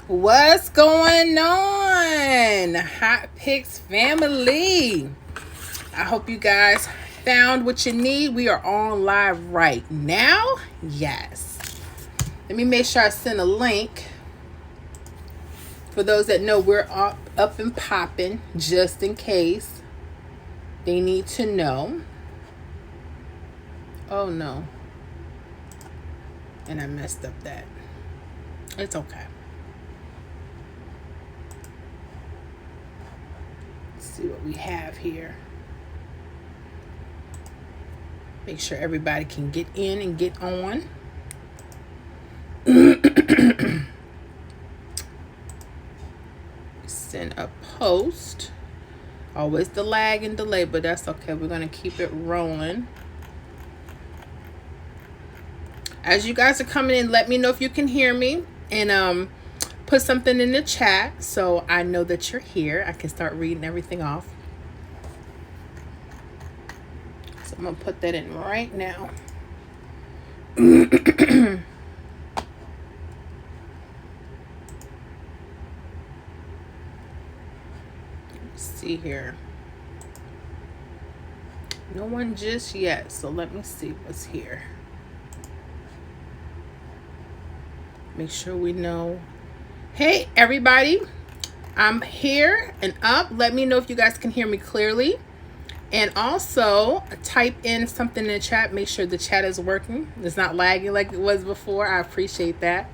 What's going on, Hot Picks family? I hope you guys found what you need. We are on live right now. Yes. Let me make sure I send a link for those that know we're up and popping, just in case they need to know. Oh no. And I messed up that. It's okay. Let's see what we have here. Make sure everybody can get in and get on. Send a post. Always the lag and delay, but that's okay. We're going to keep it rolling. As you guys are coming in, let me know if you can hear me. And put something in the chat so I know that you're here. I can start reading everything off. So I'm going to put that in right now. See here. No one just yet, so let me see what's here. Make sure we know. Hey everybody, I'm here and up. Let me know if you guys can hear me clearly. And also type in something in the chat. Make sure the chat is working. It's not lagging like it was before. I appreciate that.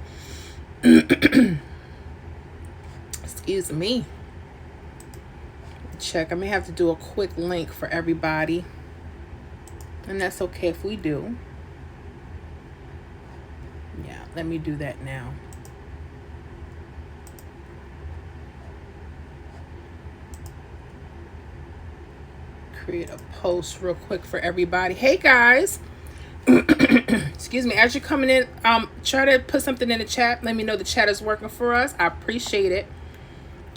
Excuse me. Check. I may have to do a quick link for everybody. And that's okay if we do. Yeah, let me do that now. Create a post real quick for everybody. Hey guys. Excuse me. As you're coming in, try to put something in the chat. Let me know the chat is working for us. I appreciate it.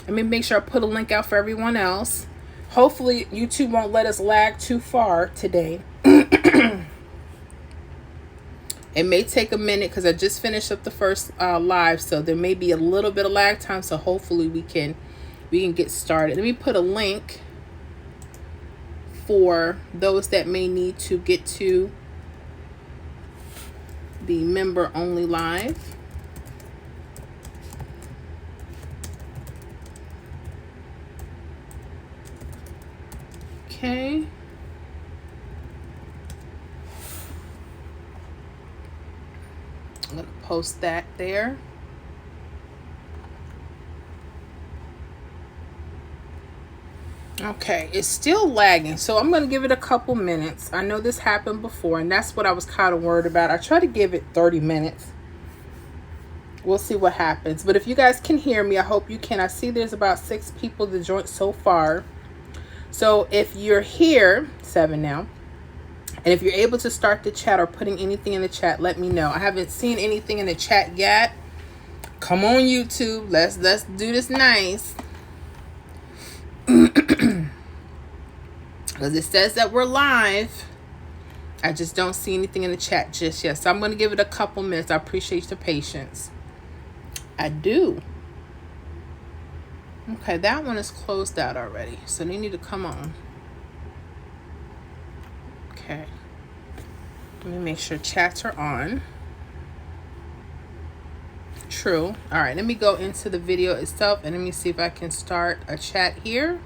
Let me make sure I put a link out for everyone else. Hopefully YouTube won't let us lag too far today. It may take a minute because I just finished up the first live, so there may be a little bit of lag time. So hopefully we can get started. Let me put a link for those that may need to get to the member only live. Okay. I'm going to post that there. Okay, it's still lagging, so I'm going to give it a couple minutes. I know this happened before, and that's what I was kind of worried about. I try to give it 30 minutes. We'll see what happens. But if you guys can hear me, I hope you can. I see there's about 6 people that joined so far. So if you're here, 7 now, and if you're able to start the chat or putting anything in the chat, let me know. I haven't seen anything in the chat yet. Come on, YouTube. Let's do this nice. Because it says that we're live. I just don't see anything in the chat just yet. So I'm going to give it a couple minutes. I appreciate your patience. I do. Okay, that one is closed out already. So they need to come on. Okay. Let me make sure chats are on. True. All right, let me go into the video itself and let me see if I can start a chat here.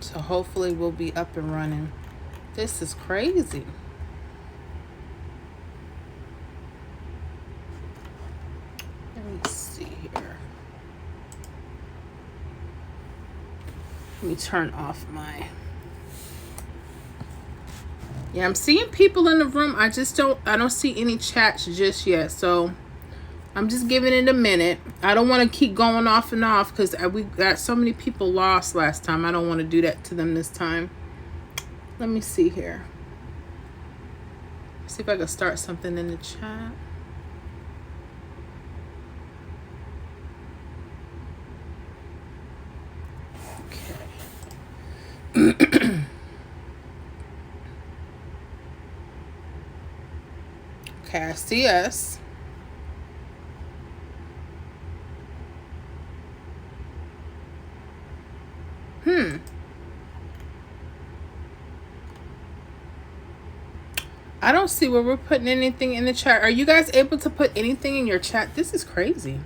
So hopefully we'll be up and running. This is crazy. Let me see here. Let me turn off my... Yeah, I'm seeing people in the room. I don't see any chats just yet. So I'm just giving it a minute. I don't want to keep going off and off because we got so many people lost last time. I don't want to do that to them this time. Let me see here. See if I can start something in the chat. Okay. Okay, I see us. I don't see where we're putting anything in the chat. Are you guys able to put anything in your chat? This is crazy.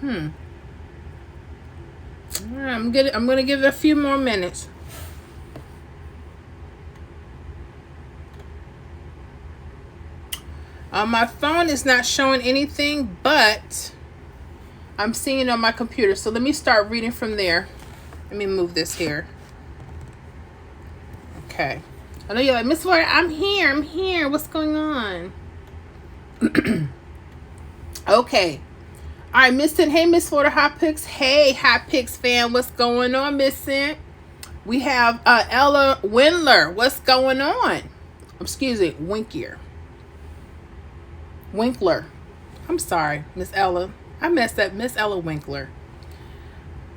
All right, I'm gonna give it a few more minutes. My phone is not showing anything, but I'm seeing it on my computer. So let me start reading from there. Let me move this here. Okay. I know you're like, Miss Florida, I'm here. What's going on? Okay. All right, Miss Cent. Hey, Miss Florida Hot Picks. Hey, Hot Picks fan. What's going on, Miss Cent? We have Ella Windler. What's going on? Excuse me, Winkler. I'm sorry, Miss Ella. I messed up. Miss Ella Winkler.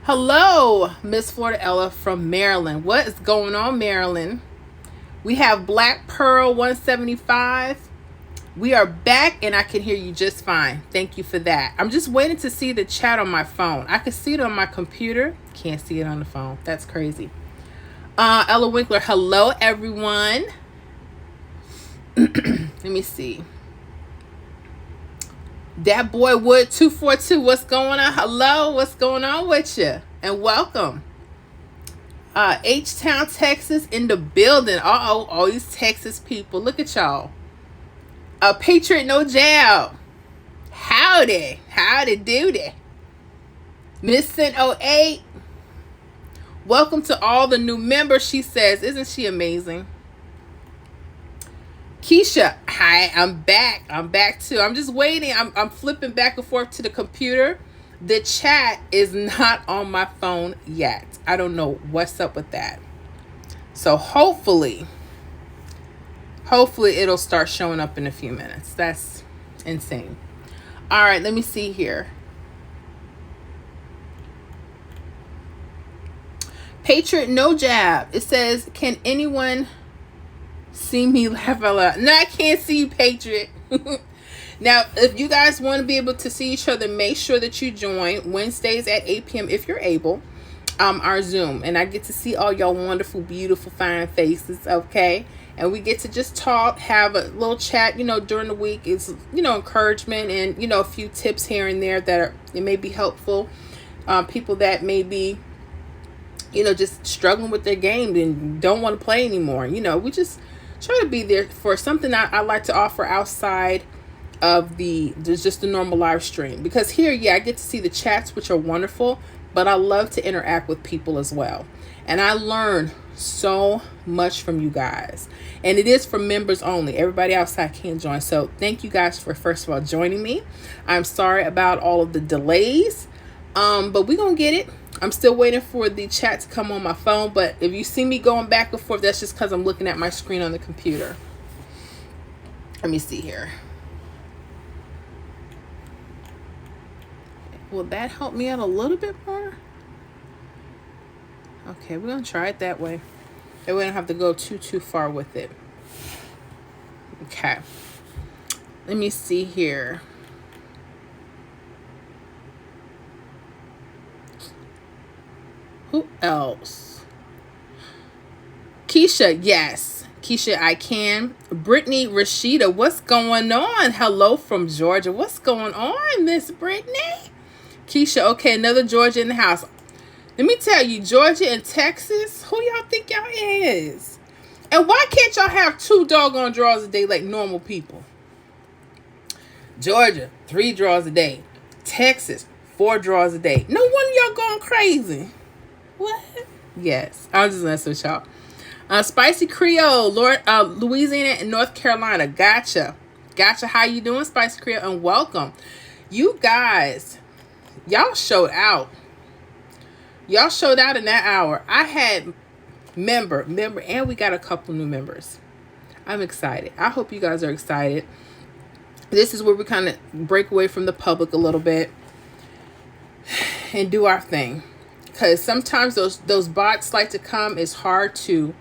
Hello, Miss Florida Ella from Maryland. What is going on, Maryland? We have Black Pearl 175. We are back and I can hear you just fine. Thank you for that. I'm just waiting to see the chat on my phone. I can see it on my computer. Can't see it on the phone. That's crazy. Ella Winkler, hello everyone. Let me see. That boy Wood 242, what's going on? Hello, what's going on with you? And welcome. H-Town, Texas in the building. Uh-oh, all these Texas people. Look at y'all. Patriot No Jab. Howdy doody. Miss Cent 08. Welcome to all the new members, she says. Isn't she amazing? Keisha, hi, I'm back. I'm back too. I'm just waiting. I'm flipping back and forth to the computer. The chat is not on my phone yet. I don't know what's up with that. So hopefully it'll start showing up in a few minutes. That's insane. All right, let me see here. Patriot No Jab. It says, can anyone see me laugh out loud? No, I can't see you, Patriot. Now, if you guys want to be able to see each other, make sure that you join Wednesdays at 8 p.m. if you're able, our Zoom. And I get to see all y'all wonderful, beautiful, fine faces, okay? And we get to just talk, have a little chat, during the week. It's, encouragement and, a few tips here and there that it may be helpful. People that may be, just struggling with their game and don't want to play anymore. We just try to be there for something I like to offer outside of just the normal live stream, because here, I get to see the chats, which are wonderful, but I love to interact with people as well. And I learn so much from you guys, and it is for members only. Everybody outside can't join. So thank you guys for, first of all, joining me. I'm sorry about all of the delays, but we're gonna get it. I'm still waiting for the chat to come on my phone, but if you see me going back and forth, that's just because I'm looking at my screen on the computer. Let me see here. Will that help me out a little bit more? Okay, we're going to try it that way. And we don't have to go too far with it. Okay. Let me see here. Who else? Keisha, yes. Keisha, I can. Brittany Rashida, what's going on? Hello from Georgia. What's going on, Miss Brittany? Keisha, okay, another Georgia in the house. Let me tell you, Georgia and Texas, who y'all think y'all is? And why can't y'all have 2 doggone draws a day like normal people? Georgia, 3 draws a day. Texas, 4 draws a day. No wonder y'all going crazy. What? Yes, I'm just messing with y'all. Spicy Creole, Louisiana and North Carolina. Gotcha. How you doing, Spicy Creole? And welcome. You guys, y'all showed out. Y'all showed out in that hour. I had member, and we got a couple new members. I'm excited. I hope you guys are excited. This is where we kind of break away from the public a little bit and do our thing. because sometimes those bots like to come. It's hard to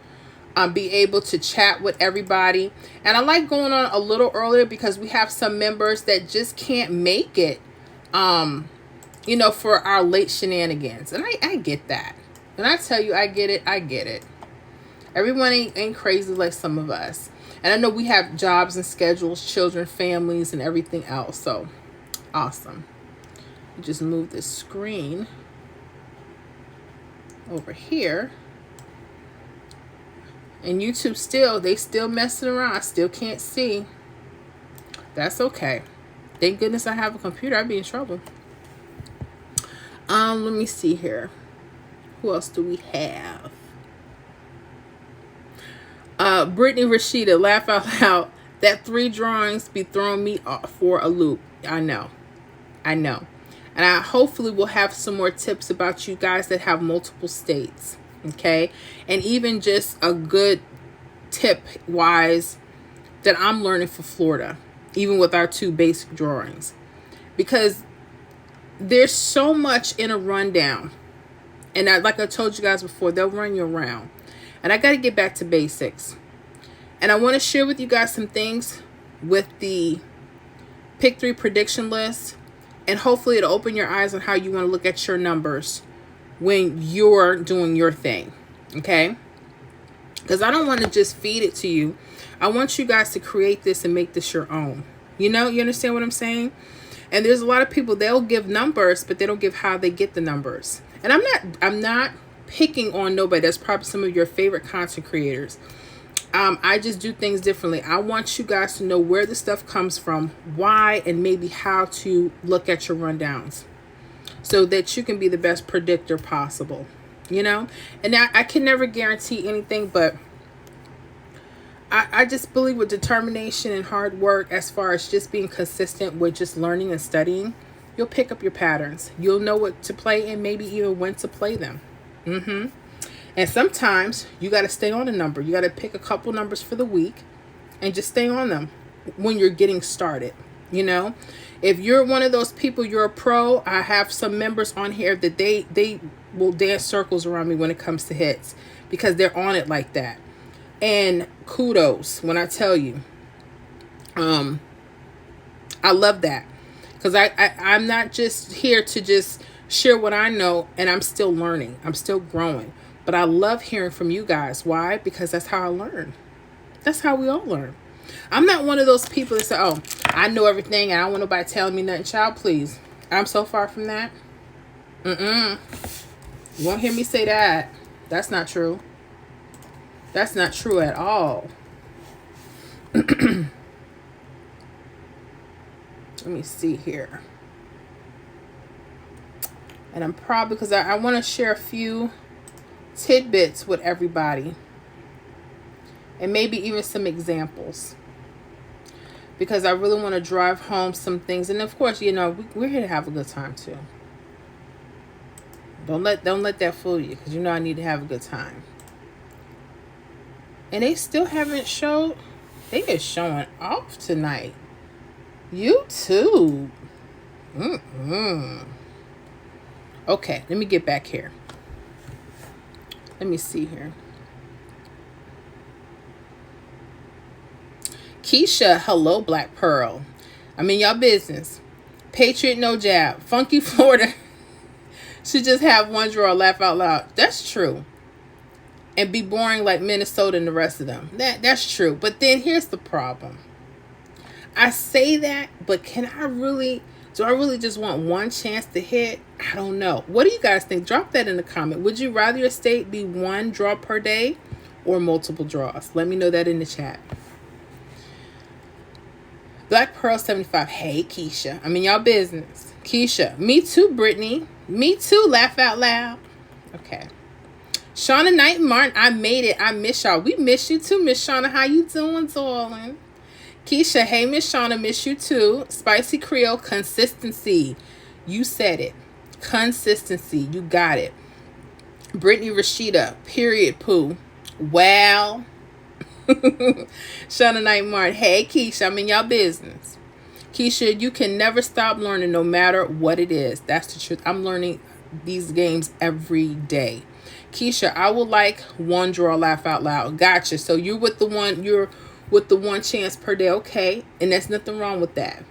be able to chat with everybody. And I like going on a little earlier because we have some members that just can't make it, you know, for our late shenanigans. And I get that. And I tell you, I get it. I get it. Everyone ain't crazy like some of us. And I know we have jobs and schedules, children, families, and everything else. So, awesome. Just move this screen over here. And YouTube they still messing around. I still can't see. That's okay. Thank goodness I have a computer. I'd be in trouble. Let me see here. Who else do we have? Brittany Rashida, laugh out loud. That 3 drawings be throwing me off for a loop. I know. And I hopefully will have some more tips about you guys that have multiple states. Okay. And even just a good tip wise that I'm learning for Florida, even with our 2 basic drawings, because there's so much in a rundown. And like I told you guys before, they'll run you around. And I got to get back to basics. And I want to share with you guys some things with the Pick 3 prediction list. And hopefully it'll open your eyes on how you want to look at your numbers when you're doing your thing. Okay? Because I don't want to just feed it to you. I want you guys to create this and make this your own. You know, you understand what I'm saying? And there's a lot of people, they'll give numbers, but they don't give how they get the numbers. And I'm not picking on nobody. That's probably some of your favorite content creators. I just do things differently. I want you guys to know where the stuff comes from, why, and maybe how to look at your rundowns so that you can be the best predictor possible, you know? And I can never guarantee anything, but I just believe with determination and hard work, as far as just being consistent with just learning and studying, you'll pick up your patterns. You'll know what to play and maybe even when to play them. And sometimes you got to stay on a number. You got to pick a couple numbers for the week and just stay on them when you're getting started. You know, if you're one of those people, you're a pro. I have some members on here that they will dance circles around me when it comes to hits because they're on it like that. And kudos when I tell you, I love that, because I'm not just here to just share what I know, and I'm still learning. I'm still growing. But I love hearing from you guys. Why? Because that's how I learn. That's how we all learn. I'm not one of those people that say, oh, I know everything and I don't want nobody telling me nothing. Child, please. I'm so far from that. You won't hear me say that. That's not true. That's not true at all. Let me see here. And I'm probably, because I want to share a few tidbits with everybody. And maybe even some examples. Because I really want to drive home some things. And of course, you know, we're here to have a good time too. Don't let that fool you, because you know I need to have a good time. And they still haven't showed. They are showing off tonight. YouTube. Okay, let me get back here. Let me see here. Keisha, hello, Black Pearl. I'm in y'all business. Patriot, no jab. Funky Florida should just have one draw, laugh out loud. That's true. And be boring like Minnesota and the rest of them. That's true. But then here's the problem. I say that, but do I really just want one chance to hit? I don't know. What do you guys think? Drop that in the comment. Would you rather your state be one draw per day or multiple draws? Let me know that in the chat. Black Pearl 75. Hey, Keisha. I'm in y'all business. Keisha. Me too, Brittany. Me too. Laugh out loud. Okay. Shauna Knight Martin. I made it. I miss y'all. We miss you too, Miss Shauna. How you doing, darling? Keisha. Hey, Miss Shauna. Miss you too. Spicy Creole. Consistency. You said it. Consistency. You got it. Brittany Rashida. Period. Poo. Wow. Shauna Knight Martin. Hey, Keisha. I'm in y'all business. Keisha, you can never stop learning no matter what it is. That's the truth. I'm learning these games every day. Keisha, I would like one draw, laugh out loud. Gotcha. So you're with the one chance per day. Okay. And there's nothing wrong with that.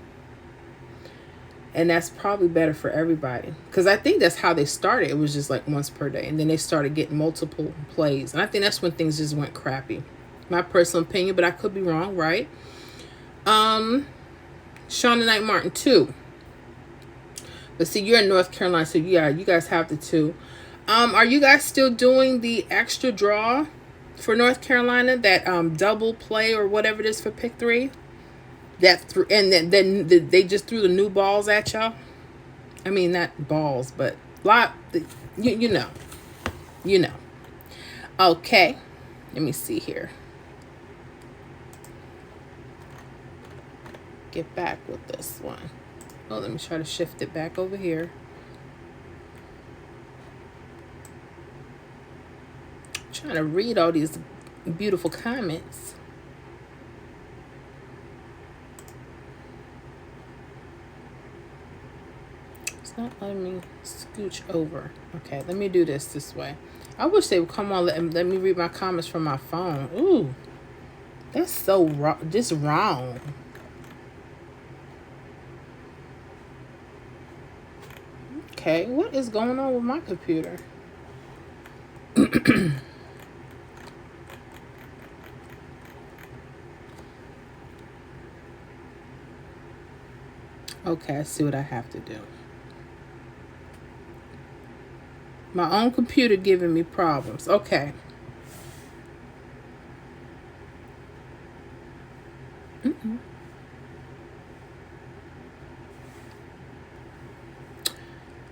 And that's probably better for everybody. Because I think that's how they started. It was just like once per day. And then they started getting multiple plays. And I think that's when things just went crappy. My personal opinion, but I could be wrong, right? Shauna Knight Martin, 2. But see, you're in North Carolina, so yeah, you guys have the 2. Are you guys still doing the extra draw for North Carolina? That double play or whatever it is for pick 3? And then they just threw the new balls at y'all. I mean, not balls, but you know. Okay, let me see here. Get back with this one. Oh, let me try to shift it back over here. I'm trying to read all these beautiful comments. It's not letting me scooch over. Okay, let me do this way. I wish they would come on, let me read my comments from my phone. Ooh, that's so wrong. Just wrong. Okay, what is going on with my computer? Okay, I see what I have to do. My own computer giving me problems. Okay.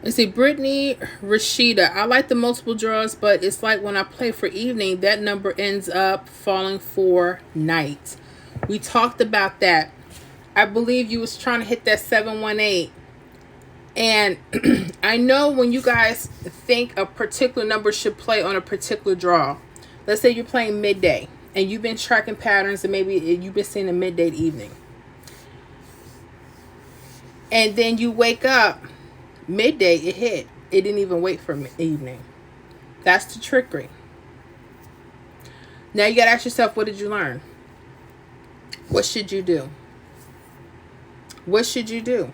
Let's see, Brittany Rashida. I like the multiple draws, but it's like when I play for evening, that number ends up falling for night. We talked about that. I believe you was trying to hit that 718. And I know when you guys think a particular number should play on a particular draw. Let's say you're playing midday and you've been tracking patterns and maybe you've been seeing a midday to evening. And then you wake up, midday, it hit. It didn't even wait for evening. That's the trickery. Now you got to ask yourself, what did you learn? What should you do? What should you do?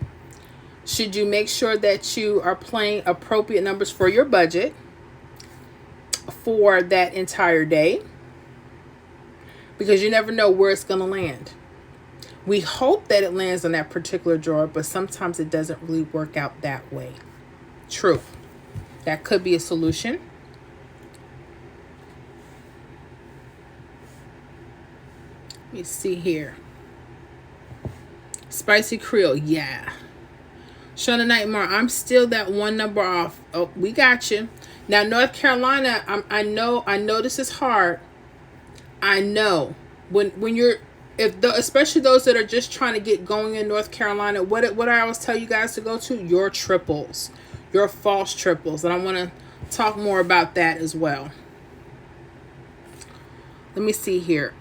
Should you make sure that you are playing appropriate numbers for your budget for that entire day? Because you never know where it's going to land. We hope that it lands on that particular drawer, but sometimes it doesn't really work out that way. True. That could be a solution. Let me see here. Spicy Creole, yeah. Shauna Nightmare, I'm still that one number off. Oh, we got you. Now, North Carolina, I know this is hard. I know when you're, especially those that are just trying to get going in North Carolina, what I always tell you guys to go to, your triples, your false triples, and I want to talk more about that as well. Let me see here.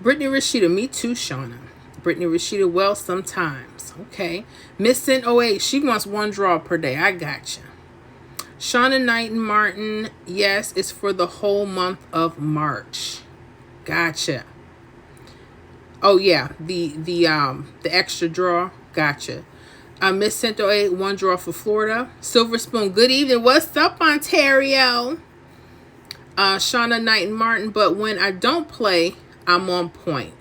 Brittany Rashida, me too, Shauna. Brittany Rashida, well, sometimes. Okay. Miss Sin 08, she wants one draw per day. I gotcha. Shauna Knight and Martin, yes, it's for the whole month of March. Gotcha. Oh yeah, the extra draw. Gotcha. Miss Sin 08, one draw for Florida. Silver Spoon, good evening. What's up, Ontario? Shauna Knight and Martin, but when I don't play, I'm on point.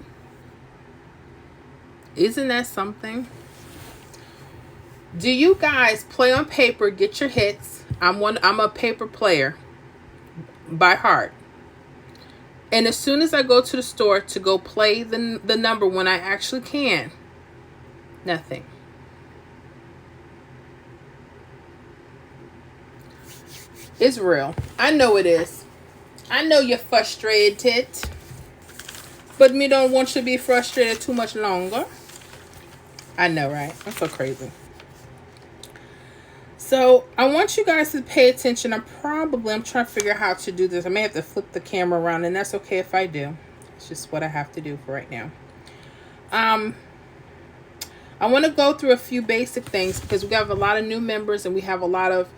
Isn't that something? Do you guys play on paper, get your hits? I'm a paper player by heart. And as soon as I go to the store to go play the number when I actually can, nothing. It's real. I know it is. I know you're frustrated. But me don't want you to be frustrated too much longer. I know, right? I'm so crazy. So I want you guys to pay attention. I'm trying to figure out how to do this. I may have to flip the camera around, and that's okay if I do. It's just what I have to do for right now. I want to go through a few basic things because we have a lot of new members and we have a lot of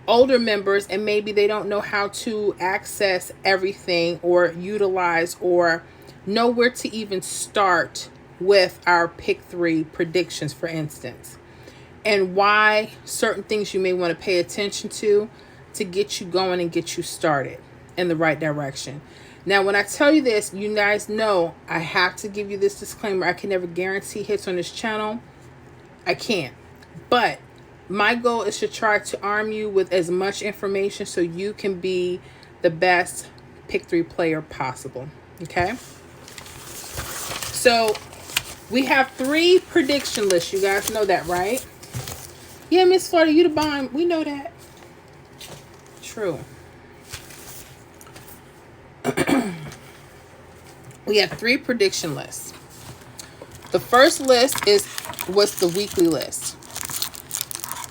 older members, and maybe they don't know how to access everything or utilize or know where to even start with our pick 3 predictions, for instance, and why certain things you may want to pay attention to get you going and get you started in the right direction. Now, when I tell you this, you guys know I have to give you this disclaimer. I can never guarantee hits on this channel. I can't. But my goal is to try to arm you with as much information so you can be the best pick 3 player possible. Okay? So we have 3 prediction lists. You guys know that, right? Yeah, Miss Florida, you the bomb. We know that. True. We have 3 prediction lists. The first list was the weekly list.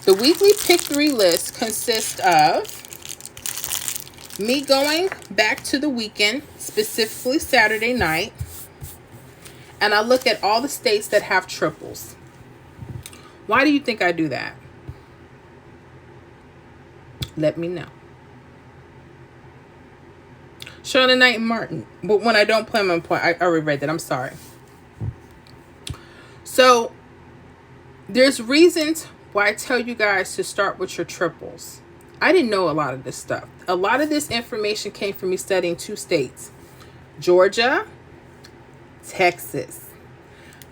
The weekly pick 3 list consists of me going back to the weekend, specifically Saturday night, and I look at all the states that have triples. Why do you think I do that? Let me know. Charlotte Knight and Martin. But when I don't play my point, I already read that. I'm sorry. So there's reasons why I tell you guys to start with your triples. I didn't know a lot of this stuff. A lot of this information came from me studying 2 states. Georgia, Texas.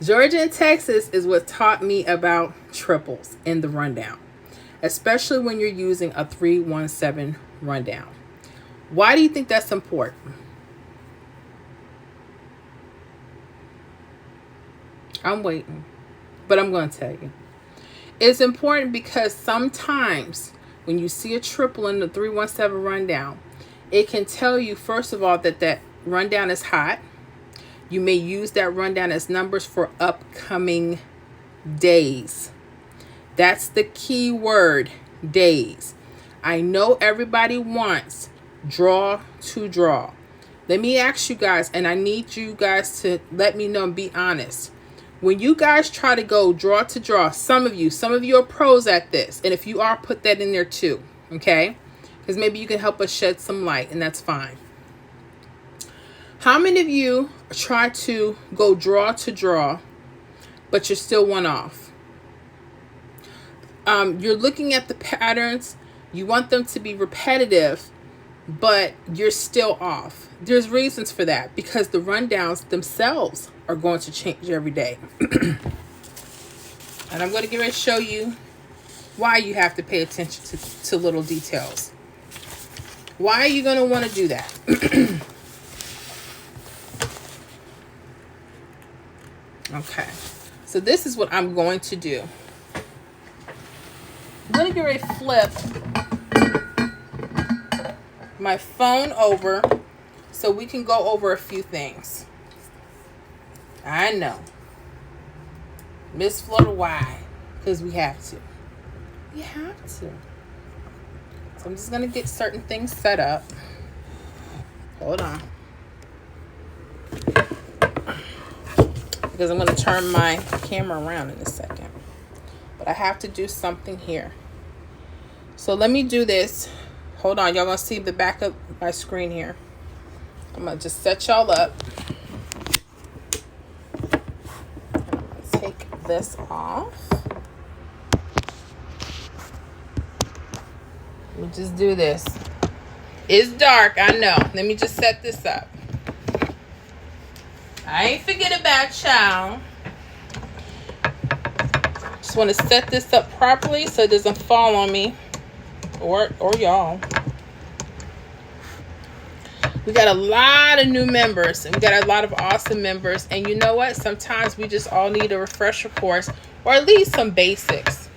Georgia and Texas is what taught me about triples in the rundown, especially when you're using a 3-1-7 rundown. Why do you think that's important? I'm waiting, but I'm going to tell you. It's important because sometimes when you see a triple in the 3-1-7 rundown, it can tell you, first of all, that rundown is hot. You may use that rundown as numbers for upcoming days. That's the key word, days. I know everybody wants draw to draw. Let me ask you guys, and I need you guys to let me know and be honest. When you guys try to go draw to draw, some of you are pros at this. And if you are, put that in there too, okay? Because maybe you can help us shed some light, and that's fine. How many of you try to go draw to draw, but you're still one off? You're looking at the patterns. You want them to be repetitive, but you're still off. There's reasons for that because the rundowns themselves are going to change every day. And I'm going to get ready to show you why you have to pay attention to little details. Why are you going to want to do that? Okay, so this is what I'm going to do. I'm going to get ready to flip my phone over so we can go over a few things. I know. Miss Florida, why? Because we have to. We have to. So I'm just going to get certain things set up. Hold on. Because I'm going to turn my camera around in a second. But I have to do something here. So let me do this. Hold on. Y'all going to see the back of my screen here. I'm going to just set y'all up. And I'm going to take this off. Let me just do this. It's dark. I know. Let me just set this up. I ain't forget about y'all. Just want to set this up properly so it doesn't fall on me or y'all. We got a lot of new members and we got a lot of awesome members. And you know what? Sometimes we just all need a refresher course or at least some basics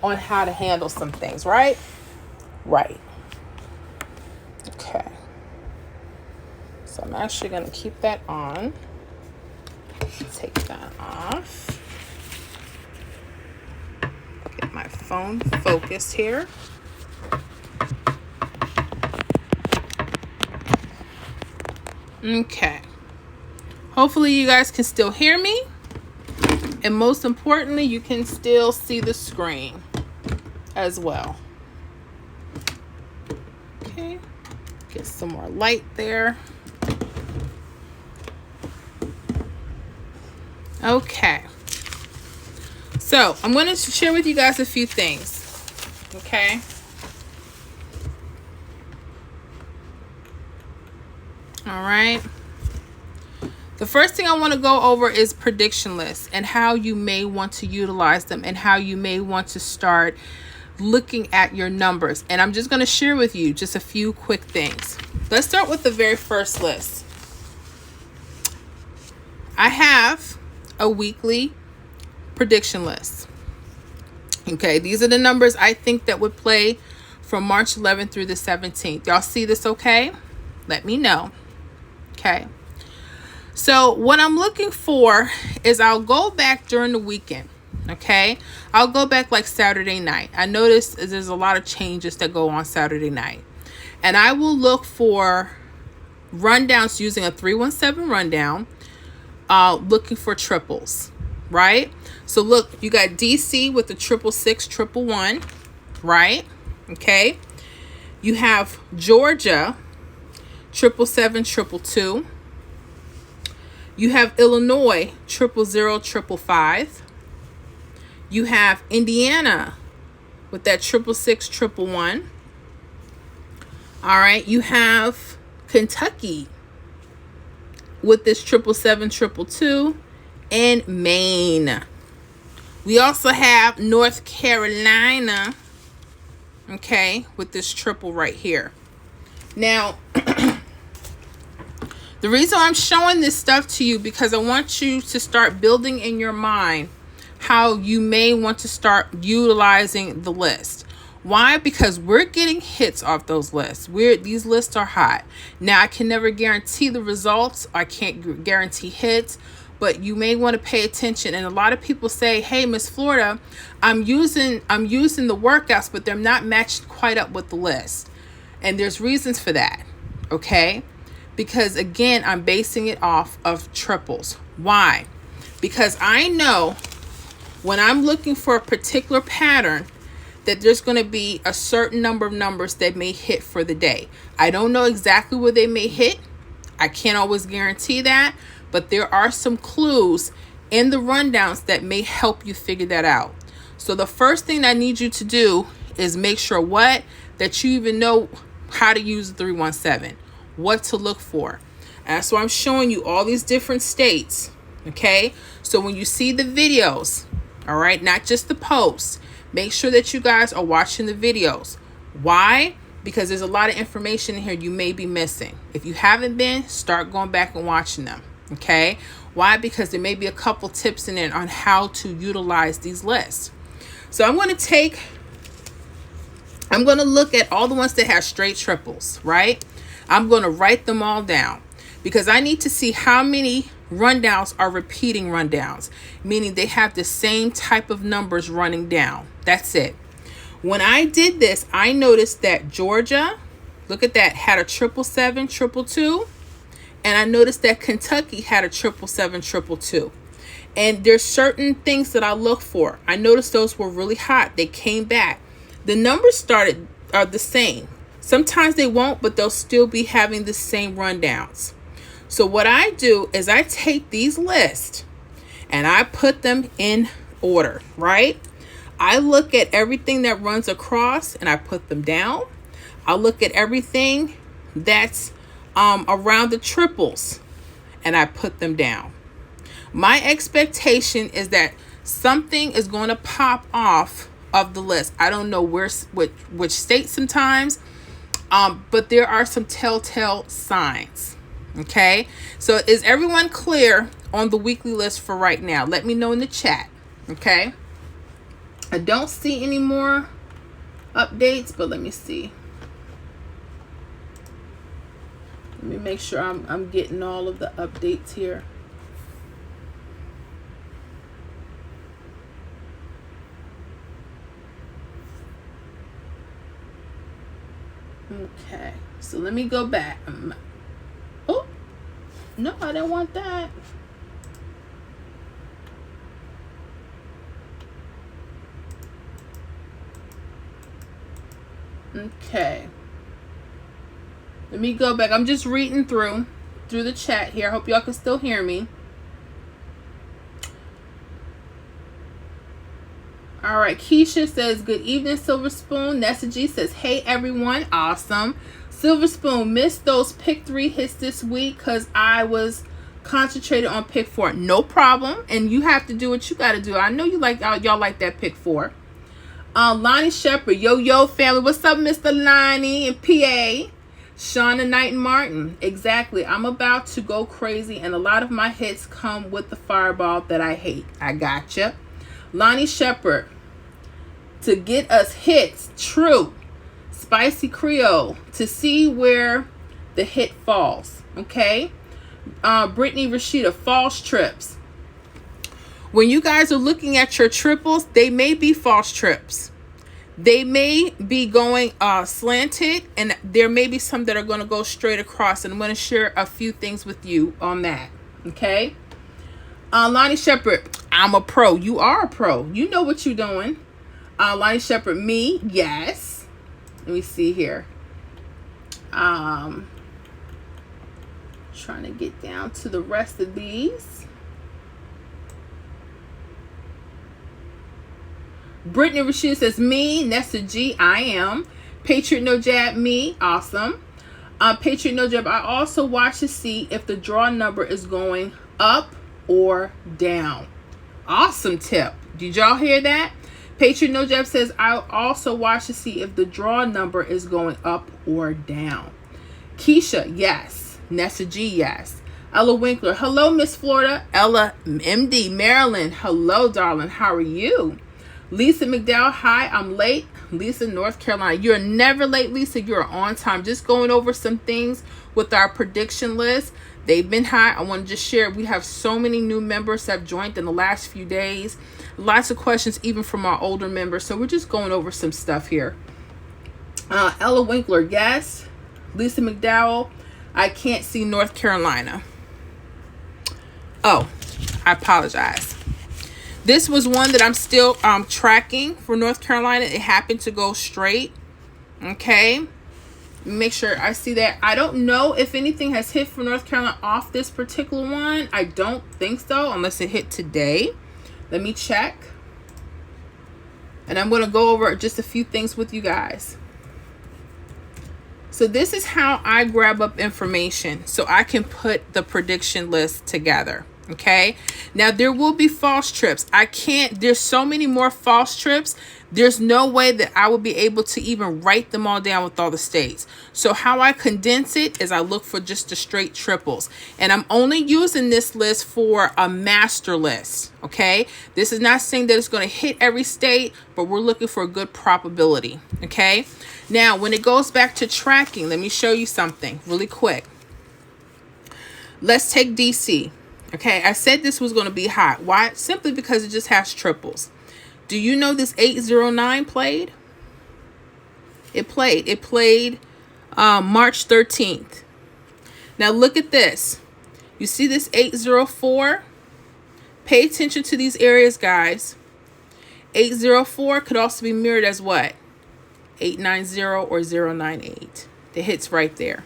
on how to handle some things, right? Right. Okay. So I'm actually going to keep that on. Take that off. Get my phone focused here. Okay. Hopefully you guys can still hear me. And most importantly, you can still see the screen as well. Okay. Get some more light there. Okay. So I'm going to share with you guys a few things. Okay. All right. The first thing I want to go over is prediction lists and how you may want to utilize them and how you may want to start looking at your numbers. And I'm just going to share with you just a few quick things. Let's start with the very first list. I have a weekly prediction list. Okay, these are the numbers I think that would play from March 11th through the 17th. Y'all see this okay? Let me know. Okay. So what I'm looking for is I'll go back during the weekend. Okay. I'll go back like Saturday night. I noticed there's a lot of changes that go on Saturday night. And I will look for rundowns using a 317 rundown, looking for triples, right? So look, you got DC with the 666, 111, right? Okay. You have Georgia, 777, 222. You have Illinois, 000, 555. You have Indiana with that 666, 111. All right. You have Kentucky with this 777, 222, and Maine. We also have North Carolina, okay, with this triple right here. Now, the reason I'm showing this stuff to you because I want you to start building in your mind how you may want to start utilizing the list. Why? Because we're getting hits off those lists. These lists are hot. Now, I can never guarantee the results. I can't guarantee hits, but you may want to pay attention. And a lot of people say, hey, Miss Florida, I'm using the workouts, but they're not matched quite up with the list. And there's reasons for that. Okay. Because again, I'm basing it off of triples. Why? Because I know when I'm looking for a particular pattern that there's going to be a certain number of numbers that may hit for the day. I don't know exactly where they may hit. I can't always guarantee that, but there are some clues in the rundowns that may help you figure that out. So the first thing I need you to do is make sure that you even know how to use the 317. What to look for. And so I'm showing you all these different states. Okay. So when you see the videos, all right, not just the posts, make sure that you guys are watching the videos. Why? Because there's a lot of information in here you may be missing. If you haven't been, start going back and watching them. Okay. Why? Because there may be a couple tips in it on how to utilize these lists. So I'm going to look at all the ones that have straight triples, right? I'm going to write them all down because I need to see how many rundowns are repeating rundowns, meaning they have the same type of numbers running down. That's it. When I did this, I noticed that Georgia, look at that, had a 777, 222. And I noticed that Kentucky had a 777, 222. And there's certain things that I look for. I noticed those were really hot. They came back. The numbers are the same. Sometimes they won't, but they'll still be having the same rundowns. So what I do is I take these lists and I put them in order, right? I look at everything that runs across and I put them down. I look at everything that's around the triples and I put them down. My expectation is that something is going to pop off of the list. I don't know which state sometimes. But there are some telltale signs. Okay. So is everyone clear on the weekly list for right now? Let me know in the chat. Okay. I don't see any more updates, but let me see. Let me make sure I'm getting all of the updates here. Okay, so let me go back. Oh, no, I didn't want that. Okay. Let me go back. I'm just reading through the chat here. I hope y'all can still hear me. All right. Keisha says, good evening, Silver Spoon. Nessa G says, hey, everyone. Awesome. Silver Spoon, missed those pick 3 hits this week because I was concentrated on pick 4. No problem. And you have to do what you got to do. I know you like y'all like that pick 4. Lonnie Shepherd, yo family. What's up, Mr. Lonnie and PA? Shauna Knight and Martin. Exactly. I'm about to go crazy, and a lot of my hits come with the fireball that I hate. I gotcha. Lonnie Shepherd, to get us hits. True. Spicy Creole, to see where the hit falls. Okay. Brittany Rashida, false trips. When you guys are looking at your triples, they may be false trips. They may be going slanted, and there may be some that are going to go straight across. And I'm going to share a few things with you on that. Okay. Lonnie Shepherd, I'm a pro. You are a pro. You know what you're doing. Lonnie Shepherd, me, yes. Let me see here. Trying to get down to the rest of these. Brittany Rashid says, me. Nessa G, I am. Patriot No Jab, me. Awesome. Patriot No Jab, I also watch to see if the draw number is going up or down. Awesome tip. Did y'all hear that? Patriot No Jab says, I also watch to see if the draw number is going up or down. Keisha, yes. Nessa G, yes. Ella Winkler, hello, Miss Florida. Ella MD, Maryland, hello, darling. How are you? Lisa McDowell, hi, I'm late. Lisa, North Carolina. You're never late, Lisa. You're on time. Just going over some things with our prediction list. They've been high. I want to just share. We have so many new members that have joined in the last few days. Lots of questions, even from our older members. So we're just going over some stuff here. Ella Winkler, yes. Lisa McDowell, I can't see North Carolina. Oh, I apologize. This was one that I'm still tracking for North Carolina. It happened to go straight. Okay. Make sure I see that. I don't know if anything has hit for North Carolina off this particular one. I don't think so, unless it hit today. Let me check. And I'm going to go over just a few things with you guys. So this is how I grab up information so I can put the prediction list together. Okay. Now there will be false trips. There's so many more false trips. There's no way that I will be able to even write them all down with all the states. So how I condense it is I look for just the straight triples. And I'm only using this list for a master list. Okay. This is not saying that it's going to hit every state, but we're looking for a good probability. Okay. Now, when it goes back to tracking, let me show you something really quick. Let's take DC. Okay, I said this was going to be hot. Why? Simply because it just has triples. Do you know this 809 played? It played March 13th. Now look at this. You see this 804? Pay attention to these areas, guys. 804 could also be mirrored as what? 890 or 098. The hit's right there.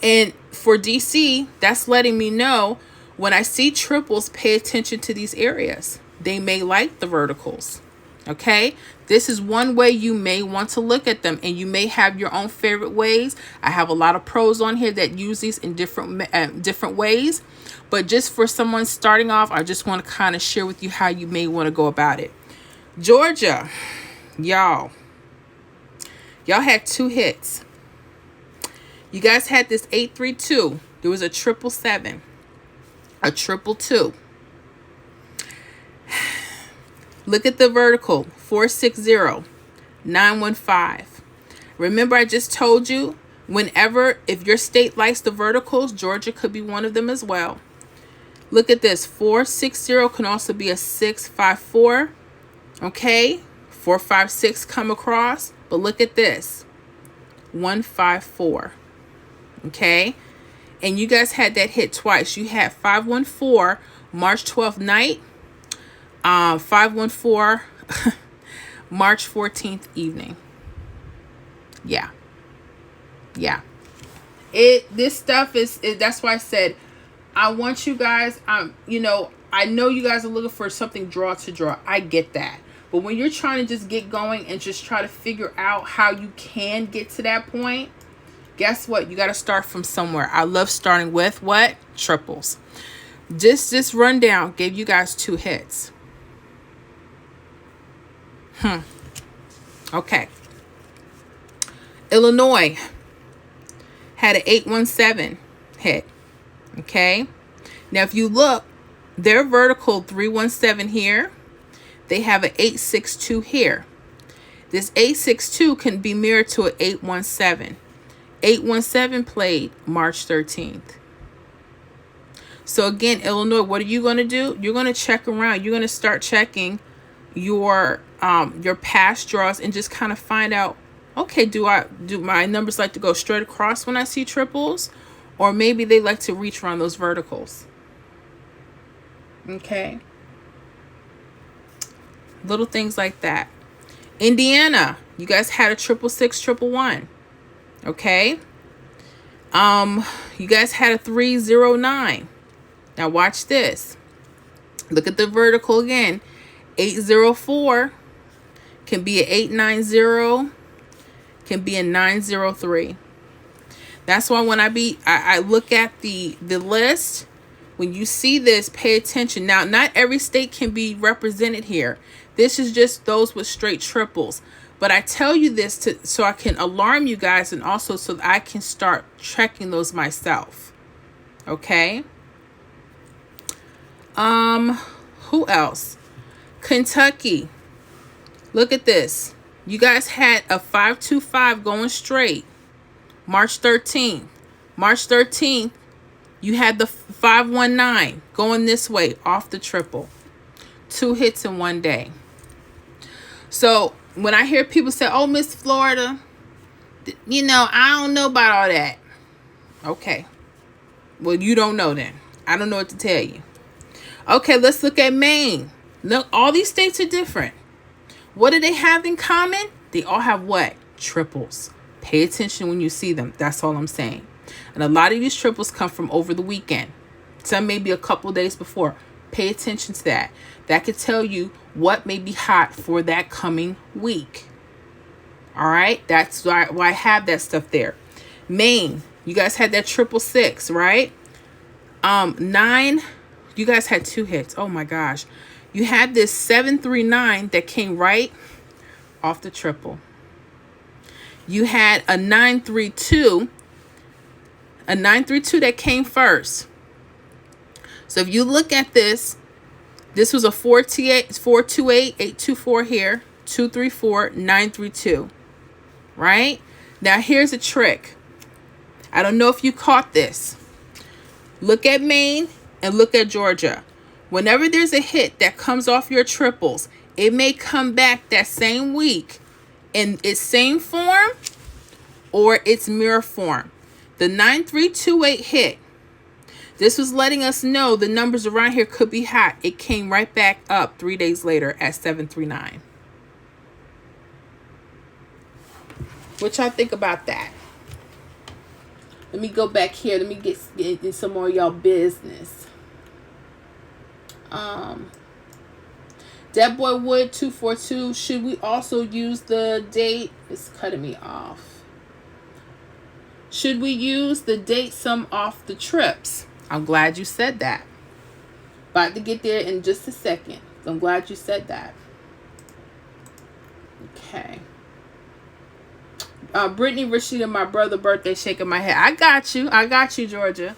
And for DC, that's letting me know when I see triples, pay attention to these areas. They may like the verticals. Okay, this is one way you may want to look at them, and you may have your own favorite ways. I have a lot of pros on here that use these in different ways, but just for someone starting off, I just want to kind of share with you how you may want to go about it. Georgia, y'all had 2 hits. You guys had this 832. There was a 777, a 222. Look at the vertical, 460, 915. Remember, I just told you, if your state likes the verticals, Georgia could be one of them as well. Look at this, 460 can also be a 654. Okay, 456 come across, but look at this, 154. Okay. And you guys had that hit twice. You had 514 March 12th night, 514 March 14th evening. Yeah. This stuff that's why I said I want you guys, I know you guys are looking for something draw to draw. I get that. But when you're trying to just get going and just try to figure out how you can get to that point, guess what? You got to start from somewhere. I love starting with what? Triples. This rundown gave you guys 2 hits. Okay. Illinois had an 817 hit. Okay. Now, if you look, their vertical 317 here, they have an 862 here. This 862 can be mirrored to an 817. 817 played March 13th. So again, Illinois, what are you going to do? You're going to check around. You're going to start checking your past draws and just kind of find out, okay, do my numbers like to go straight across when I see triples? Or maybe they like to reach around those verticals. Okay. Little things like that. Indiana, you guys had a 666, 111. Okay. You guys had a 309. Now watch this. Look at the vertical again. 804 can be an 890, can be a 903. That's why when I look at the list, when you see this, pay attention. Now, not every state can be represented here. This is just those with straight triples. But I tell you this so I can alarm you guys, and also so that I can start checking those myself. Okay. Who else? Kentucky. Look at this. You guys had a 525 going straight. March 13th. March 13th, you had the 519 going this way off the triple. 2 hits in one day. So when I hear people say, oh, Miss Florida, I don't know about all that. Okay. Well, you don't know then. I don't know what to tell you. Okay, let's look at Maine. Look, all these states are different. What do they have in common? They all have what? Triples. Pay attention when you see them. That's all I'm saying. And a lot of these triples come from over the weekend. Some maybe a couple days before. Pay attention to that. That could tell you what may be hot for that coming week. All right? That's why I have that stuff there. Maine, you guys had that 666, right? 9, you guys had 2 hits. Oh my gosh. You had this 739 that came right off the triple. You had a 932. A 932 that came first. So if you look at this, this was a 428, 824 here, 234, 932. Right? Now here's a trick. I don't know if you caught this. Look at Maine and look at Georgia. Whenever there's a hit that comes off your triples, it may come back that same week in its same form or its mirror form. The 9328 hit. This was letting us know the numbers around here could be hot. It came right back up 3 days later at 739. What y'all think about that? Let me go back here. Let me get in some more of y'all business. That Boy Wood 242. Should we also use the date? It's cutting me off. Should we use the date sum off the trips? I'm glad you said that. About to get there in just a second. I'm glad you said that. Okay. Brittany Rashida, my brother birthday, shaking my head. I got you, Georgia.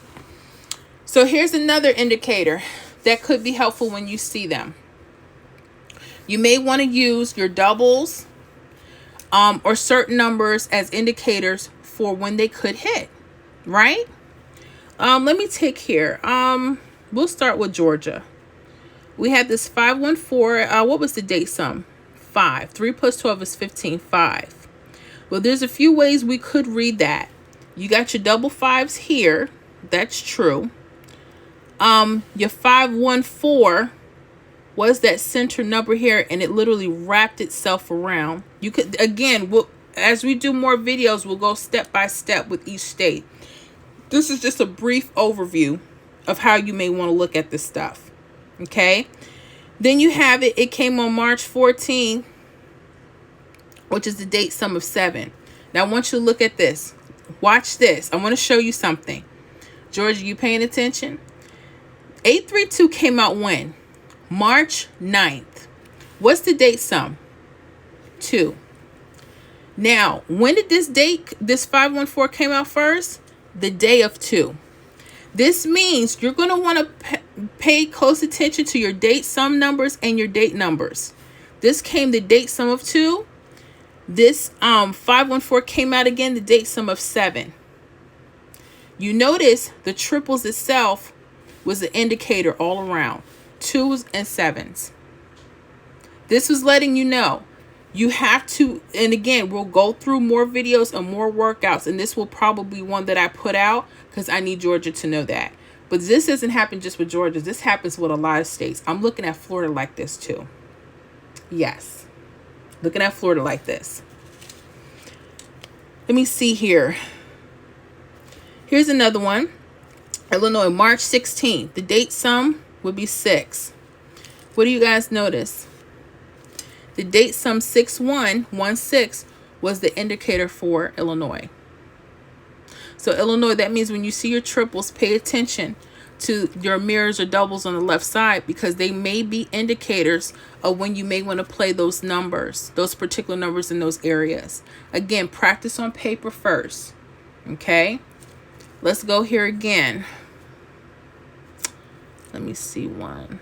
So here's another indicator that could be helpful when you see them. You may want to use your doubles or certain numbers as indicators for when they could hit, right? Let me take here. We'll start with Georgia. We had this 514. What was the date sum? 5. 3 plus 12 is 15. 5. Well, there's a few ways we could read that. You got your double fives here. That's true. Your 514 was that center number here, and it literally wrapped itself around. You could, again, as we do more videos, we'll go step by step with each state. This is just a brief overview of how you may want to look at this stuff. Okay. Then you have it. It came on March 14, which is the date sum of 7. Now I want you to look at this. Watch this. I want to show you something. Georgia, you paying attention? 832 came out when? March 9th. What's the date sum? 2. Now, when did this 514 came out first? The day of 2. This means you're going to want to pay close attention to your date sum numbers and your date numbers. This came the date sum of 2. This 514 came out again, the date sum of 7. You notice the triples itself was the indicator all around. 2s and 7s. This was letting you know you have to, and again, we'll go through more videos and more workouts, and this will probably be one that I put out because I need Georgia to know that. But this doesn't happen just with Georgia. This happens with a lot of states. I'm looking at Florida like this too. Yes. Looking at Florida like this. Let me see here. Here's another one. Illinois, March 16th. The date sum would be 6. What do you guys notice? The date sum 6116 was the indicator for Illinois. So Illinois, that means when you see your triples, pay attention to your mirrors or doubles on the left side, because they may be indicators of when you may want to play those numbers, those particular numbers in those areas. Again, practice on paper first. Okay, let's go here again. Let me see one.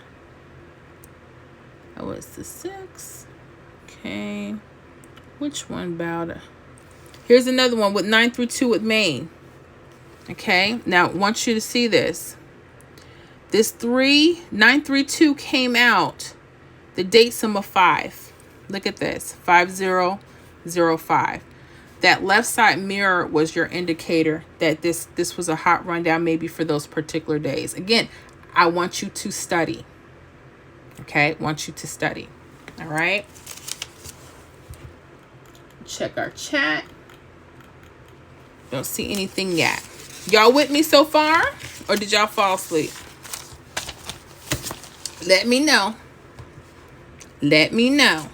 That was the 6. Okay, which one about it? Here's another one with 932 with Maine. Okay, now I want you to see this. This 932 came out the date sum of 5. Look at this, 5005. That left side mirror was your indicator that this was a hot rundown maybe for those particular days. Again, I want you to study. Okay, I want you to study. All right. Check our chat. Don't see anything yet. Y'all with me so far? Or did y'all fall asleep? Let me know. Let me know.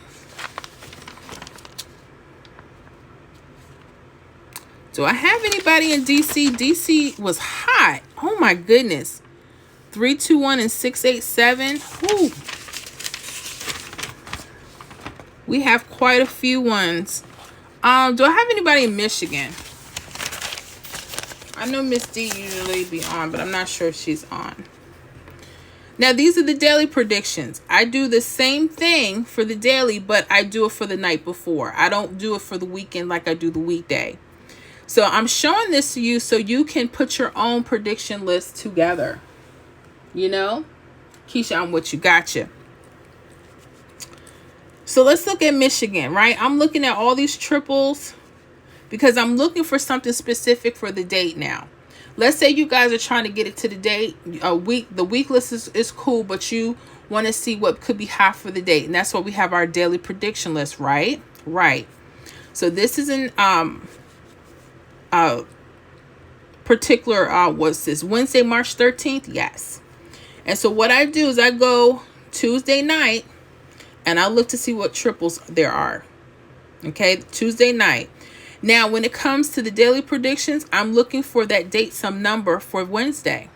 Do I have anybody in DC? DC was hot. Oh my goodness. 321 and 687. Whew. We have quite a few ones. Do I have anybody in Michigan? I know Miss D usually be on, but I'm not sure if she's on. Now, these are the daily predictions. I do the same thing for the daily, but I do it for the night before. I don't do it for the weekend like I do the weekday. So I'm showing this to you so you can put your own prediction list together. You know? Keisha, I'm with you. Gotcha. So let's look at Michigan, right? I'm looking at all these triples because I'm looking for something specific for the date now. Let's say you guys are trying to get it to the date. The week list is cool, but you want to see what could be hot for the date. And that's why we have our daily prediction list, right? Right. So this is an particular, what's this? Wednesday, March 13th? Yes. And so what I do is I go Tuesday night and I look to see what triples there are. Okay, Tuesday night. Now, when it comes to the daily predictions, I'm looking for that date sum number for Wednesday.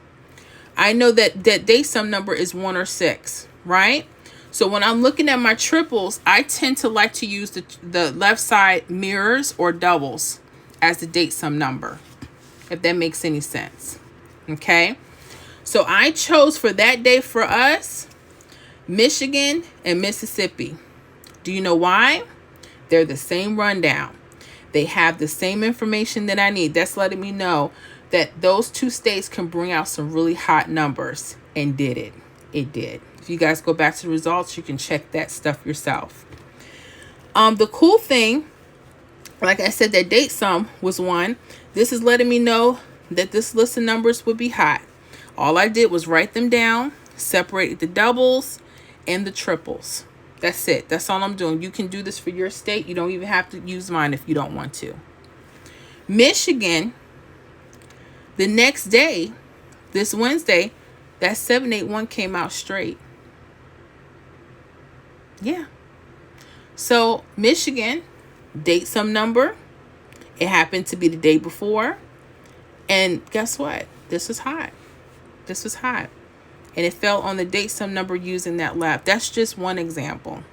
I know that date sum number is 1 or 6, right? So when I'm looking at my triples, I tend to like to use the left side mirrors or doubles as the date sum number, if that makes any sense. Okay, so I chose for that day for us Michigan and Mississippi. Do you know why? They're the same rundown. They have the same information that I need. That's letting me know that those two states can bring out some really hot numbers, and did it. It did. If you guys go back to the results, you can check that stuff yourself. The cool thing Like I said, that date sum was 1. This is letting me know that this list of numbers would be hot. All I did was write them down, separate the doubles and the triples. That's it. That's all I'm doing. You can do this for your state. You don't even have to use mine if you don't want to. Michigan, the next day, this Wednesday, that 781 came out straight. Yeah. So Michigan, date some number. It happened to be the day before. And guess what? This was hot. This was hot. And it fell on the date some number using that lap. That's just one example.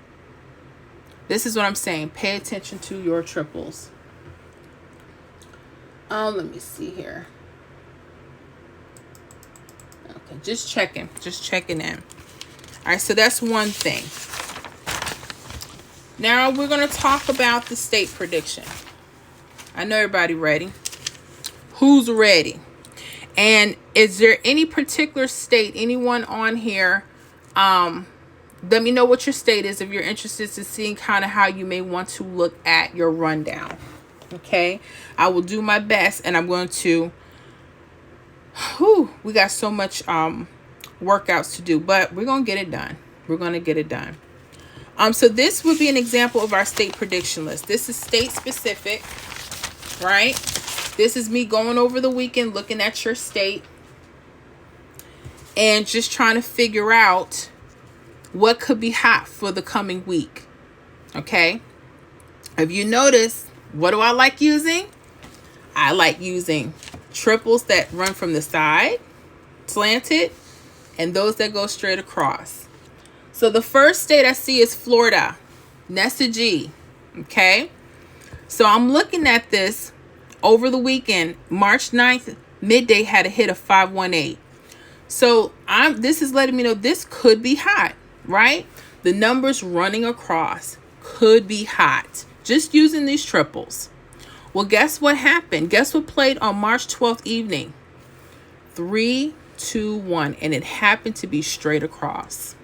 This is what I'm saying. Pay attention to your triples. Let me see here. Okay, just checking in. All right, so that's one thing. Now we're going to talk about the state prediction. I know everybody ready. Who's ready? And is there any particular state, anyone on here? Let me know what your state is if you're interested in seeing kind of how you may want to look at your rundown. Okay, I will do my best, and I'm going to. We got so much workouts to do, but we're gonna get it done. We're gonna get it done. So this would be an example of our state prediction list. This is state specific, right? This is me going over the weekend, looking at your state, and just trying to figure out what could be hot for the coming week. Okay. If you notice, what do I like using? I like using triples that run from the side, slanted, and those that go straight across. So the first state I see is Florida. Nesta G. Okay. So I'm looking at this over the weekend. March 9th, midday had a hit of 518. So this is letting me know this could be hot, right? The numbers running across could be hot. Just using these triples. Well, guess what happened? Guess what played on March 12th evening? 3, 2, 1. And it happened to be straight across.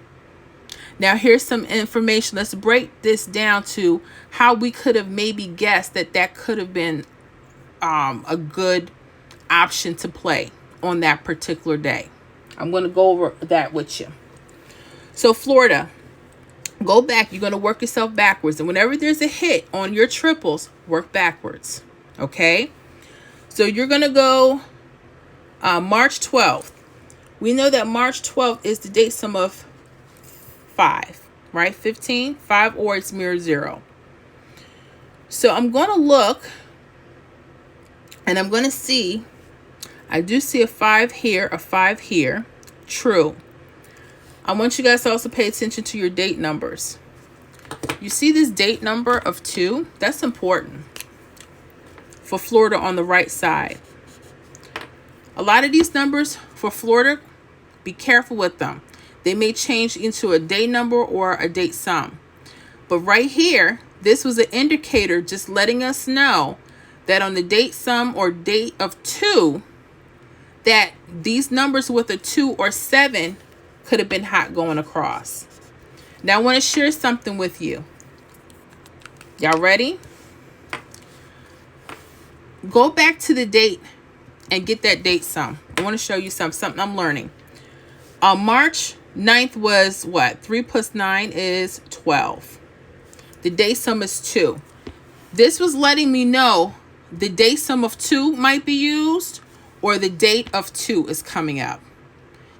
Now, here's some information. Let's break this down to how we could have maybe guessed that could have been a good option to play on that particular day. I'm going to go over that with you. So, Florida. Go back. You're going to work yourself backwards. And whenever there's a hit on your triples, work backwards. Okay? So you're going to go March 12th. We know that March 12th is the date sum of 5, right? 15, 5, or it's mirror 0. So I'm going to look and I'm going to see. I do see a 5 here, a 5 here. True. I want you guys to also pay attention to your date numbers. You see this date number of 2? That's important for Florida on the right side. A lot of these numbers for Florida, be careful with them. They may change into a day number or a date sum. But right here, this was an indicator just letting us know that on the date sum or date of 2, that these numbers with a 2 or 7 could have been hot going across. Now I want to share something with you. Y'all ready? Go back to the date and get that date sum. I want to show you something I'm learning. March 9th was what? 3 plus 9 is 12. The date sum is 2. This was letting me know the date sum of 2 might be used or the date of 2 is coming up.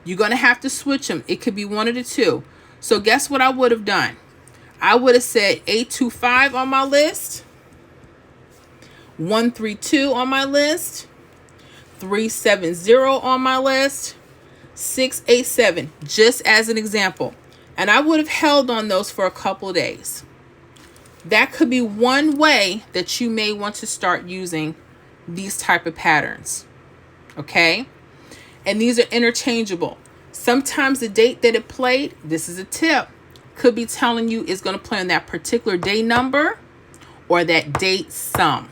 You're going to have to switch them. It could be one of the two. So guess what I would have done? I would have said 825 on my list, 132 on my list, 370 on my list, 687, just as an example. And I would have held on those for a couple of days. That could be one way that you may want to start using these type of patterns. Okay? And these are interchangeable. Sometimes the date that it played, this is a tip, could be telling you it's going to play on that particular day number or that date sum.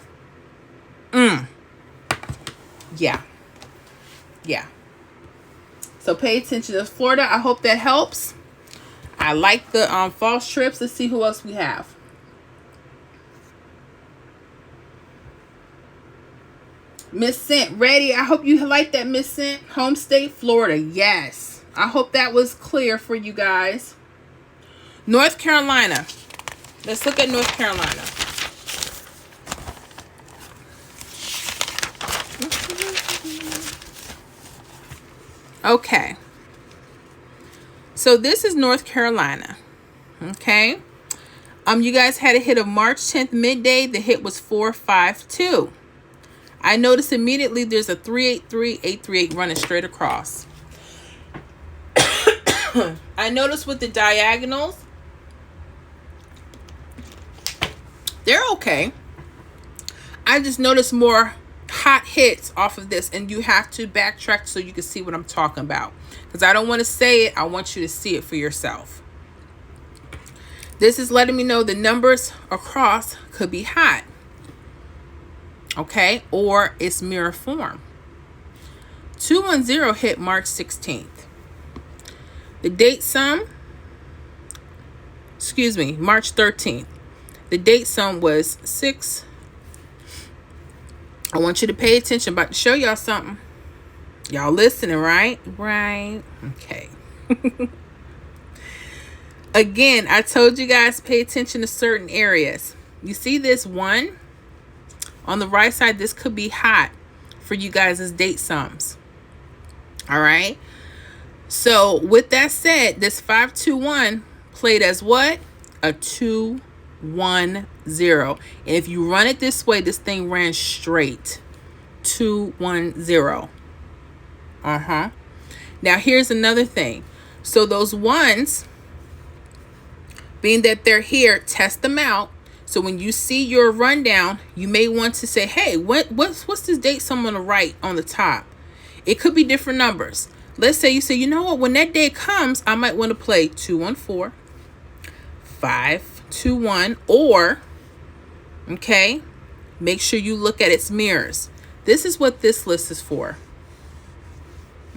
Yeah. So pay attention to Florida. I hope that helps. I like the false trips. Let's see who else we have. Miss Scent, ready? I hope you like that, Miss Scent. Home state, Florida. Yes. I hope that was clear for you guys. North Carolina. Let's look at North Carolina. Okay. So this is North Carolina. Okay. You guys had a hit of March 10th midday. The hit was 452. I noticed immediately there's a 383, 838 running straight across. I noticed with the diagonals, they're okay. I just noticed more hot hits off of this, and you have to backtrack so you can see what I'm talking about, because I don't want to say it. I want you to see it for yourself. This is letting me know the numbers across could be hot, okay, or it's mirror form. 210 hit March 16th. The date sum, March 13th. The date sum was 6. I want you to pay attention. I'm about to show y'all something. Y'all listening, right? Right. Okay. Again, I told you guys pay attention to certain areas. You see this one on the right side? This could be hot for you guys as date sums. All right. So with that said, this 521 played as what? A 210. And if you run it this way, this thing ran straight. 210. Now here's another thing. So those ones, being that they're here, test them out. So when you see your rundown, you may want to say, hey, what's this date sum on the right on the top? It could be different numbers. Let's say you say, you know what, when that day comes, I might want to play 214, 521, or, okay, make sure you look at its mirrors. This is what this list is for.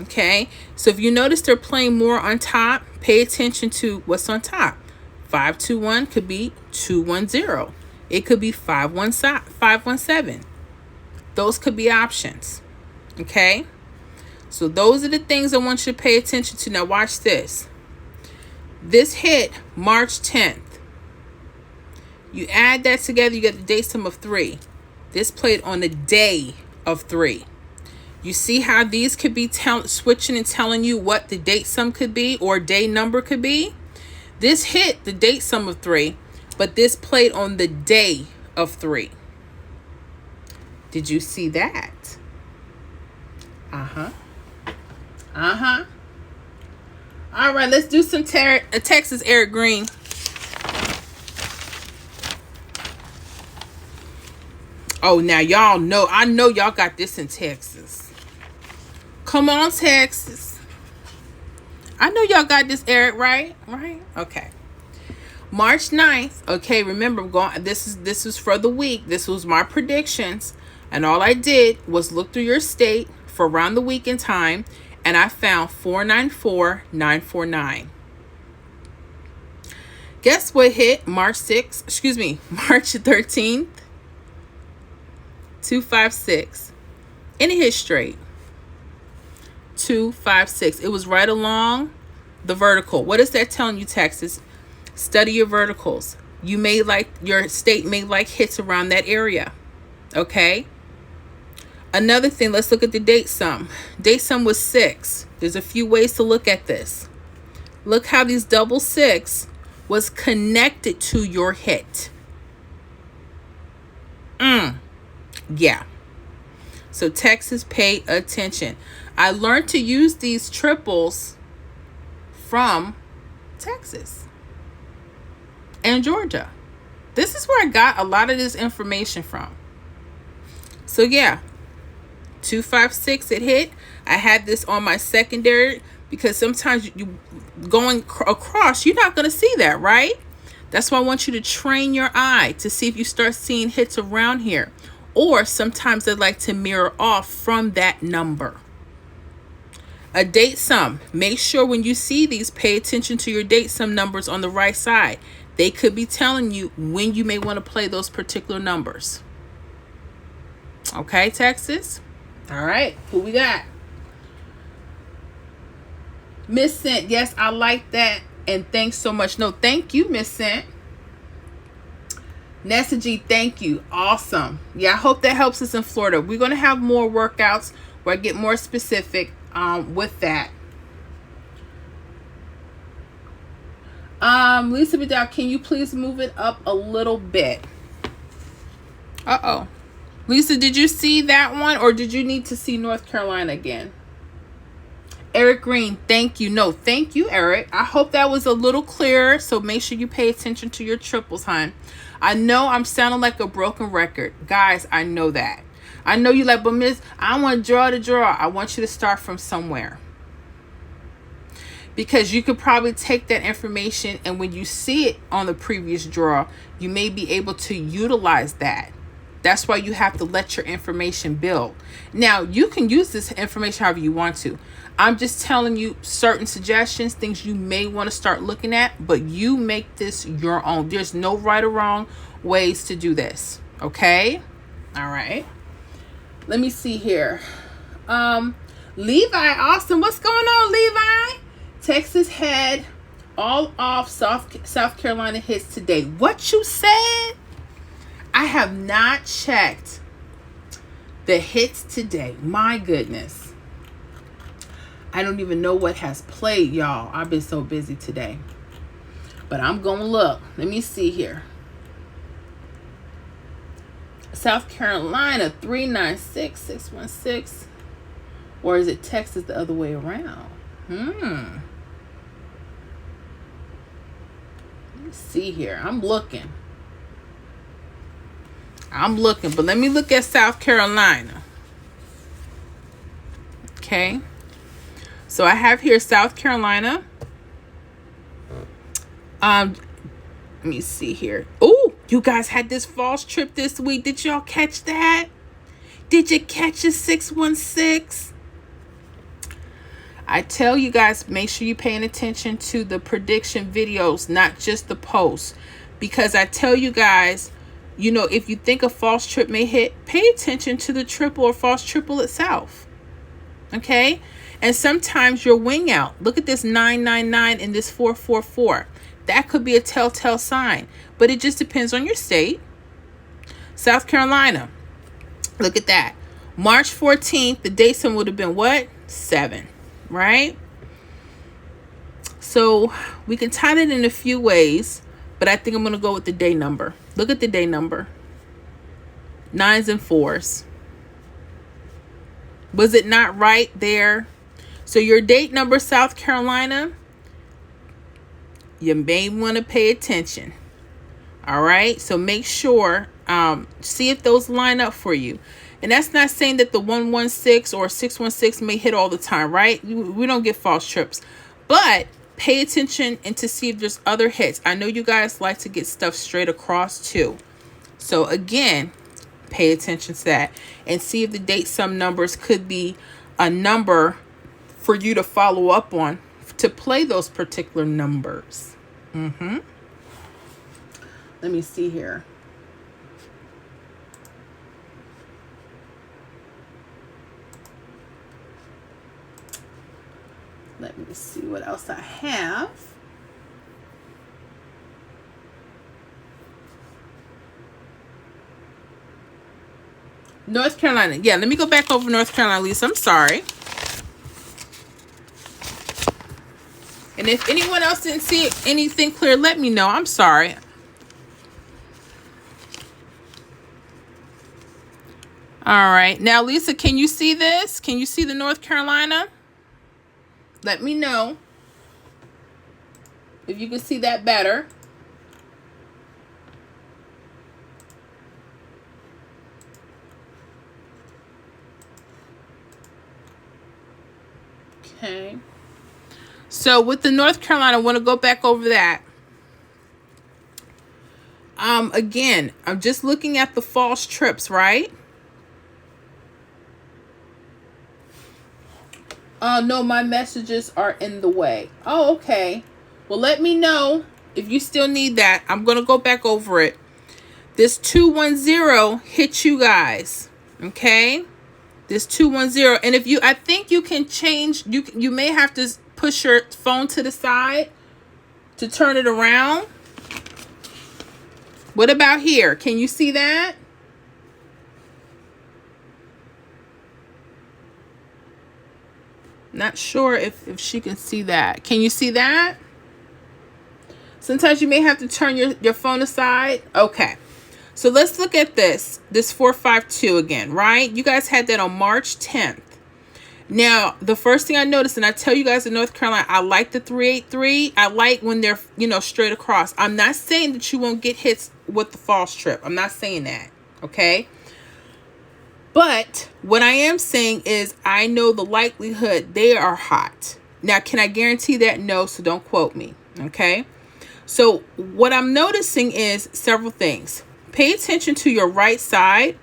Okay, so if you notice they're playing more on top, pay attention to what's on top. 521 could be 210. It could be 517. Those could be options. Okay, so those are the things I want you to pay attention to. Now watch this. This hit March 10th. You add that together, you get the date sum of 3. This played on the day of 3. You see how these could be switching and telling you what the date sum could be or day number could be? This hit the date sum of 3, but this played on the day of 3. Did you see that? All right, let's do some Texas Eric Green. Oh, now y'all know, I know y'all got this in Texas. Come on, Texas. I know y'all got this, Eric, right? Right? Okay. March 9th. Okay, remember, this is for the week. This was my predictions. And all I did was look through your state for around the week in time, and I found 494949. Guess what hit March 13th? 256. And it hit straight. 256. It was right along the vertical. What is that telling you, Texas? Study your verticals. Your state may like hits around that area. Okay. Another thing, let's look at the date sum. Date sum was 6. There's a few ways to look at this. Look how these double 6 was connected to your hit. Yeah. So Texas, pay attention. I learned to use these triples from Texas and Georgia. This is where I got a lot of this information from. So yeah, 256 it hit. I had this on my secondary because sometimes you going across, you're not going to see that, right? That's why I want you to train your eye to see if you start seeing hits around here. Or sometimes they like to mirror off from that number. A date sum. Make sure when you see these, pay attention to your date sum numbers on the right side. They could be telling you when you may want to play those particular numbers. Okay, Texas? All right, who we got? Miss Scent. Yes, I like that. And thanks so much. No, thank you, Miss Scent. Nessa G, thank you. Awesome. Yeah, I hope that helps us in Florida. We're going to have more workouts where I get more specific with that. Lisa Vidal, can you please move it up a little bit? Uh-oh. Lisa, did you see that one, or did you need to see North Carolina again? Eric Green, thank you. No, thank you, Eric. I hope that was a little clearer, so make sure you pay attention to your triples, hon. I know I'm sounding like a broken record. Guys, I know that. I know you like, but Miss, I want to draw. I want you to start from somewhere. Because you could probably take that information, and when you see it on the previous draw, you may be able to utilize that. That's why you have to let your information build. Now, you can use this information however you want to. I'm just telling you certain suggestions, things you may want to start looking at, but you make this your own. There's no right or wrong ways to do this. Okay? All right. Let me see here. Levi Austin, what's going on, Levi? Texas had all off South Carolina hits today. What you said? I have not checked the hits today. My goodness. I don't even know what has played, y'all. I've been so busy today. But I'm going to look. Let me see here. South Carolina, 396-616. Or is it Texas the other way around? Let me see here. I'm looking. But let me look at South Carolina. Okay. So I have here South Carolina. Let me see here. Oh, you guys had this false trip this week. Did y'all catch that? Did you catch a 616? I tell you guys, make sure you're paying attention to the prediction videos, not just the posts. Because I tell you guys, you know, if you think a false trip may hit, pay attention to the triple or false triple itself. Okay? And sometimes your wing out. Look at this 999 and this 444. That could be a telltale sign. But it just depends on your state. South Carolina. Look at that. March 14th, the date sim would have been what? 7. Right? So we can tie it in a few ways. But I think I'm going to go with the day number. Look at the day number. 9s and 4s. Was it not right there? So your date number, South Carolina, you may want to pay attention. All right. So make sure, see if those line up for you. And that's not saying that the 116 or 616 may hit all the time, right? We don't get false trips. But pay attention and to see if there's other hits. I know you guys like to get stuff straight across too. So again, pay attention to that and see if the date sum numbers could be a number for you to follow up on to play those particular numbers. Let me see here. Let me see what else I have. North Carolina. Yeah, let me go back over North Carolina, Lisa. I'm sorry. And if anyone else didn't see anything clear, let me know. I'm sorry. All right. Now, Lisa, can you see this? Can you see the North Carolina? Let me know if you can see that better. Okay. So with the North Carolina, I want to go back over that. Again, I'm just looking at the false trips, right? No, my messages are in the way. Oh, okay. Well, let me know if you still need that. I'm going to go back over it. This 210 hit you guys. Okay? This 210. And if you, I think you can change, you may have to push your phone to the side to turn it around. What about here? Can you see that? Not sure if she can see that. Can you see that? Sometimes you may have to turn your phone aside. Okay. So let's look at this 452 again, right? You guys had that on March 10th. Now, the first thing I noticed, and I tell you guys in North Carolina, I like the 383. I like when they're, straight across. I'm not saying that you won't get hits with the false trip. I'm not saying that, okay? But what I am saying is I know the likelihood they are hot. Now, can I guarantee that? No, so don't quote me, okay? So what I'm noticing is several things. Pay attention to your right side.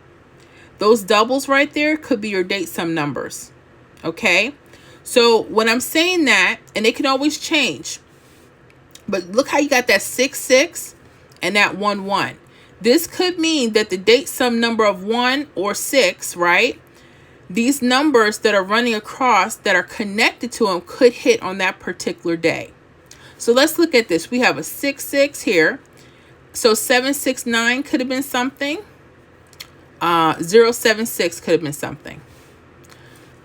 Those doubles right there could be your date sum numbers. Okay. So when I'm saying that, and it can always change, but look how you got that 6-6 and that 1-1. This could mean that the date sum number of 1 or 6, right? These numbers that are running across that are connected to them could hit on that particular day. So let's look at this. We have a 6-6 here. So 769 could have been something. 076 could have been something.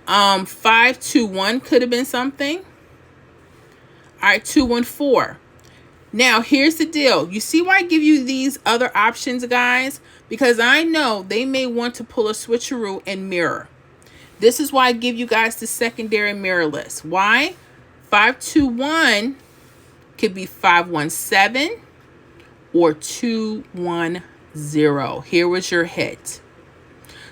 521 could have been something. All right, 214. Now, here's the deal. You see why I give you these other options, guys? Because I know they may want to pull a switcheroo and mirror. This is why I give you guys the secondary mirror list. Why? 521 could be 517. Or 210. Here was your hit.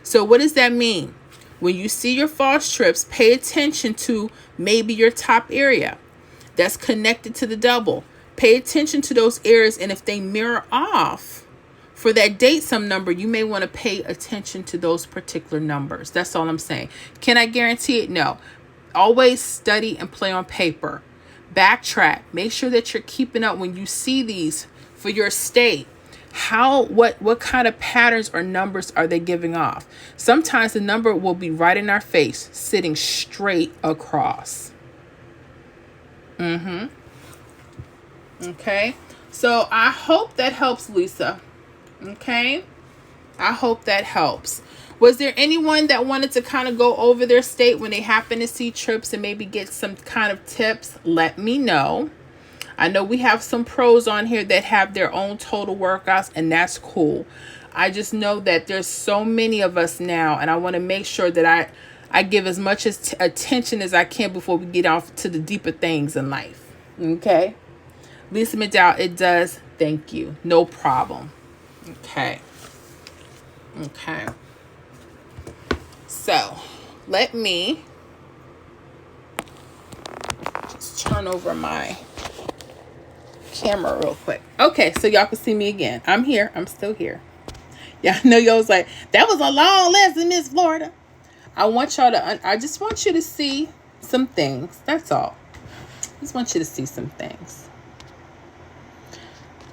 So what does that mean? When you see your false trips, pay attention to maybe your top area that's connected to the double. Pay attention to those areas, and if they mirror off for that date sum number, you may want to pay attention to those particular numbers. That's all I'm saying. Can I guarantee it? No. Always study and play on paper. Backtrack. Make sure that you're keeping up when you see these for your state. What kind of patterns or numbers are they giving off? Sometimes the number will be right in our face, sitting straight across. Okay. So I hope that helps, Lisa. Okay. I hope that helps. Was there anyone that wanted to kind of go over their state when they happen to see trips and maybe get some kind of tips? Let me know. I know we have some pros on here that have their own total workouts, and that's cool. I just know that there's so many of us now, and I want to make sure that I give as much attention as I can before we get off to the deeper things in life. Okay? Lisa McDowell, it does. Thank you. No problem. Okay. Okay. So, let me just turn over my camera real quick. Okay, so y'all can see me again. I'm here. I'm still here. Yeah, I know y'all was like, that was a long lesson, Miss Florida. I just want you to see some things. That's all. I just want you to see some things.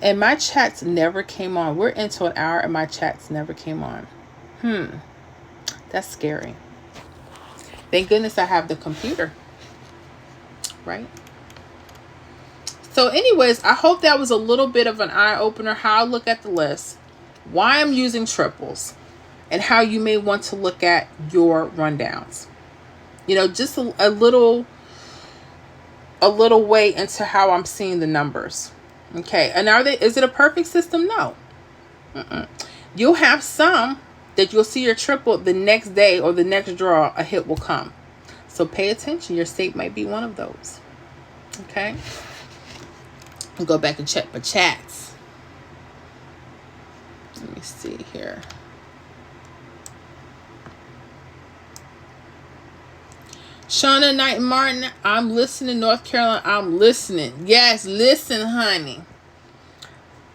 And my chats never came on. We're into an hour and my chats never came on. That's scary. Thank goodness I have the computer. Right? So anyways, I hope that was a little bit of an eye-opener how I look at the list, why I'm using triples, and how you may want to look at your rundowns. Just a little way into how I'm seeing the numbers. Okay, and is it a perfect system? No. You'll have some that you'll see your triple the next day or the next draw, a hit will come. So pay attention. Your state might be one of those. Okay. I'll go back and check my chats. Let me see here. Shauna Knight Martin, I'm listening. North Carolina, I'm listening. Yes, listen, honey.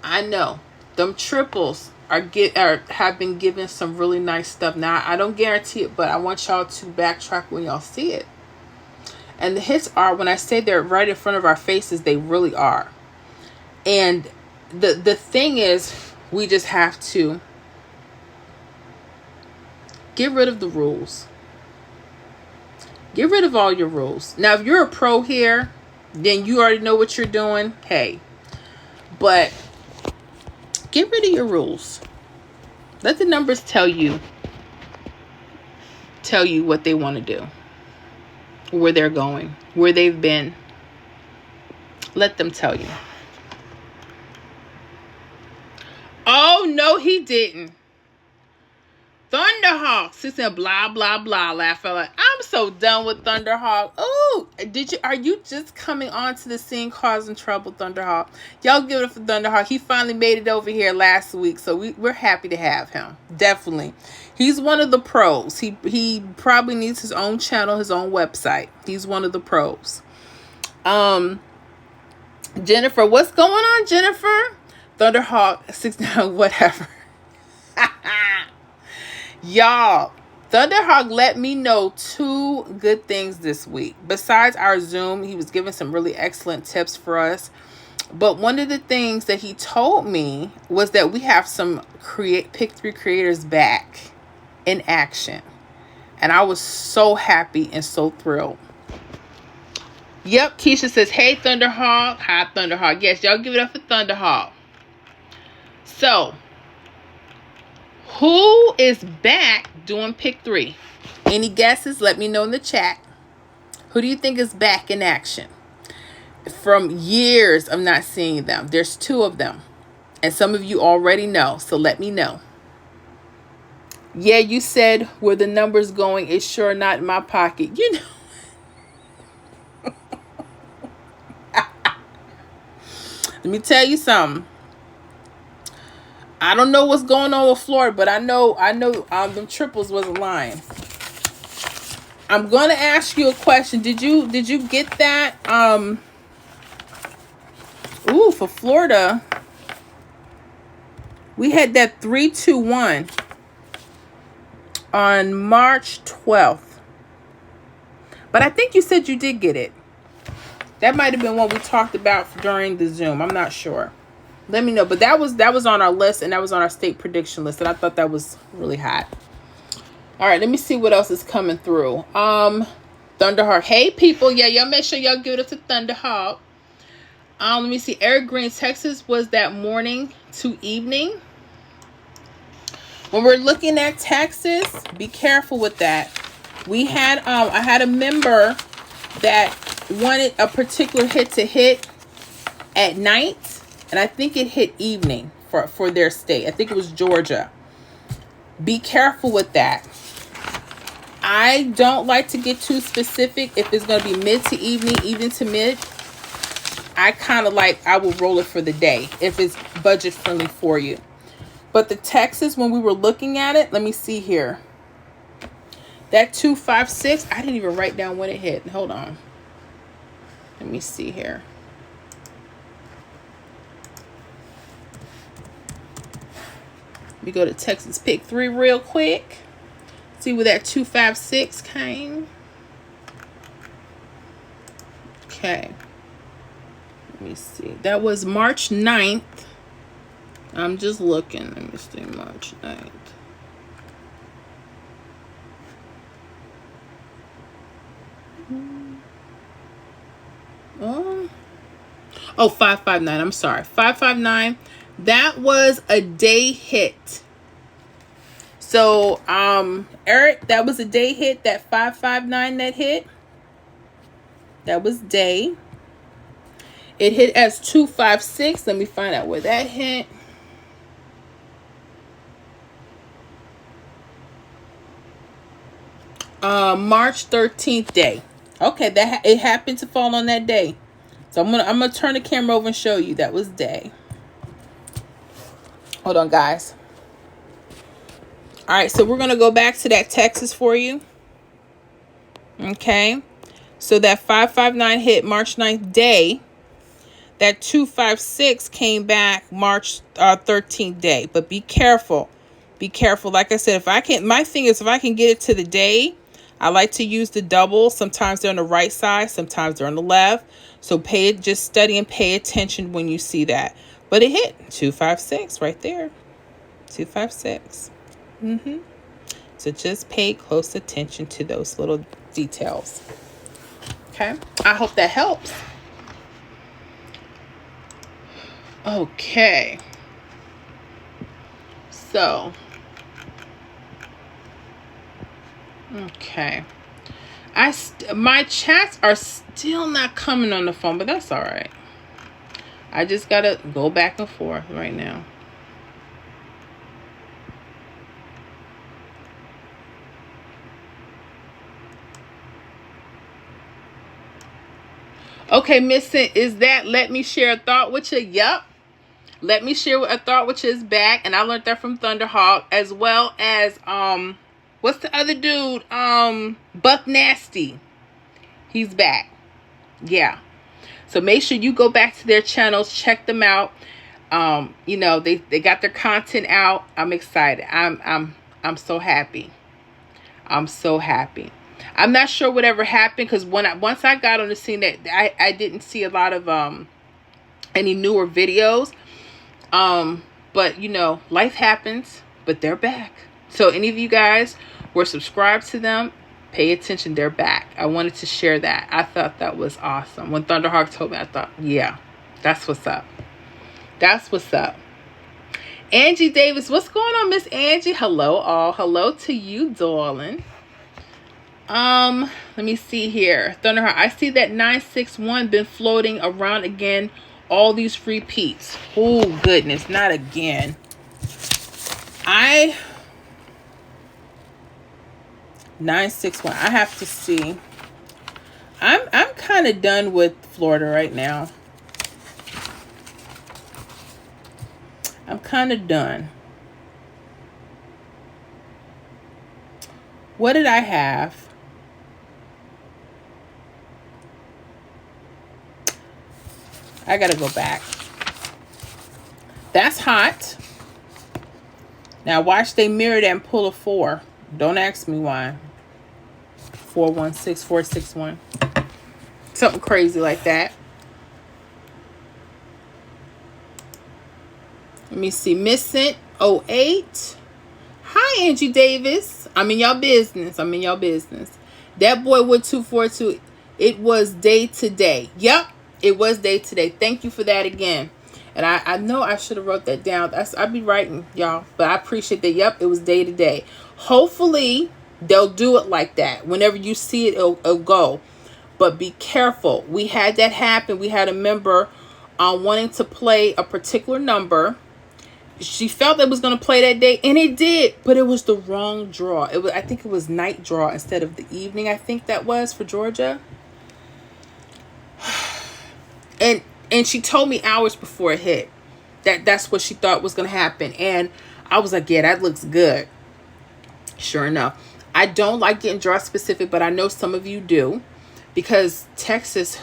I know them triples have been given some really nice stuff. Now, I don't guarantee it, but I want y'all to backtrack when y'all see it. And the hits are, when I say they're right in front of our faces, they really are. And the thing is, we just have to get rid of the rules. Get rid of all your rules. Now, if you're a pro here, then you already know what you're doing. Hey, but get rid of your rules. Let the numbers tell you what they want to do, where they're going, where they've been. Let them tell you. Oh, no, he didn't. Thunderhawk. She said blah, blah, blah. Laugh out like, I'm so done with Thunderhawk. Oh, are you just coming onto the scene causing trouble, Thunderhawk? Y'all give it up for Thunderhawk. He finally made it over here last week, so we're happy to have him. Definitely. He's one of the pros. He probably needs his own channel, his own website. He's one of the pros. Jennifer, what's going on, Jennifer? Thunderhawk 69, whatever. Y'all, Thunderhawk let me know 2 good things this week. Besides our Zoom, he was giving some really excellent tips for us. But one of the things that he told me was that we have some Pick 3 creators back in action. And I was so happy and so thrilled. Yep, Keisha says, hey, Thunderhawk. Hi, Thunderhawk. Yes, y'all give it up for Thunderhawk. So, who is back doing Pick 3? Any guesses? Let me know in the chat. Who do you think is back in action? From years of not seeing them. There's 2 of them. And some of you already know. So let me know. Yeah, you said where the numbers going is sure not in my pocket. You know. Let me tell you something. I don't know what's going on with Florida, but I know them triples wasn't lying. I'm going to ask you a question. Did you get that? For Florida, we had that 321 on March 12th. But I think you said you did get it. That might have been what we talked about during the Zoom. I'm not sure. Let me know. But that was on our list, and that was on our state prediction list, and I thought that was really hot. All right, let me see what else is coming through. Thunderhawk. Hey, people. Yeah, y'all make sure y'all give it up to Thunderhawk. Let me see. Eric Green, Texas was that morning to evening. When we're looking at Texas, be careful with that. We had I had a member that wanted a particular hit to hit at night. And I think it hit evening for their state. I think it was Georgia. Be careful with that. I don't like to get too specific. If it's going to be mid to evening, even to mid, I will roll it for the day if it's budget friendly for you. But the Texas, when we were looking at it, let me see here. That 256, I didn't even write down when it hit. Hold on. Let me see here. We go to Texas Pick 3 real quick. See where that 256 came. Okay. Let me see. That was March 9th. I'm just looking. Let me see. March 9th. Oh, 559. I'm sorry. 559. That was a day hit. So, Eric, that was a day hit. That 559 that hit. That was day. It hit as 256. Let me find out where that hit. March 13th day. Okay, it happened to fall on that day. So I'm gonna turn the camera over and show you that was day. Hold on, guys. All right, so we're going to go back to that Texas for you. Okay. So that 559 hit March 9th day. That 256 came back March 13th day. But be careful. Be careful. Like I said, my thing is if I can get it to the day, I like to use the double. Sometimes they're on the right side. Sometimes they're on the left. So just study and pay attention when you see that. But it hit 256 right there. 256. So just pay close attention to those little details. Okay, I hope that helps. Okay, so okay, my chats are still not coming on the phone, but that's all right. I just gotta go back and forth right now. Okay, Missing, is that let me share a thought with you? Yup. Let me share a thought with you is back, and I learned that from Thunderhawk, as well as what's the other dude? Buck Nasty. He's back. Yeah. So make sure you go back to their channels, check them out. You know, they got their content out. I'm excited. I'm so happy. I'm so happy. I'm not sure whatever happened, because once I got on the scene, that I didn't see a lot of any newer videos. But you know, life happens, but they're back. So any of you guys were subscribed to them, pay attention, they're back. I wanted to share that. I thought that was awesome. When Thunderhawk told me, I thought, yeah, that's what's up. That's what's up. Angie Davis, what's going on, Miss Angie? Hello all. Hello to you, darling. Let me see here. Thunderhawk, I see that 961 been floating around again. All these repeats. Oh goodness, not again. 961. I have to see. I'm kind of done with Florida right now. I'm kind of done. What did I have? I gotta go back. That's hot. Now watch they mirror that and pull a 4. Don't ask me why. 416, 461. Something crazy like that. Let me see. Missing 08. Hi, Angie Davis. I'm in y'all business. I'm in y'all business. That boy with 242. It was day to day. Yep. It was day to day. Thank you for that again. And I know I should have wrote that down. I'd be writing, y'all. But I appreciate that. Yep. It was day to day. Hopefully, they'll do it like that. Whenever you see it, it'll go. But be careful. We had that happen. We had a member wanting to play a particular number. She felt it was going to play that day, and it did, but it was the wrong draw. I think it was night draw instead of the evening. I think that was for Georgia. And she told me hours before it hit that's what she thought was going to happen. And I was like, yeah, that looks good. Sure enough. I don't like getting draw specific, but I know some of you do, because Texas.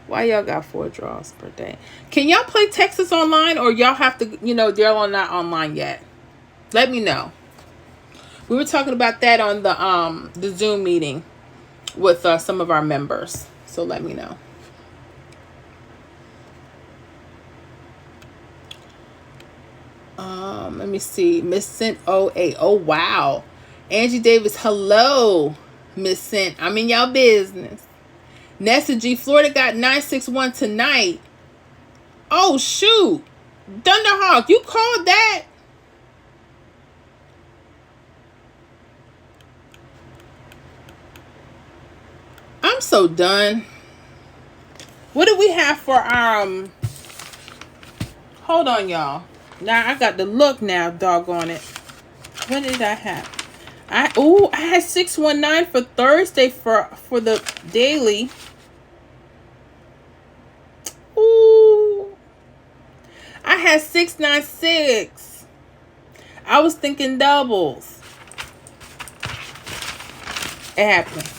Why y'all got 4 draws per day? Can y'all play Texas online, or y'all have to, they're not online yet? Let me know. We were talking about that on the Zoom meeting with some of our members. So let me know. Let me see. Miss Cent 08. Oh, wow. Angie Davis, hello. Miss Cent, I'm in y'all business. Nessa G, Florida got 961 tonight. Oh, shoot. Thunderhawk, you called that? I'm so done. What do we have for our... Hold on, y'all. Now, I got to look now, doggone it. What did I have? I had 619 for Thursday for the daily. Ooh. I had 696. I was thinking doubles. It happened.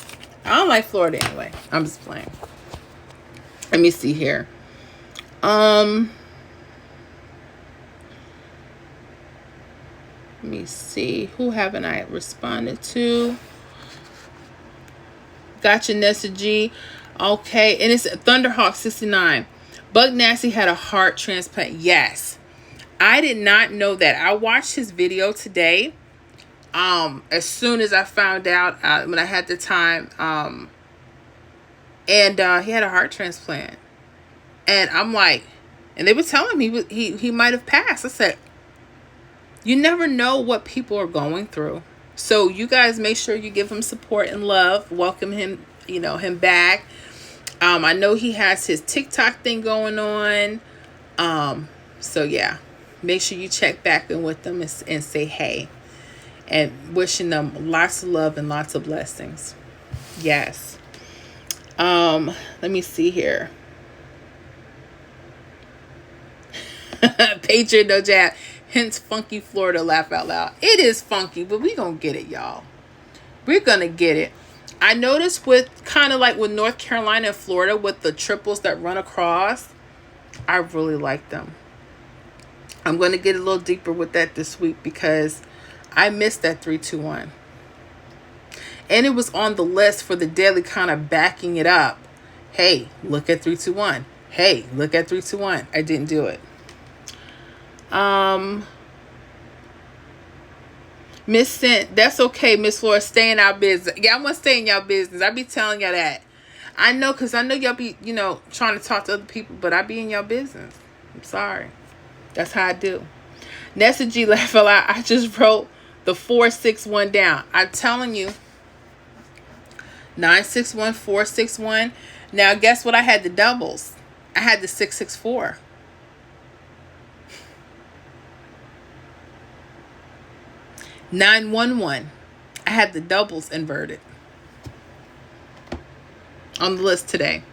I don't like Florida anyway. I'm just playing. Let me see here. Let me see. Who haven't I responded to? Gotcha, Nessa G. Okay. And it's Thunderhawk 69. Bug Nasty had a heart transplant. Yes. I did not know that. I watched his video today. as soon as I found out, when I had the time, and he had a heart transplant. And I'm like, and they were telling me he might have passed. I said, you never know what people are going through. So you guys make sure you give him support and love. Welcome him, him back. I know he has his TikTok thing going on. So yeah, make sure you check back in with them and say hey. And wishing them lots of love and lots of blessings. Yes. Let me see here. Patriot no jab. Hence funky Florida, laugh out loud. It is funky, but we gonna get it, y'all. We're gonna get it. I noticed with kind of like with North Carolina and Florida with the triples that run across, I really like them. I'm going to get a little deeper with that this week because I missed that 3-2-1. And it was on the list for the daily, kind of backing it up. Hey, look at 3-2-1. Hey, look at 3-2-1. I didn't do it. Miss Sent, that's okay, Miss Flora, stay in our business. Yeah, I'm gonna stay in y'all business. I be telling y'all that. I know, because I know y'all be, trying to talk to other people, but I be in y'all business. I'm sorry. That's how I do. Nessa G laugh a lot. I just wrote the 461 down. I'm telling you. 961, 461. Now, guess what? I had the doubles. I had the 664. $911. I had the doubles inverted on the list today.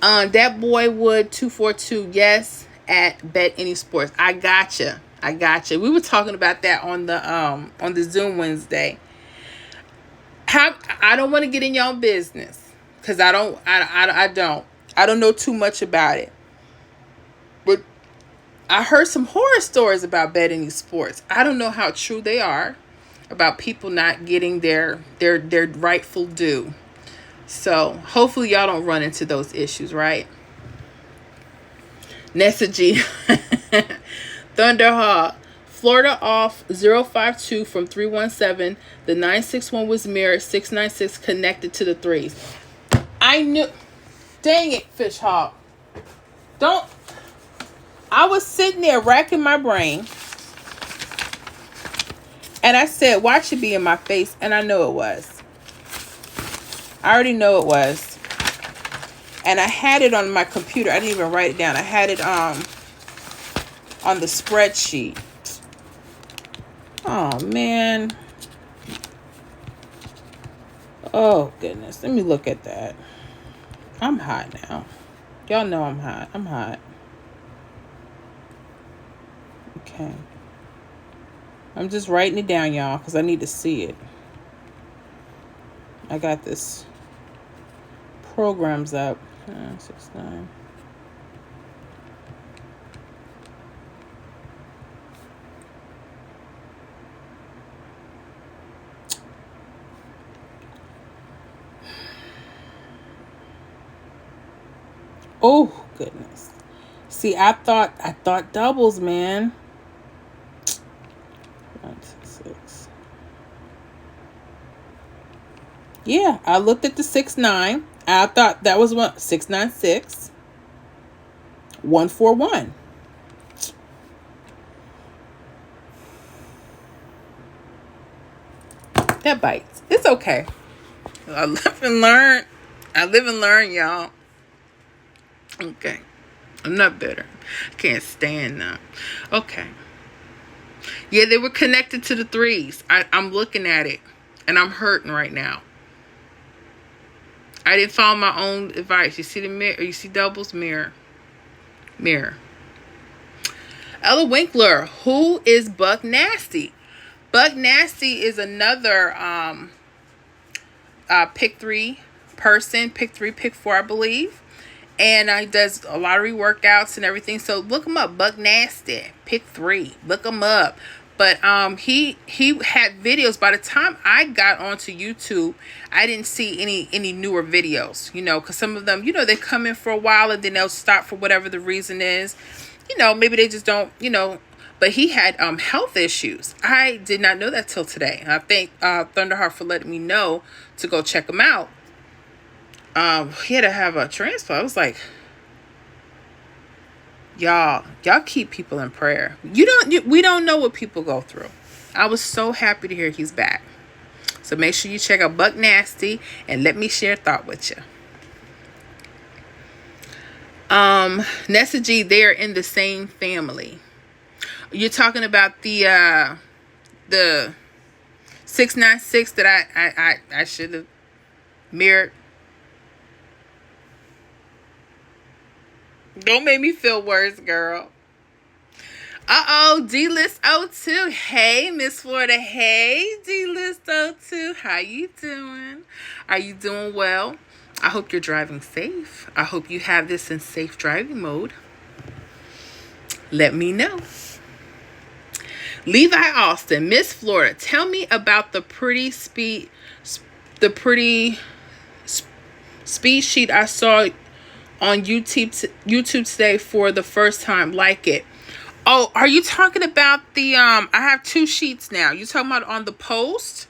That boy would 242. Yes, at Bet Any Sports. I gotcha. We were talking about that on the Zoom Wednesday. I don't want to get in y'all business because I don't know too much about it. But I heard some horror stories about Bet Any Sports. I don't know how true they are about people not getting their rightful due. So hopefully y'all don't run into those issues, right? Nessa G. Thunderhawk. Florida off 052 from 317. The 961 was mirrored. 696 connected to the threes. I knew. Dang it, Fish Hawk. Don't. I was sitting there racking my brain. And I said, watch it be in my face. And I know it was. I already know it was. And I had it on my computer. I didn't even write it down. I had it on the spreadsheet. Oh, man. Oh, goodness. Let me look at that. I'm hot now. Y'all know I'm hot. I'm hot. Okay. I'm just writing it down, y'all, because I need to see it. I got this programs up. 969. Oh, goodness. See, I thought doubles, man. 166. Yeah, I looked at the 69. I thought that was 696. 141. That bites. It's okay. I live and learn, y'all. Okay. I'm not bitter. I can't stand them. Okay. Yeah, they were connected to the threes. I'm looking at it, and I'm hurting right now. I didn't follow my own advice. You see the mirror? You see doubles? Mirror. Ella Winkler. Who is Buck Nasty? Buck Nasty is another pick 3 person. Pick 3, pick 4, I believe. And he does a lottery workouts and everything. So look him up. Buck Nasty. Pick 3. Look him up. But he had videos. By the time I got onto YouTube, I didn't see any newer videos. Because some of them, they come in for a while and then they'll stop for whatever the reason is. Maybe they just don't, but he had health issues. I did not know that till today. And I thank Thunderheart for letting me know to go check him out. He had to have a transplant. I was like, y'all keep people in prayer. We don't know what people go through. I was so happy to hear he's back. So make sure you check out Buck Nasty and let me share a thought with you. Nessa G, they are in the same family. You're talking about the 696 that I should have mirrored. Don't make me feel worse, girl. D-List 02. Hey, Miss Florida. Hey, D-List 02. How you doing? Are you doing well? I hope you're driving safe. I hope you have this in safe driving mode. Let me know. Levi Austin, Miss Florida, tell me about the pretty speed sheet I saw on YouTube today for the first time. Like it. Oh, are you talking about the I have 2 sheets now. You talking about on the post?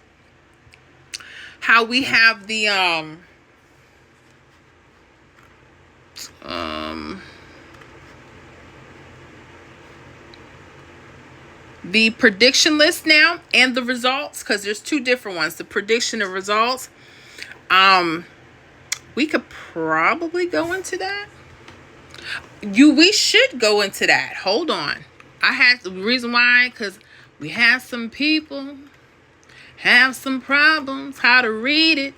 How we have the prediction list now and the results, because there's 2 different ones, the prediction and results. We could probably go into that. We should go into that. Hold on. I had the reason why, because we have some people have some problems how to read it.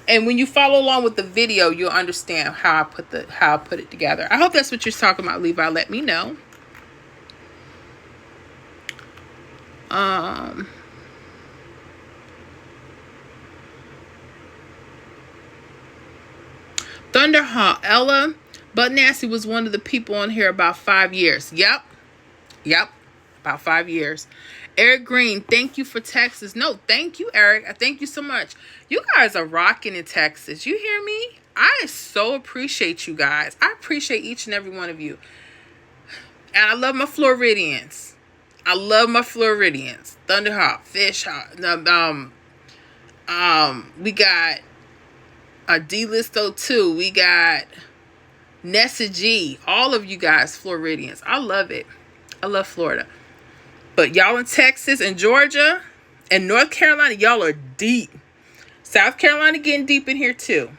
And when you follow along with the video, you'll understand how I put it together. I hope that's what you're talking about, Levi. Let me know. Thunderhawk, Ella Buck Nasty was one of the people on here about 5 years. Yep. About 5 years. Eric Green, thank you for Texas. No, thank you, Eric. I thank you so much. You guys are rocking in Texas. You hear me? I so appreciate you guys. I appreciate each and every one of you. And I love my Floridians. Thunderhawk, Fishhawk. We got a D-List 02. We got Nessa G. All of you guys, Floridians. I love it. I love Florida. But y'all in Texas and Georgia and North Carolina, y'all are deep. South Carolina getting deep in here too.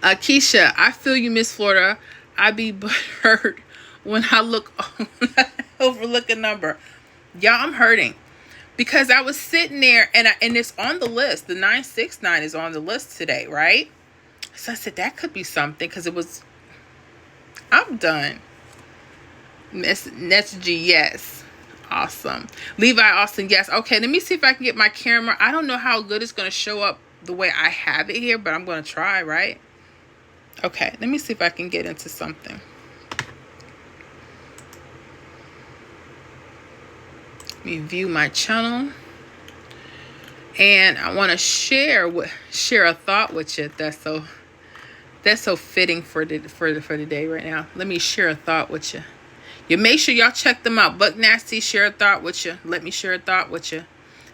Keisha, I feel you, Miss Florida. I be hurt when I overlook a number. Y'all, I'm hurting. Because I was sitting there and it's on the list. The 969 is on the list today, right? So I said, that could be something, because I'm done. Nessa G, yes. Awesome. Levi Austin, yes. Okay, let me see if I can get my camera. I don't know how good it's going to show up the way I have it here, but I'm going to try, right? Okay, let me see if I can get into something. Let me view my channel. And I want to share a thought with you. That's so fitting for the day right now. Let me share a thought with you. You make sure y'all check them out. Buck Nasty, share a thought with you. Let me share a thought with you.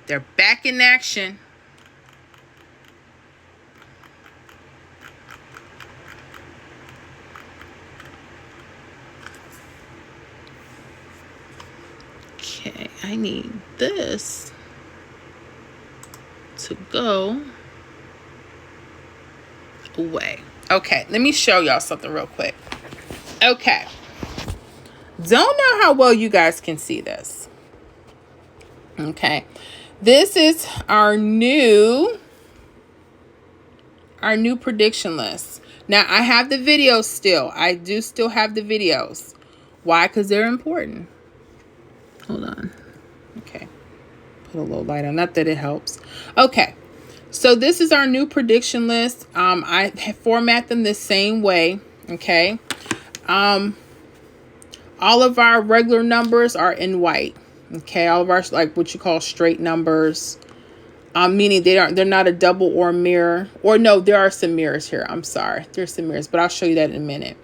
They're back in action. Okay, I need this to go away. Okay, let me show y'all something real quick. Okay. Don't know how well you guys can see this. Okay. This is our new prediction list. Now, I have the videos still. I do still have the videos. Why? Because they're important. Hold on. Okay. Put a little light on. Not that it helps. Okay. So this is our new prediction list. I format them the same way. Okay. All of our regular numbers are in white. Okay, all of our, like, what you call straight numbers, meaning they're not a double or a mirror. Or no, there are some mirrors here. I'm sorry, there's some mirrors, but I'll show you that in a minute.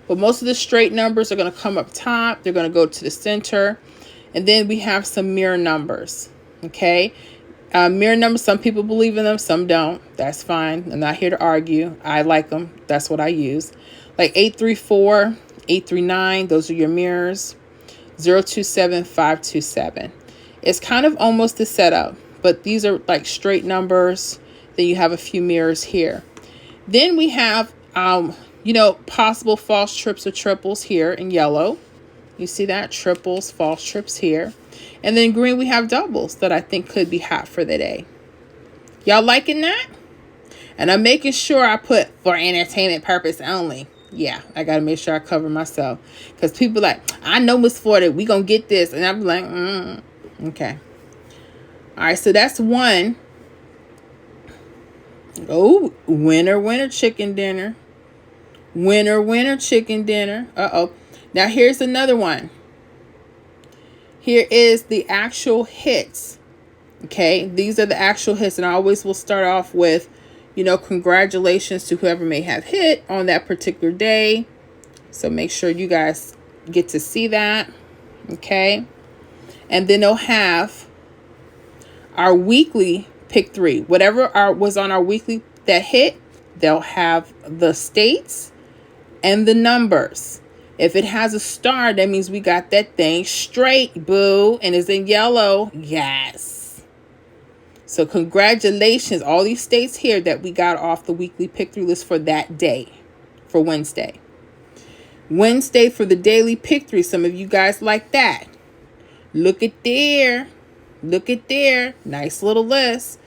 But most of the straight numbers are going to come up top. They're going to go to the center. And then we have some mirror numbers. Okay. Mirror numbers, some people believe in them, some don't. That's fine. I'm not here to argue. I like them. That's what I use. Like 834, 839, those are your mirrors. 027, 527. It's kind of almost the setup, but these are like straight numbers. Then you have a few mirrors here. Then we have, possible false trips or triples here in yellow. You see that? Triples, false trips here. And then green, we have doubles that I think could be hot for the day. Y'all liking that? And I'm making sure I put for entertainment purpose only. Yeah, I got to make sure I cover myself. Because people like, I know Miss Florida, we going to get this. And I'm like, okay. All right, so that's one. Oh, winner, chicken dinner. Winner, chicken dinner. Uh-oh. Now, here's another one. Here is the actual hits. Okay, these are the actual hits. And I always will start off with, congratulations to whoever may have hit on that particular day. So make sure you guys get to see that. Okay. And then they'll have our weekly pick 3. Whatever was on our weekly that hit, they'll have the states and the numbers. If it has a star, that means we got that thing straight, boo. And it's in yellow. Yes. So congratulations, all these states here that we got off the weekly pick 3 list for that day, for Wednesday. Wednesday for the daily pick 3. Some of you guys like that. Look at there. Look at there. Nice little list.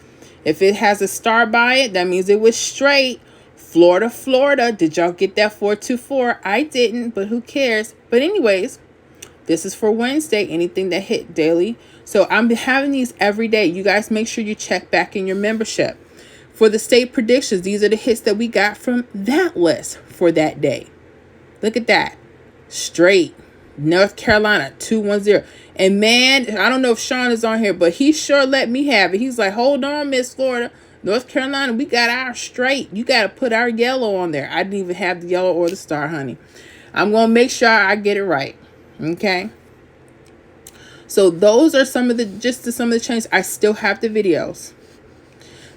If it has a star by it, that means it was straight. Florida. Did y'all get that 424? I didn't, but who cares? But anyways, this is for Wednesday. Anything that hit daily. So I'm having these every day. You guys make sure you check back in your membership. For the state predictions, these are the hits that we got from that list for that day. Look at that. Straight. North Carolina, 210. And man, I don't know if Sean is on here, but he sure let me have it. He's like, hold on, Miss Florida. North Carolina, we got our straight. You got to put our yellow on there. I didn't even have the yellow or the star, honey. I'm going to make sure I get it right. Okay. So those are some of the changes. I still have the videos.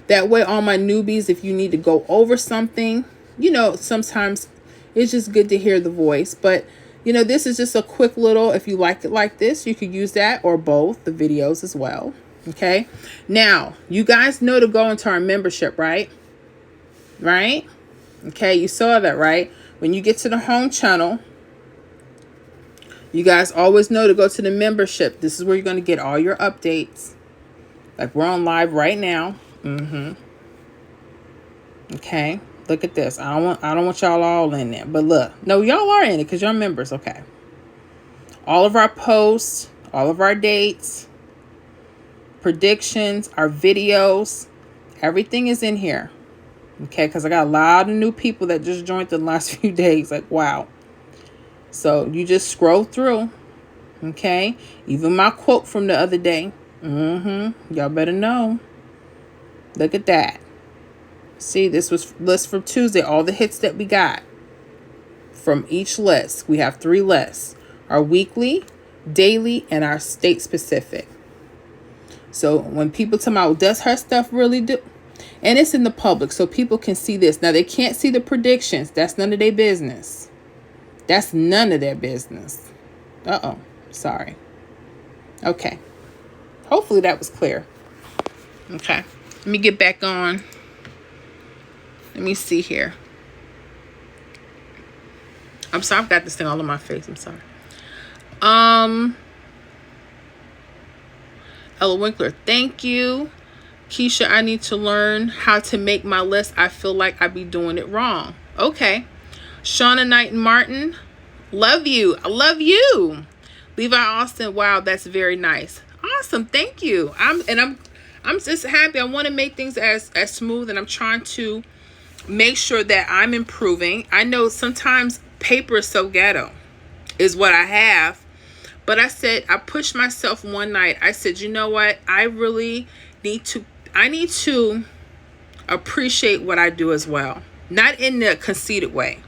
That way, all my newbies, if you need to go over something, sometimes it's just good to hear the voice. But, this is just a quick little, if you like it like this, you could use that or both, the videos as well. Okay. Now, you guys know to go into our membership, right? Right? Okay. You saw that, right? When you get to the home channel, you guys always know to go to the membership. This is where you're going to get all your updates. Like we're on live right now. Okay. Look at this. I don't want y'all all in there. But look. No, y'all are in it because you're members. Okay. All of our posts, all of our dates, predictions, our videos, everything is in here. Okay. Because I got a lot of new people that just joined the last few days. Like, wow. So you just scroll through. Okay. Even my quote from the other day. Y'all better know. Look at that. See, this was list from Tuesday. All the hits that we got from each list. We have 3 lists. Our weekly, daily, and our state specific. So when people tell me, does her stuff really do? And it's in the public so people can see this. Now, they can't see the predictions. That's none of their business. That's none of their business. Uh-oh. Sorry. Okay. Hopefully that was clear. Okay. Let me get back on. Let me see here. I'm sorry. I've got this thing all on my face. I'm sorry. Ella Winkler, thank you. Keisha, I need to learn how to make my list. I feel like I be doing it wrong. Okay. Shauna Knight Martin, love you. I love you. Levi Austin, wow, that's very nice. Awesome, thank you. I'm just happy. I want to make things as smooth, and I'm trying to make sure that I'm improving. I know sometimes paper is so ghetto, is what I have. But I pushed myself one night. I said, you know what? I really need to appreciate what I do as well. Not in the conceited way.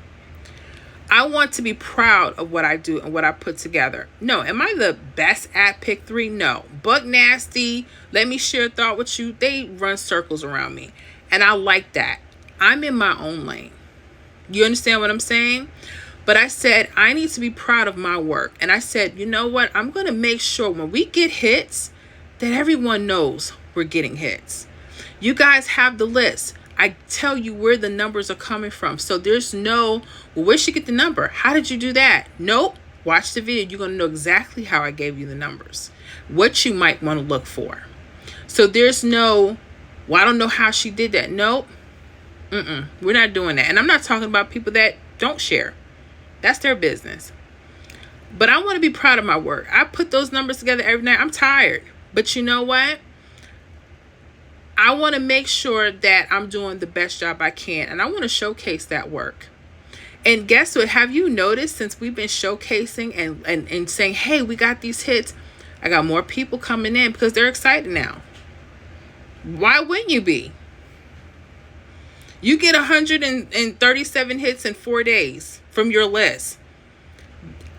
I want to be proud of what I do and what I put together. No, am I the best at pick 3? No. Buck Nasty, Let Me Share a Thought with You, they run circles around me. And I like that. I'm in my own lane. You understand what I'm saying? But I said, I need to be proud of my work. And I said, you know what? I'm going to make sure when we get hits, that everyone knows we're getting hits. You guys have the list. I tell you where the numbers are coming from. So there's no, well, where'd she get the number? How did you do that? Nope. Watch the video. You're going to know exactly how I gave you the numbers. What you might want to look for. So there's no, well, I don't know how she did that. Nope. We're not doing that. And I'm not talking about people that don't share. That's their business. But I want to be proud of my work. I put those numbers together every night. I'm tired. But you know what? I want to make sure that I'm doing the best job I can. And I want to showcase that work. And guess what? Have you noticed since we've been showcasing and saying, hey, we got these hits, I got more people coming in because they're excited now. Why wouldn't you be? You get 137 hits in 4 days from your list.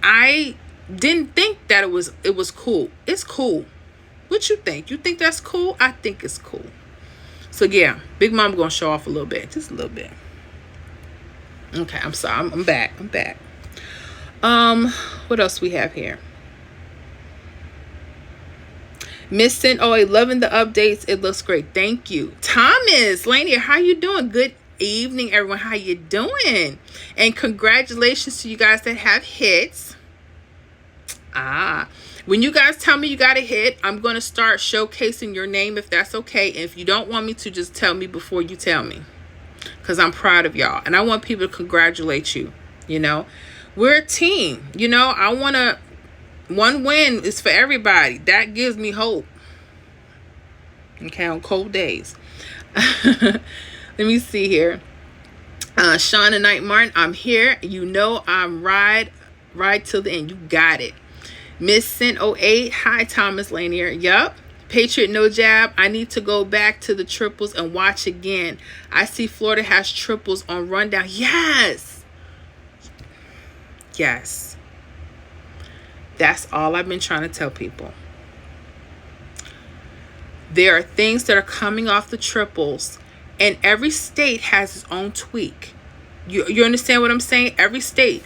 I didn't think that it was cool. It's cool. What you think? You think that's cool? I think it's cool. So yeah, Big Mom gonna show off a little bit, just a little bit. Okay, I'm sorry. I'm back. What else we have here? Miss Sin, loving the updates. It looks great. Thank you. Thomas Lanier, how you doing? Good evening, everyone. How you doing? And congratulations to you guys that have hits. When you guys tell me you got a hit, I'm going to start showcasing your name if that's okay. And if you don't want me to, just tell me before you tell me. Because I'm proud of y'all. And I want people to congratulate you. You know, we're a team. You know, I want to, one win is for everybody. That gives me hope. Okay, on cold days. Let me see here. Shauna Knight Martin, I'm here. You know I'm ride till the end. You got it. Miss Sin 08, hi Thomas Lanier. Yup. Patriot No Jab, I need to go back to the triples and watch again. I see Florida has triples on rundown. Yes. That's all I've been trying to tell people. There are things that are coming off the triples, and every state has its own tweak. You understand what I'm saying? Every state.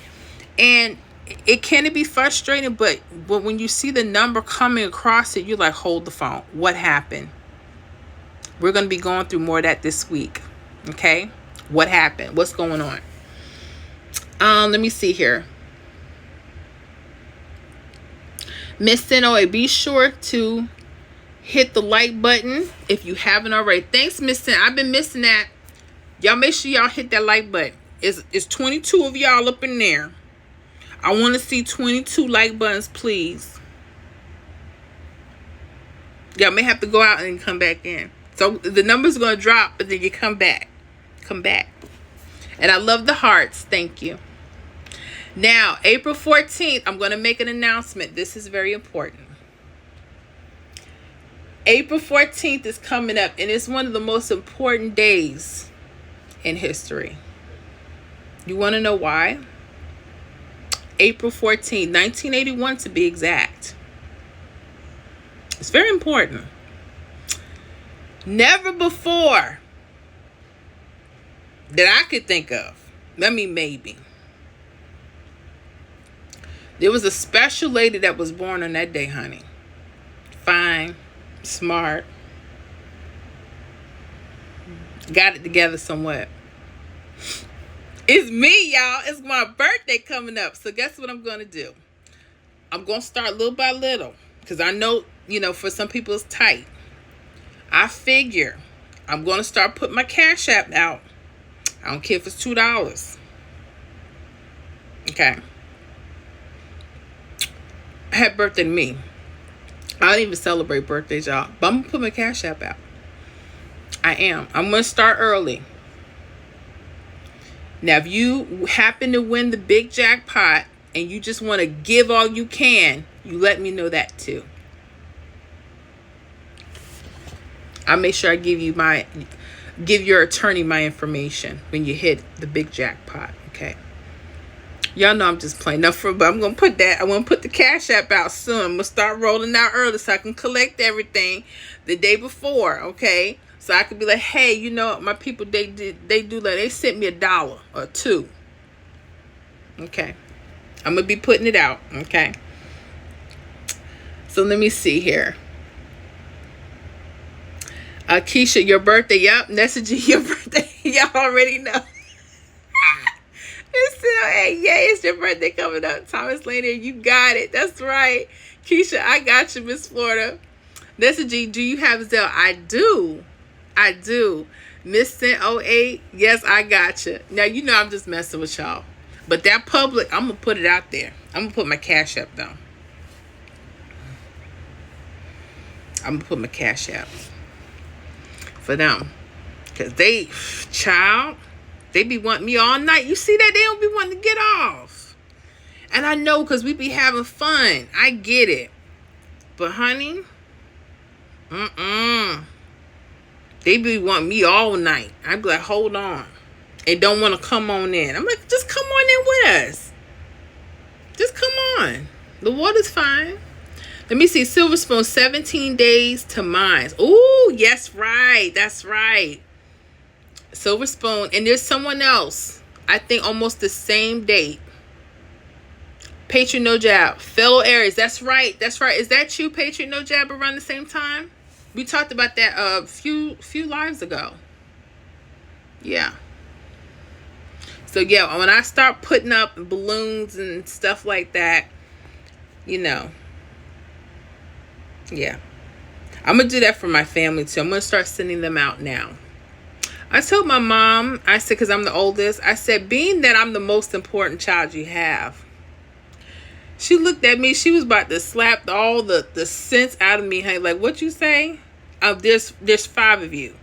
And it can be frustrating, but when you see the number coming across it, you're like, hold the phone. What happened? We're going to be going through more of that this week. Okay? What happened? What's going on? Let me see here. Miss Sinoe, be sure to hit the like button if you haven't already. Thanks, Miss Sin. I've been missing that. Y'all make sure y'all hit that like button. It's 22 of y'all up in there. I want to see 22 like buttons, please. Y'all may have to go out and come back in. So the number's going to drop, but then you come back. Come back. And I love the hearts. Thank you. Now, April 14th, I'm going to make an announcement. This is very important. April 14th is coming up, and it's one of the most important days in history. You want to know why? April 14th, 1981 to be exact. It's very important. Never before that I could think of. I mean, maybe. There was a special lady that was born on that day, honey. Fine, smart. Got it together somewhat. It's me, y'all. It's my birthday coming up. So guess what I'm going to do? I'm going to start little by little. Because I know, for some people it's tight. I figure I'm going to start putting my Cash App out. I don't care if it's $2. Okay. Happy birthday to me. I don't even celebrate birthdays, y'all. But I'm going to put my Cash App out. I am. I'm going to start early. Now, if you happen to win the big jackpot and you just want to give all you can, you let me know that too. I'll make sure I give your attorney my information when you hit the big jackpot. Okay. Y'all know I'm just playing. No, but I'm gonna put that. I want to put the Cash App out soon. I'm gonna start rolling out early so I can collect everything the day before. Okay, so I could be like, hey, you know, my people, they do that. They sent me $1 or $2. Okay, I'm gonna be putting it out. Okay, so let me see here. Keisha, your birthday. Yep, Nessa G, your birthday. Y'all already know. Hey, yay, it's your birthday coming up. Thomas Lanier, you got it. That's right. Keisha, I got you, Miss Florida. Nessa G, do you have Zelle? I do. Miss Cent 08, yes, I got you. Now, you know I'm just messing with y'all. But that public, I'm going to put it out there. I'm going to put my Cash App down. I'm going to put my Cash App for them. Because they, child, they be wanting me all night. You see that? They don't be wanting to get off. And I know because we be having fun. I get it. But, honey, they be wanting me all night. I be like, hold on. They don't want to come on in. I'm like, just come on in with us. Just come on. The water's fine. Let me see. Silver Spoon, 17 days to mines. Ooh, yes, right. That's right. Silver Spoon. And there's someone else. I think almost the same date. Patriot No Jab. Fellow Aries. That's right. That's right. Is that you, Patriot No Jab, around the same time? We talked about that a few lives ago. Yeah. So, yeah, when I start putting up balloons and stuff like that, you know. Yeah. I'm going to do that for my family, too. I'm going to start sending them out now. I told my mom, I said, because I'm the oldest, I said, being that I'm the most important child you have. She looked at me. She was about to slap all the sense out of me. Hey, like, what you say? There's 5 of you.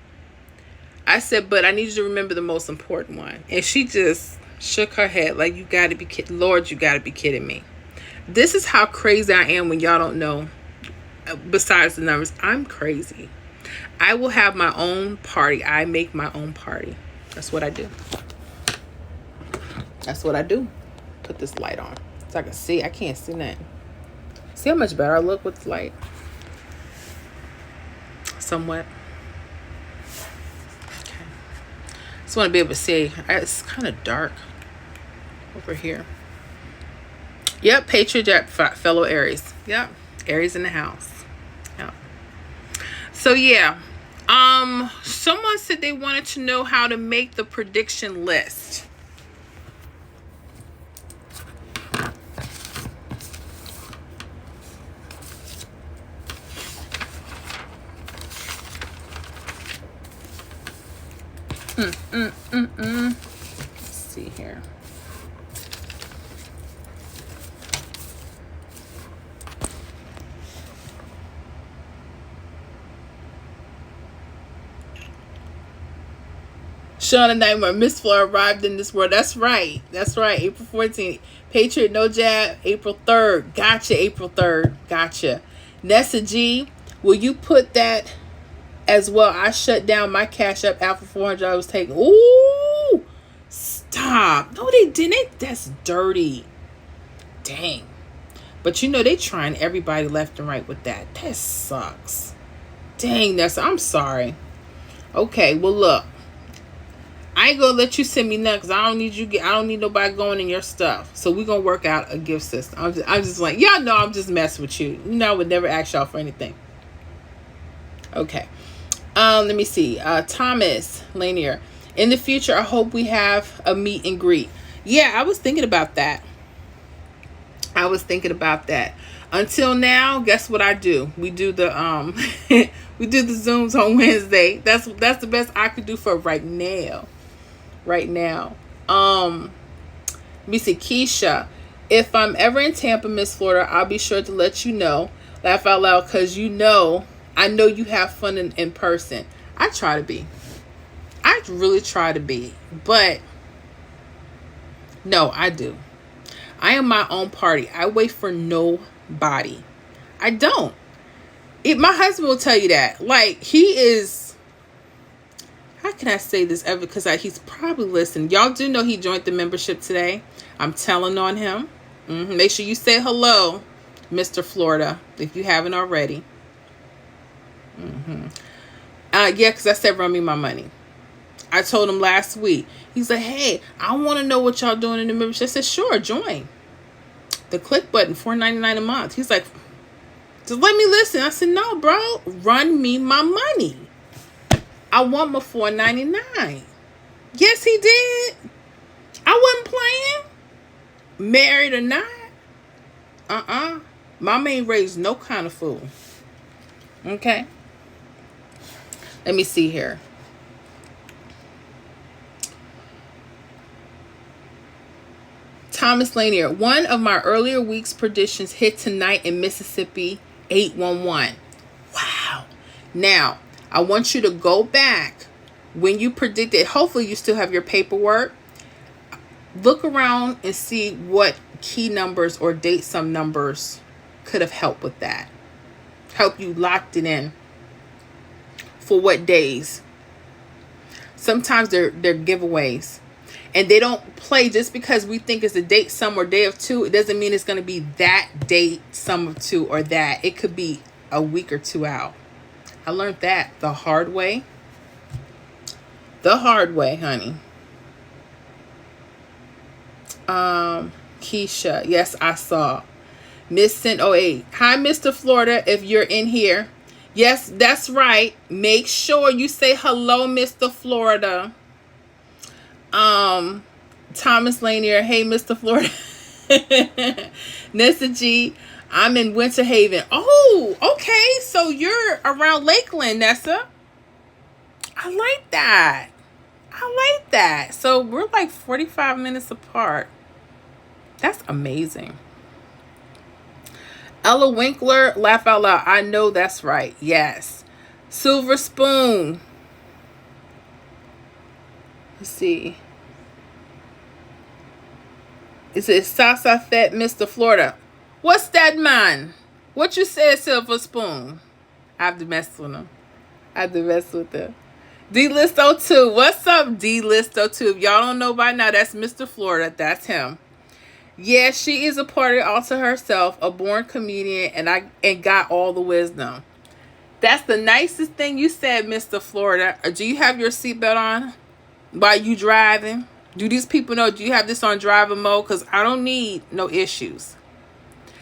I said, but I need you to remember the most important one. And she just shook her head like, you got to be kidding. Lord, you got to be kidding me. This is how crazy I am when y'all don't know. Besides the numbers, I'm crazy. I will have my own party. I make my own party. That's what I do. That's what I do. Put this light on so I can see. I can't see nothing. See how much better I look with the light? Somewhat. Just want to be able to see. It's kind of dark over here. Yep, Patriot, fellow Aries. Yep, Aries in the house. Yep. So yeah, someone said they wanted to know how to make the prediction list. Let's see here. Shauna Nightmare, Miss Flora arrived in this world. That's right. That's right. April 14th. Patriot No Jab, April 3rd. Gotcha, April 3rd. Gotcha. Nessa G, will you put that as well? I shut down my Cash App after 400 I was taking. Ooh, stop. No, they didn't. That's dirty. Dang. But you know, they trying everybody left and right with that. That sucks. Dang, Nessa, I'm sorry. Okay, well, look. I ain't gonna let you send me nothing because I don't need nobody going in your stuff. So we're gonna work out a gift system. I'm just like, y'all know I'm just messing with you. You know, I would never ask y'all for anything. Okay. Let me see. Thomas Lanier. In the future, I hope we have a meet and greet. Yeah, I was thinking about that. Until now, guess what I do? We do the we do the Zooms on Wednesday. That's the best I could do for right now. Let me see. Keisha, if I'm ever in Tampa, Miss Florida, I'll be sure to let you know. Laugh out loud, because I know you have fun in person. I try to be. I really try to be. But no, I do. I am my own party. I wait for nobody. I don't. My husband will tell you that. Like, he is, how how can I say this ever? Because he's probably listening. Y'all do know he joined the membership today. I'm telling on him. Make sure you say hello, Mr. Florida, if you haven't already. Yeah, because I said run me my money. I told him last week. He's like, hey, I want to know what y'all doing in the membership. I said, sure, join. The click button, $4.99 a month. He's like, just let me listen. I said, no, bro, run me my money. I want my $4.99. Yes, he did. I wasn't playing. Married or not. Mama ain't raised no kind of fool. Okay. Let me see here. Thomas Lanier, one of my earlier week's predictions hit tonight in Mississippi, 811. Wow. Now, I want you to go back when you predicted. Hopefully you still have your paperwork. Look around and see what key numbers or date sum numbers could have helped with that. Help you locked it in. For what days? Sometimes they're giveaways. And they don't play just because we think it's a date sum or day of two. It doesn't mean it's going to be that date sum of two or that. It could be a week or two out. I learned that the hard way. The hard way, honey. Keisha. Yes, I saw. Miss Cent 08. Hi, Mr. Florida, if you're in here. Yes, that's right. Make sure you say hello, Mr. Florida. Thomas Lanier. Hey, Mr. Florida. Nessa G. I'm in Winter Haven. Oh, okay. So you're around Lakeland, Nessa. I like that. So we're like 45 minutes apart. That's amazing. Ella Winkler, laugh out loud. I know that's right. Yes. Silver Spoon. Let's see. Is it Sasa Fett, Mr. Florida? What's that, man? What you said, Silver Spoon? I have to mess with him. D-Listo2. What's up, D-Listo2? If y'all don't know by now, that's Mr. Florida. That's him. Yeah, she is a party all to herself, a born comedian, and got all the wisdom. That's the nicest thing you said, Mr. Florida. Do you have your seatbelt on while you driving? Do these people know? Do you have this on driver mode? Because I don't need no issues.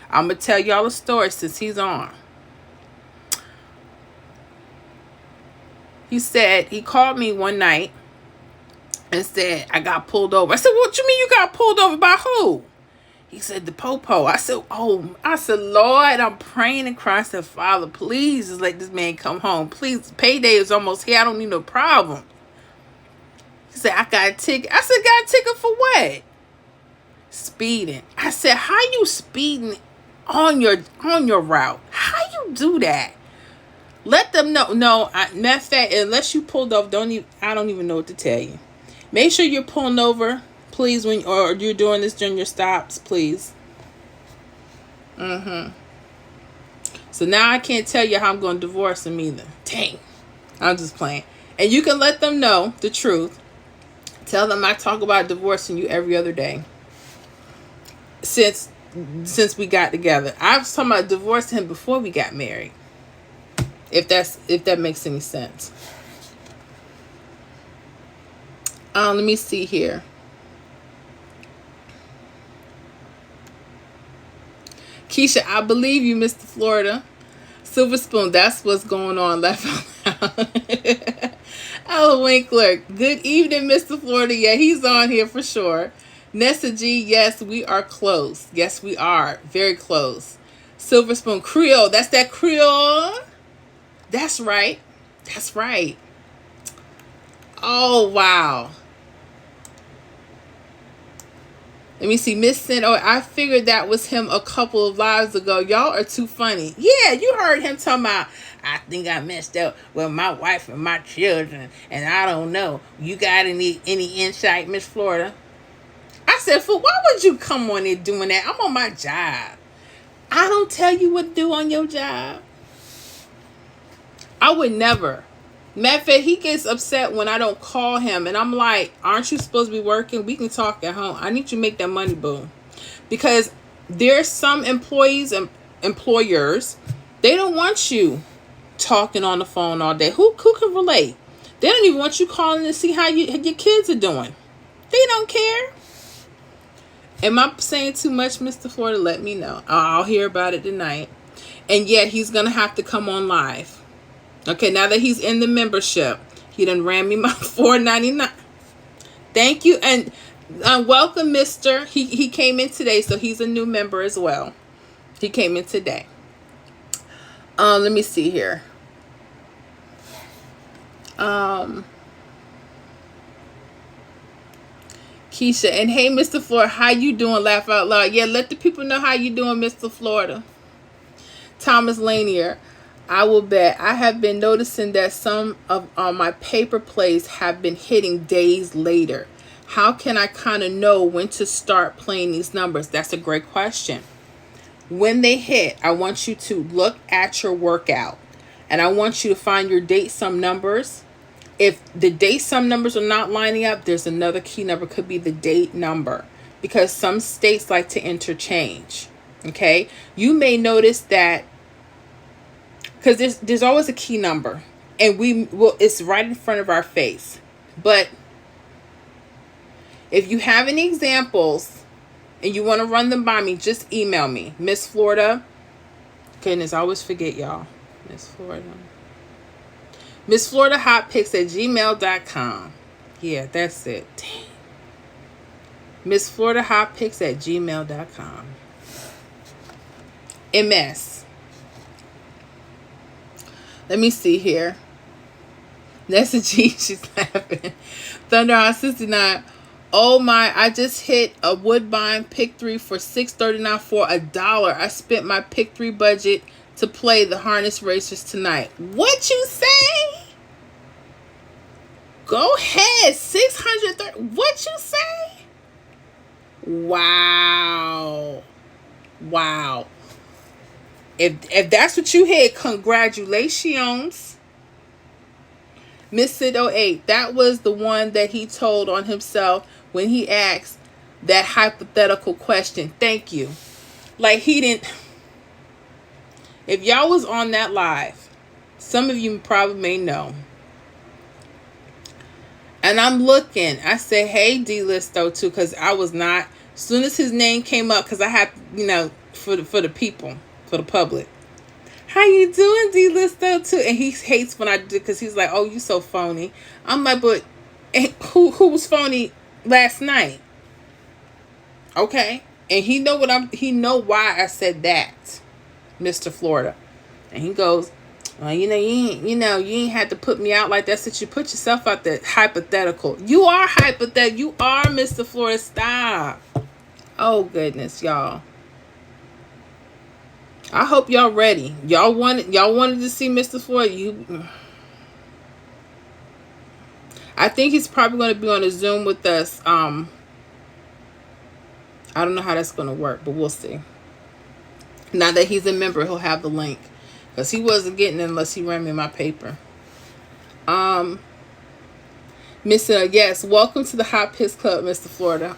I'm going to tell y'all a story since he's on. He said, he called me one night and said, I got pulled over. I said, what you mean you got pulled over by who? He said, the popo. I said, Lord, I'm praying and crying. I said, Father, please just let this man come home. Please, payday is almost here. I don't need no problem. He said, I got a ticket. I said, got a ticket for what? Speeding. I said, how you speeding on your route? How you do that? Let them know. No, matter of fact, unless you pulled off, I don't even know what to tell you. Make sure you're pulling over, please, or you're doing this during your stops, please. So now I can't tell you how I'm going to divorce him either. Dang. I'm just playing. And you can let them know the truth. Tell them I talk about divorcing you every other day. Since we got together. I was talking about divorcing him before we got married. If that makes any sense. Let me see here. Keisha, I believe you, Mr. Florida. Silver Spoon, that's what's going on. Laugh out loud. Ella Winkler, good evening, Mr. Florida. Yeah, he's on here for sure. Nessa G, yes, we are close. Yes, we are. Very close. Silver Spoon, Creole. That's that Creole. That's right. Oh, wow. Let me see. Miss Cent. Oh, I figured that was him a couple of lives ago. Y'all are too funny. Yeah, you heard him talking about, I think I messed up with my wife and my children, and I don't know. You got any insight, Miss Florida? I said, why would you come on here doing that? I'm on my job. I don't tell you what to do on your job. I would never Matter of fact, he gets upset when I don't call him. And I'm like, aren't you supposed to be working? We can talk at home. I need you to make that money, boo. Because there's some employees and employers, they don't want you talking on the phone all day. Who can relate? They don't even want you calling to see how your kids are doing. They don't care. Am I saying too much, Mr. Florida? Let me know. I'll hear about it tonight. And yet he's going to have to come on live. Okay, now that he's in the membership, he done ran me my $4.99. Thank you. And welcome, Mr. He came in today, so he's a new member as well. He came in today. Let me see here. Keisha, and hey, Mr. Florida, how you doing? Laugh out loud. Yeah, let the people know how you doing, Mr. Florida. Thomas Lanier, I will bet. I have been noticing that some of my paper plays have been hitting days later. How can I kind of know when to start playing these numbers? That's a great question. When they hit, I want you to look at your workout. And I want you to find your date sum numbers. If the date sum numbers are not lining up, there's another key number. Could be the date number. Because some states like to interchange. Okay? You may notice that because there's always a key number, and it's right in front of our face. But if you have any examples and you want to run them by me, just email me. Miss Florida. Goodness, I always forget, y'all. Miss Florida hotpicks@gmail.com. Yeah, that's it. Dang. Miss Florida hotpicks@gmail.com. MS. Let me see here. That's a G. She's laughing. Thunderhawk 69. Oh my, I just hit a Woodbine pick 3 for $6.39 for $1. I spent my pick 3 budget to play the harness racers tonight. What you say? Go ahead. 630. What you say? Wow. Wow. If that's what you hit, congratulations. Miss Sid 08, that was the one that he told on himself when he asked that hypothetical question. Thank you. Like he didn't. If y'all was on that live, some of you probably may know. And I'm looking. I said, hey, D-Listo too, because I was not. As soon as his name came up, because I had, for the people. For the public. How you doing, D-Listo too? And he hates when I do, because he's like, oh, you so phony. I'm like, but who was phony last night? Okay. And he know why I said that, Mr. Florida. And he goes, well, you ain't had to put me out like that since you put yourself out there. Hypothetical. You are hypothetical. You are Mr. Florida. Stop. Oh goodness, y'all. I hope y'all ready. Y'all wanted to see Mr. Florida. I think he's probably going to be on a Zoom with us. I don't know how that's going to work, but we'll see. Now that he's a member, he'll have the link, because he wasn't getting it unless he ran me my paper. Mr. Yes, welcome to the Hot Picks Club, Mr. Florida.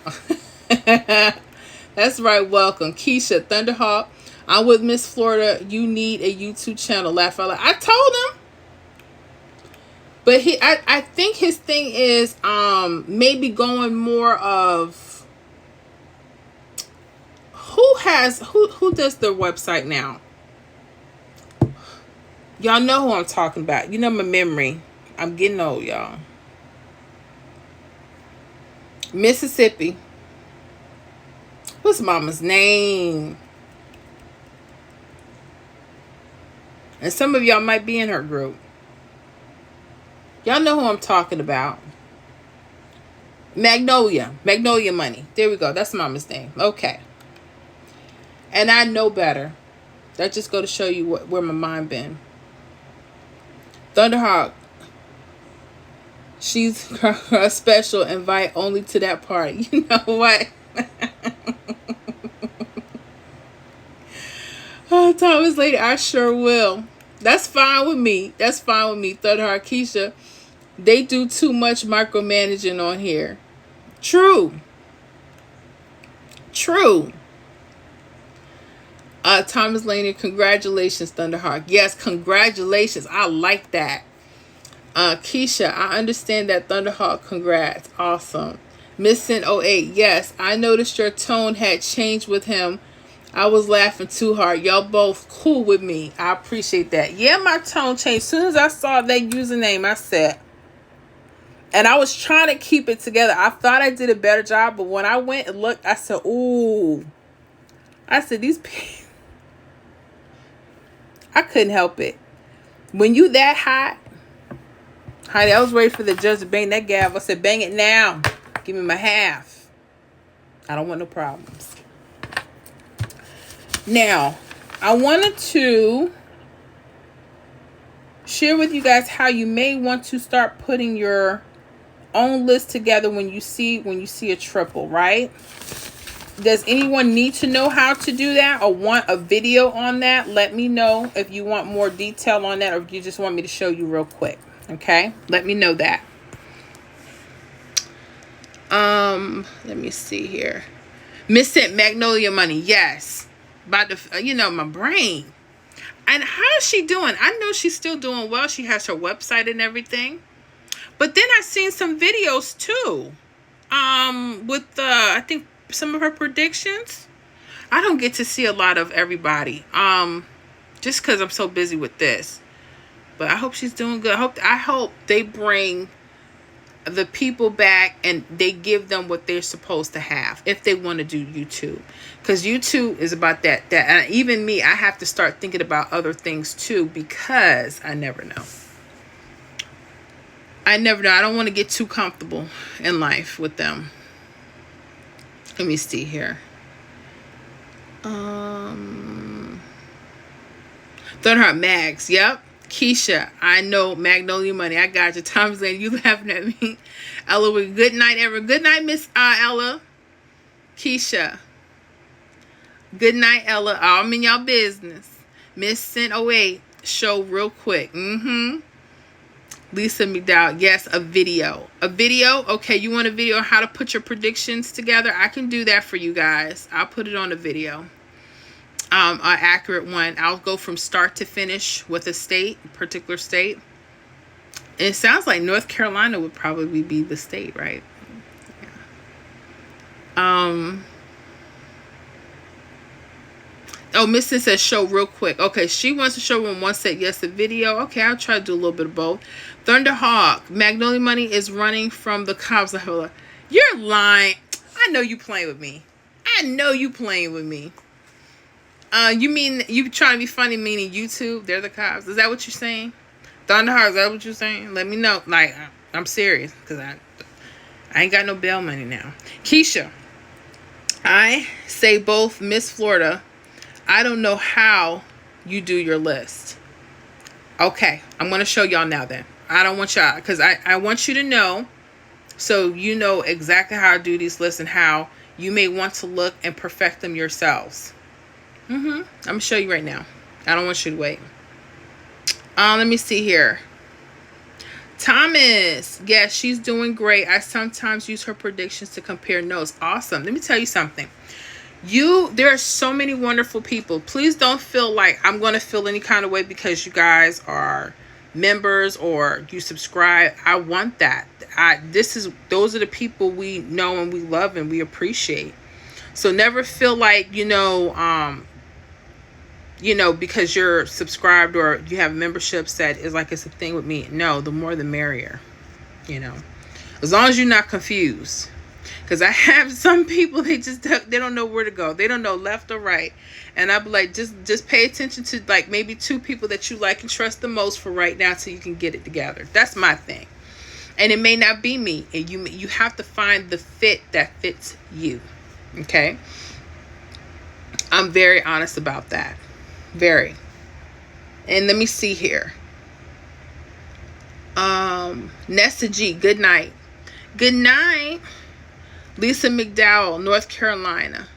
That's right. Welcome, Keisha Thunderhawk. I'm with Miss Florida. You need a YouTube channel. Laugh out loud. I told him. But I think his thing is maybe going more of who does their website now. Y'all know who I'm talking about. You know my memory. I'm getting old, y'all. Mississippi. What's mama's name? And some of y'all might be in her group. Y'all know who I'm talking about. Magnolia Money. There we go. That's mama's name. Okay. And I know better. That just go to show you where my mind been. Thunderhawk. She's her special invite only to that party. You know what? Oh, Thomas Lady, I sure will. That's fine with me. That's fine with me. Thunderheart Keisha. They do too much micromanaging on here. True. True. Thomas Laney, congratulations, Thunderhawk. Yes, congratulations. I like that. Keisha, I understand that, Thunderhawk. Congrats. Awesome. Missing 08. Yes, I noticed your tone had changed with him. I was laughing too hard. Y'all both cool with me. I appreciate that. Yeah, my tone changed. As soon as I saw that username, I said, and I was trying to keep it together. I thought I did a better job, but when I went and looked, I said, ooh. I said, these people. I couldn't help it. When you that hot, honey, I was ready for the judge to bang that gavel. I said, bang it now. Give me my half. I don't want no problems. Now, I wanted to share with you guys how you may want to start putting your own list together when you see a triple, right? Does anyone need to know how to do that or want a video on that? Let me know if you want more detail on that or if you just want me to show you real quick. Okay? Let me know that. Let me see here. Miss Sent Magnolia Money. Yes. About the, my brain. And how is she doing? I know she's still doing well. She has her website and everything. But then I seen some videos too. With I think some of her predictions. I don't get to see a lot of everybody. Just because I'm so busy with this. But I hope she's doing good. I hope they bring the people back and they give them what they're supposed to have if they want to do YouTube. Because YouTube is about that. And even me, I have to start thinking about other things too, because I never know. I don't want to get too comfortable in life with them. Let me see here. Thunderheart Mags. Yep. Keisha, I know Magnolia Money. I got you. Thomas Lane, you laughing at me. Ella, good night, everyone. Good night, Miss Ella. Keisha. Good night, Ella. I'm in y'all business. Miss Sent 08. Show real quick. Lisa McDowell. Yes, a video. A video? Okay, you want a video on how to put your predictions together? I can do that for you guys. I'll put it on a video. An accurate one. I'll go from start to finish with a particular state. And it sounds like North Carolina would probably be the state, right? Yeah. Oh, Missy says show real quick. Okay, she wants to show when one said yes, a video. Okay, I'll try to do a little bit of both. Thunderhawk, Magnolia Money is running from the cops. You're lying. I know you playing with me. You mean you trying to be funny, meaning YouTube? They're the cops. Is that what you're saying? Thunderheart, is that what you're saying? Let me know. Like, I'm serious, because I ain't got no bail money now. Keisha, I say both Miss Florida. I don't know how you do your list. Okay, I'm going to show y'all now then. I don't want y'all, because I want you to know, so you know exactly how I do these lists and how you may want to look and perfect them yourselves. I'm going to show you right now. I don't want you to wait. Let me see here. Thomas. Yes, she's doing great. I sometimes use her predictions to compare notes. Awesome. Let me tell you something. There are so many wonderful people. Please don't feel like I'm going to feel any kind of way because you guys are members or you subscribe. I want that. Those are the people we know and we love and we appreciate. So never feel like, because you're subscribed or you have memberships that is like it's a thing with me. No, the more the merrier, as long as you're not confused. Because I have some people, they don't know where to go. They don't know left or right. And I'll be like, just pay attention to like maybe two people that you like and trust the most for right now so you can get it together. That's my thing. And it may not be me. And you have to find the fit that fits you. Okay? I'm very honest about that. Very. And let me see here. Nessa G, good night. Good night. Lisa McDowell, North Carolina.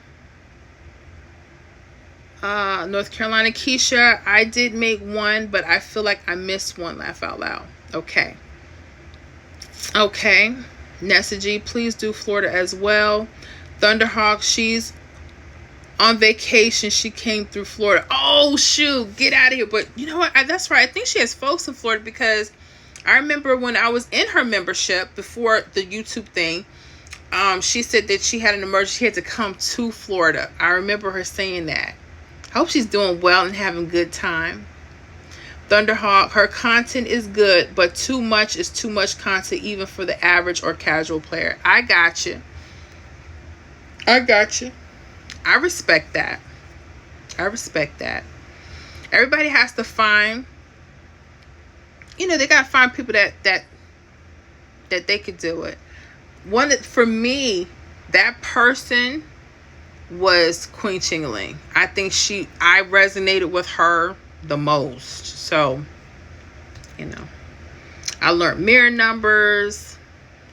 North Carolina, Keisha, I did make one, but I feel like I missed one. Laugh out loud. Okay. Okay. Nessa G, please do Florida as well. Thunderhawk, she's on vacation. She came through Florida. Oh, shoot. Get out of here. But you know what? That's right. I think she has folks in Florida, because I remember when I was in her membership before the YouTube thing, she said that she had an emergency. She had to come to Florida. I remember her saying that. I hope she's doing well and having a good time. Thunderhawk, her content is good, but too much is too much content, even for the average or casual player. I got you. I got you. I respect that. I respect that. Everybody has to find, they got to find people that they could do it. For me, that person was Queen Ching-Ling. I think I resonated with her the most. So, I learned mirror numbers,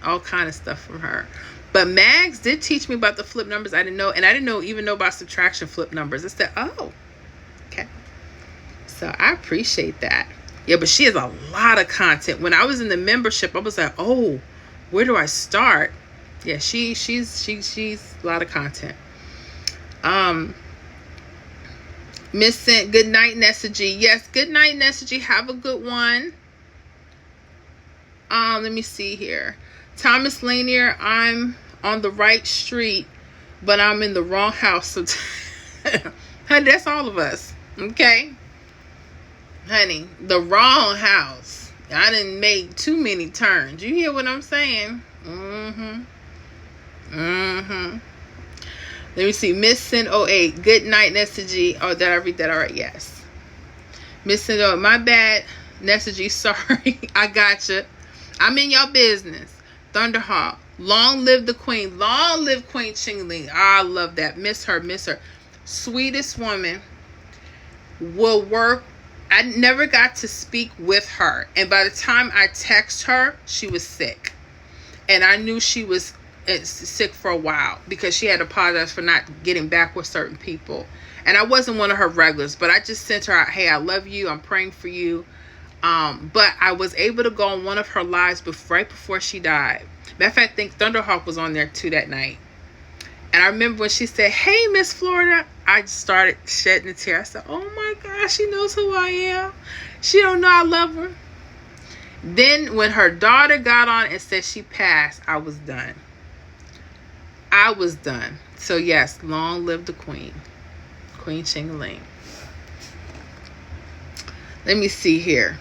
all kind of stuff from her. But Mags did teach me about the flip numbers. I didn't know, and I didn't even know about subtraction flip numbers. I said, oh, okay. So I appreciate that. Yeah, but she has a lot of content. When I was in the membership, I was like, oh, where do I start? Yeah, she's a lot of content. Miss Sent, good night, Nessa G. Yes, good night, Nessa G. Have a good one. Let me see here. Thomas Lanier, I'm on the right street, but I'm in the wrong house. So honey, that's all of us. Okay? Honey, the wrong house. I didn't make too many turns. You hear what I'm saying? Let me see. Miss Sin 08. Good night, Nessa G. Oh, did I read that? All right, yes. Miss Sin 08. My bad, Nessa G. Sorry. I gotcha. I'm in your business. Thunderhawk. Long live the queen. Long live Queen Ching-Ling. I love that. Miss her. Miss her. Sweetest woman. Will work. I never got to speak with her. And by the time I text her, she was sick. And I knew she was sick for a while, because she had apologized for not getting back with certain people. And I wasn't one of her regulars, but I just sent her out, hey, I love you. I'm praying for you. But I was able to go on one of her lives right before she died. Matter of fact, I think Thunderhawk was on there too that night. And I remember when she said, hey, Miss Florida, I just started shedding a tear. I said, oh my gosh, she knows who I am. She don't know I love her. Then when her daughter got on and said she passed, I was done. I was done. So yes, long live the queen. Queen Ching-Ling. Let me see here.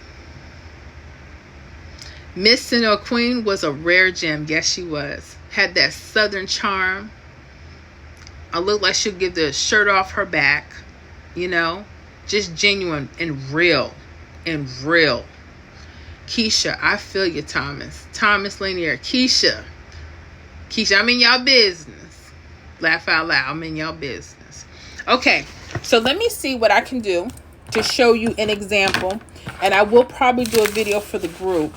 Miss Sin Queen was a rare gem. Yes, she was. Had that southern charm. I looked like she'd give the shirt off her back. Just genuine and real. And real. Keisha, I feel you, Thomas. Thomas Lanier. Keisha, I'm in y'all business. Laugh out loud. I'm in y'all business. Okay, so let me see what I can do to show you an example. And I will probably do a video for the group.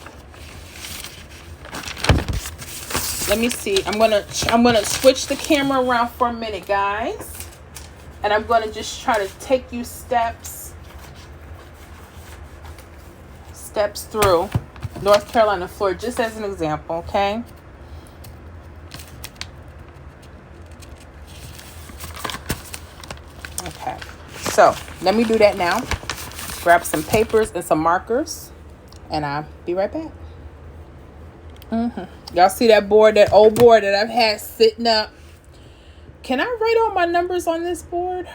Let me see. I'm gonna switch the camera around for a minute, guys. And I'm gonna just try to take you steps through North Carolina, Florida, just as an example, okay? Okay, so let me do that now. Grab some papers and some markers, and I'll be right back. Y'all see that board, that old board that I've had sitting up? Can I write all my numbers on this board?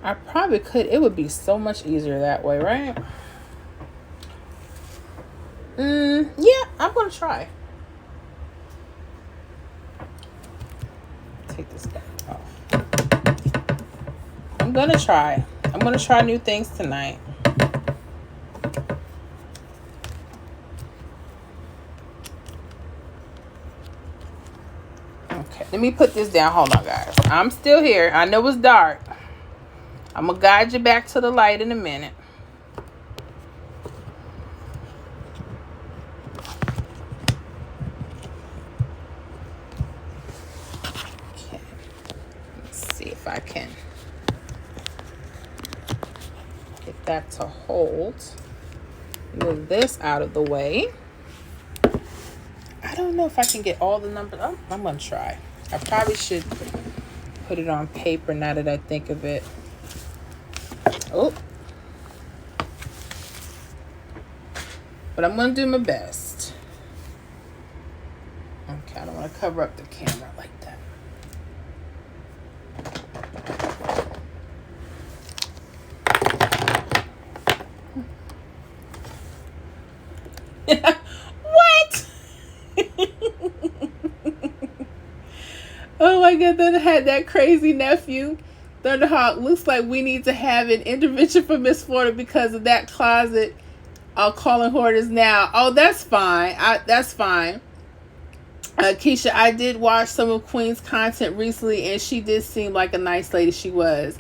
I probably could. It would be so much easier that way, right? Yeah, I'm going to try. Take this back off. I'm going to try. I'm going to try new things tonight. Okay, let me put this down. Hold on, guys. I'm still here. I know it's dark. I'm going to guide you back to the light in a minute. if I can get that to hold. Move this out of the way. I don't know if I can get all the numbers. Oh, I'm going to try. I probably should put it on paper now that I think of it. Oh. But I'm going to do my best. Okay, I don't want to cover up the camera like that. What? Oh my god, then I had that crazy nephew. Thunderhawk, looks like we need to have an intervention for Miss Florida because of that closet. I'll call in hoarders now. Oh, that's fine. That's fine. Keisha, I did watch some of Queen's content recently, and she did seem like a nice lady. She was.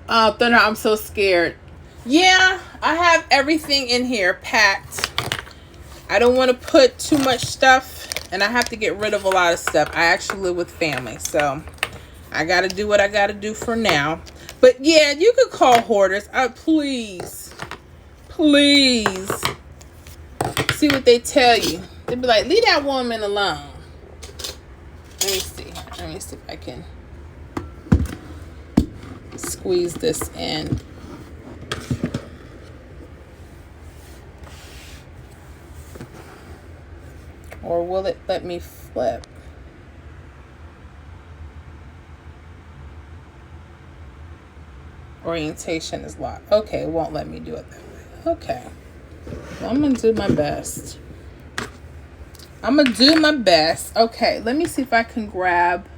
Thunder, I'm so scared. Yeah, I have everything in here packed. I don't want to put too much stuff, and I have to get rid of a lot of stuff. I actually live with family, so I got to do what I got to do for now. But yeah, you could call hoarders. Please. Please. See what they tell you. They'd be like, leave that woman alone. Let me see. Let me see if I can squeeze this in. Or will it let me flip? Orientation is locked. Okay, it won't let me do it that way. Okay. Well, I'm going to do my best. I'm going to do my best. Okay, let me see if I can grab.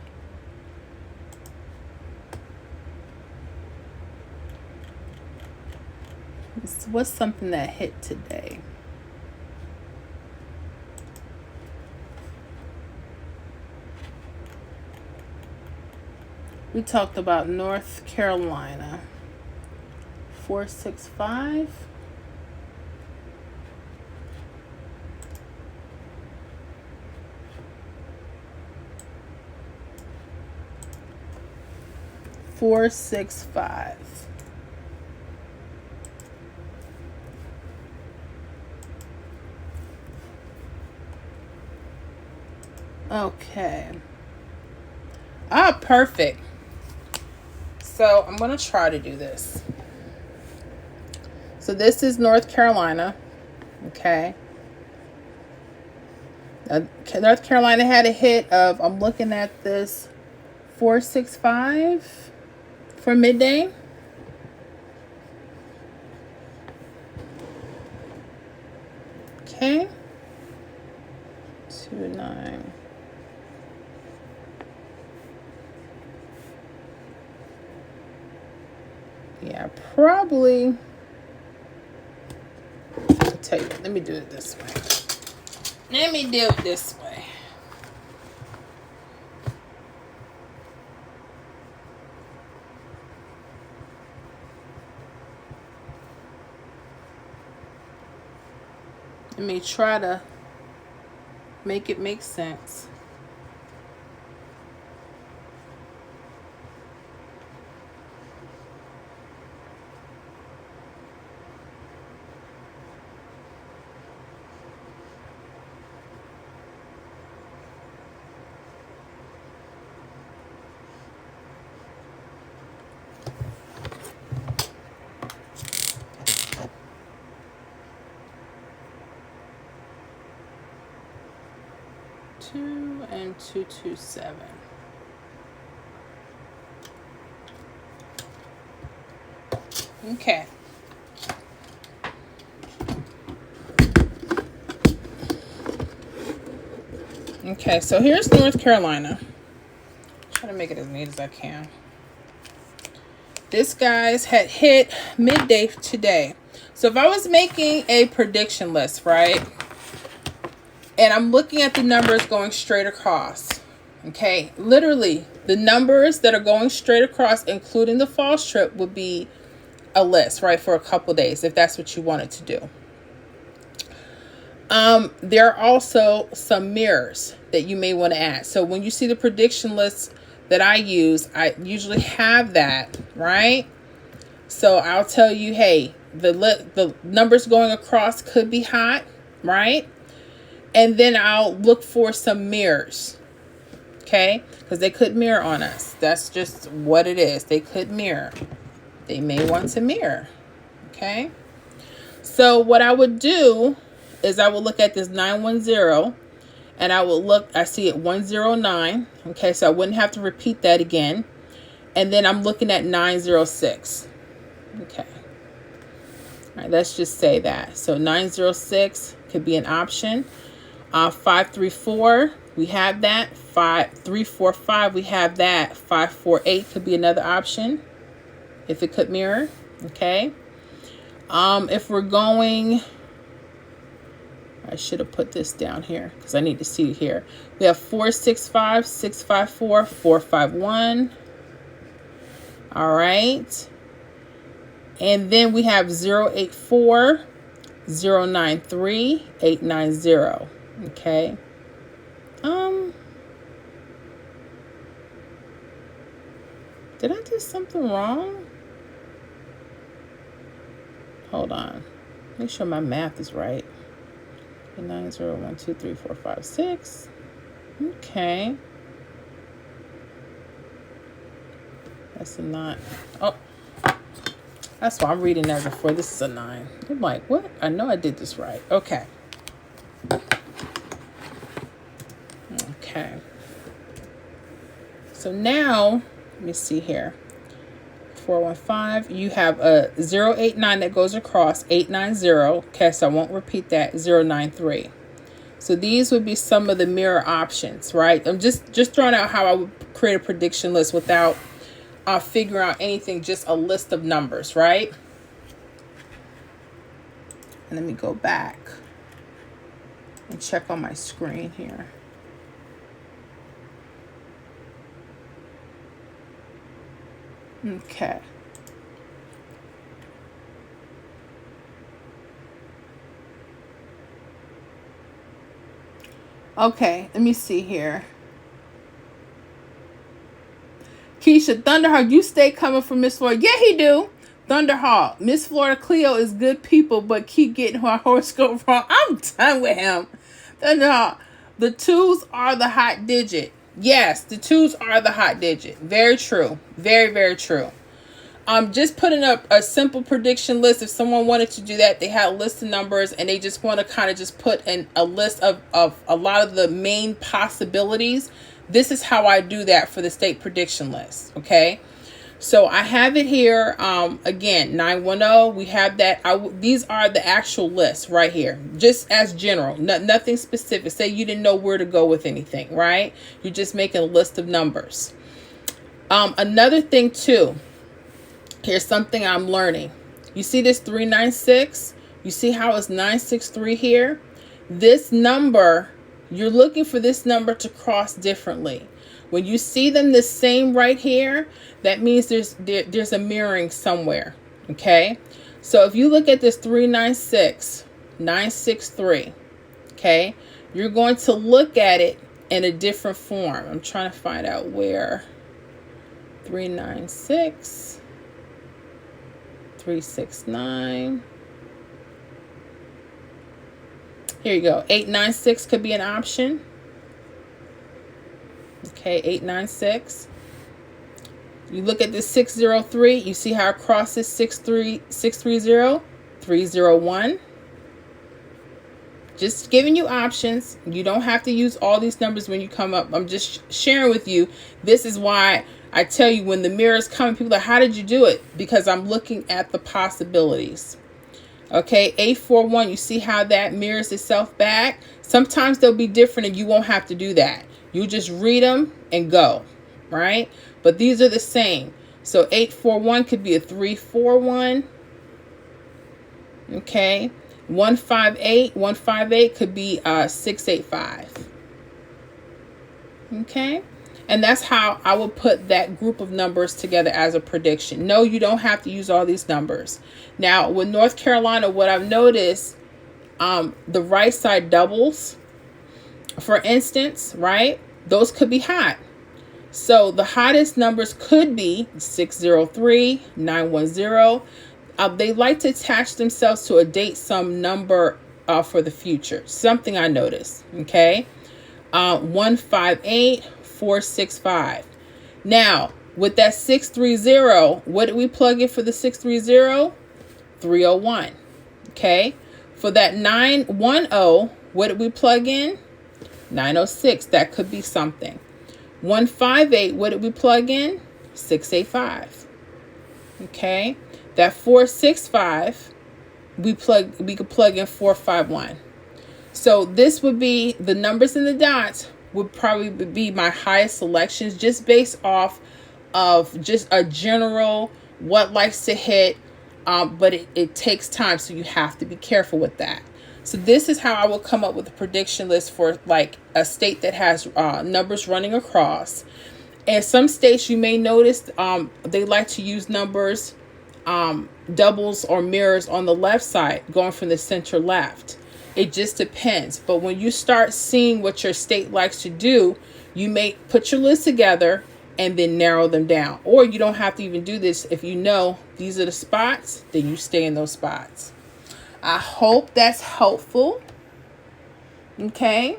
What's something that hit today? We talked about North Carolina. 465. Okay. Ah, perfect. So I'm going to try to do this. So this is North Carolina. Okay. North Carolina had a hit of, I'm looking at this, 465 for midday. Okay. 29. Yeah, probably. I'll tell you, let me do it this way. Let me do it this way. Let me try to make it make sense. And 227. Okay. Okay, so here's North Carolina. Try to make it as neat as I can. This guy's had hit midday today. So if I was making a prediction list, right? And I'm looking at the numbers going straight across. Okay, literally the numbers that are going straight across, including the false trip, would be a list, right, for a couple days, if that's what you wanted to do. There are also some mirrors that you may want to add. So when you see the prediction list that I use, I usually have that, right? So I'll tell you, hey, the numbers going across could be hot, right? And then I'll look for some mirrors, okay? Because they could mirror on us. That's just what it is. They could mirror. They may want to mirror, okay? So what I would do is I will look at this 910, and I will look, I see it 109, okay? So I wouldn't have to repeat that again. And then I'm looking at 906, okay? All right, let's just say that. So 906 could be an option. 534, we have that. 5345, we have that. 548 could be another option if it could mirror, okay? If we're going, I should have put this down here because I need to see it here. We have 465, 654, 451. All right. And then we have 084, 093, 890. Okay. Did I do something wrong? Hold on. Make sure my math is right. 9, 0, 1, 2, 3, 4, 5, 6. Okay. That's a 9. Oh. That's why I'm reading as a 4. This is a 9. I'm like, what? I know I did this right. Okay. Okay. So now, let me see here. 415. You have a 089 that goes across. 890. Okay, so I won't repeat that. 093. So these would be some of the mirror options, right? I'm just throwing out how I would create a prediction list without figure out anything, just a list of numbers, right? And let me go back and check on my screen here. Okay. Okay, let me see here. Keisha, Thunderhawk, you stay coming for Miss Florida. Yeah, he do. Thunderhawk, Miss Florida Cleo is good people, but keep getting her horoscope wrong. I'm done with him. Thunderhawk, the 2s are the hot digit. Yes, the 2s are the hot digit. Very true. Very, very true. Just putting up a simple prediction list. If someone wanted to do that, they had a list of numbers and they just want to kind of just put in a list of a lot of the main possibilities. This is how I do that for the state prediction list. Okay. So I have it here. Again, 910, we have that. These are the actual lists right here, just as general, nothing specific. Say you didn't know where to go with anything, right? You're just making a list of numbers. Another thing too, here's something I'm learning. You see this 396? You see how it's 963 here? This number, you're looking for this number to cross differently. When you see them the same right here, that means there's a mirroring somewhere, okay? So if you look at this 396, 963, okay? You're going to look at it in a different form. I'm trying to find out where. 396, 369. Here you go. 896 could be an option. Okay, 896. You look at this 603. You see how it crosses 630, 301. Just giving you options. You don't have to use all these numbers when you come up. I'm just sharing with you. This is why I tell you when the mirrors come, people are like, how did you do it? Because I'm looking at the possibilities. Okay, 841. You see how that mirrors itself back? Sometimes they'll be different and you won't have to do that. You just read them and go, right? But these are the same. So 841 could be a 341. Okay. 158 could be 685. Okay. And that's how I would put that group of numbers together as a prediction. No, you don't have to use all these numbers. Now, with North Carolina, what I've noticed, the right side doubles, for instance, right? Those could be hot. So the hottest numbers could be 603, 910. They like to attach themselves to a date some number for the future. Something I noticed. Okay. 158, 465. Now, with that 630, what did we plug in for the 630? 301. Okay. For that 910, what did we plug in? 906. That could be something. 158, what did we plug in? 685. Okay. That 465, we could plug in 451. So this would be the numbers in the dots would probably be my highest selections, just based off of just a general what likes to hit. But it takes time, so you have to be careful with that. So this is how I will come up with a prediction list for like a state that has numbers running across. And some states, you may notice, they like to use numbers, doubles or mirrors on the left side, going from the center left. It just depends. But when you start seeing what your state likes to do, you may put your list together and then narrow them down. Or you don't have to even do this. If you know these are the spots, then you stay in those spots. I hope that's helpful. Okay.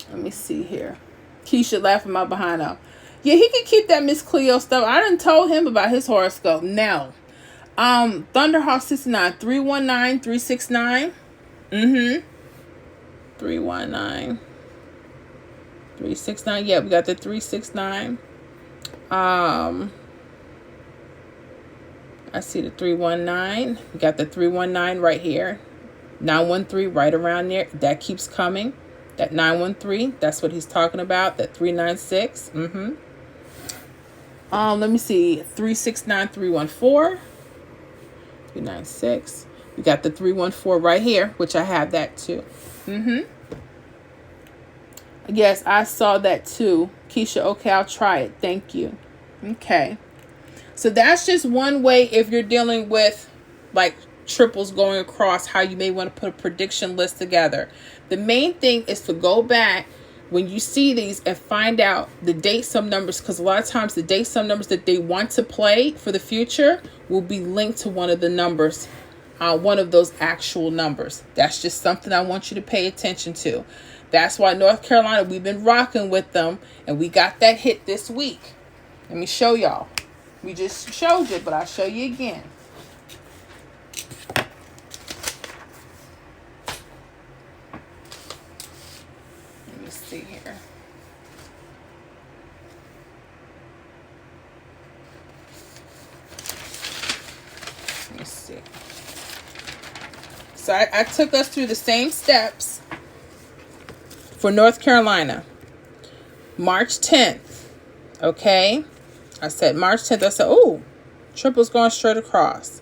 Let me see here. Keisha laughing my behind up. Yeah, he can keep that Miss Cleo stuff. I done told him about his horoscope. Now, Thunderhawk 69, 319, 369. 319. 369. Yeah, we got the 369. I see the 319. We got the 319 right here. 913 right around there. That keeps coming. That 913, that's what he's talking about. That 396. Let me see. 369, 314. 396. We got the 314 right here, which I have that too. Yes, I saw that too. Keisha, okay, I'll try it. Thank you. Okay. So that's just one way if you're dealing with like triples going across, how you may want to put a prediction list together. The main thing is to go back when you see these and find out the date sum numbers, because a lot of times the date sum numbers that they want to play for the future will be linked to one of the numbers, one of those actual numbers. That's just something I want you to pay attention to. That's why North Carolina, we've been rocking with them, and we got that hit this week. Let me show y'all. We just showed you, but I'll show you again. Let me see here. Let me see. So I took us through the same steps for North Carolina. March 10th. Okay. I said March 10th. I said, oh, triple's going straight across.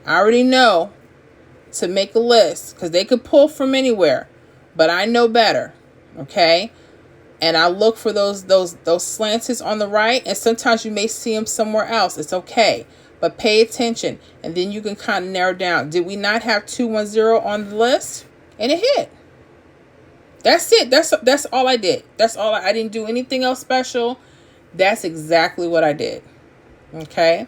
I already know to make a list because they could pull from anywhere, but I know better. Okay. And I look for those slants on the right, and sometimes you may see them somewhere else. It's okay, but pay attention, and then you can kind of narrow down. Did we not have 210 on the list? And it hit. That's it. That's all I did. That's all. I didn't do anything else special. That's exactly what I did. Okay.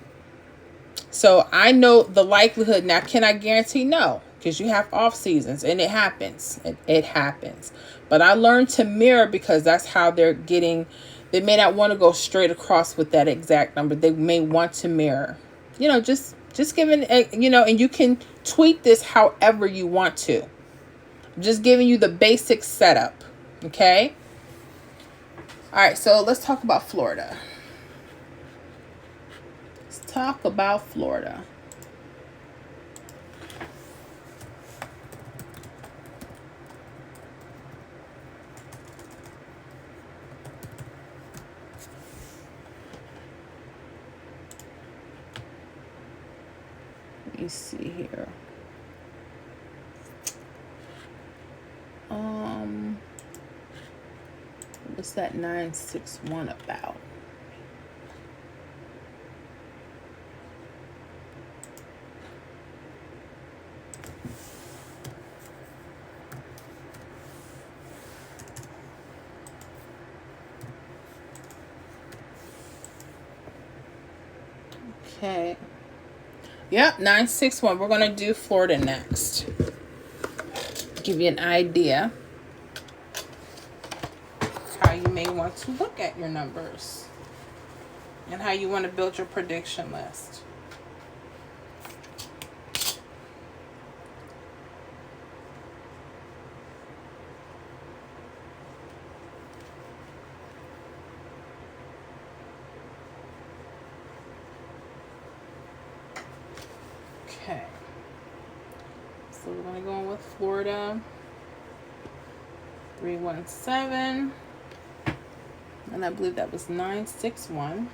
So I know the likelihood. Now, can I guarantee? No, because you have off seasons and it happens. It happens. But I learned to mirror because that's how they're getting. They may not want to go straight across with that exact number. They may want to mirror. Just giving, and you can tweak this however you want to. Just giving you the basic setup. Okay. All right. So let's talk about Florida. Talk about Florida. Let me see here. What's that 961 about? Okay. Yep, 961. We're going to do Florida next. Give you an idea how you may want to look at your numbers and how you want to build your prediction list. Okay. So we're going to go in with Florida. 317. And I believe that was 961.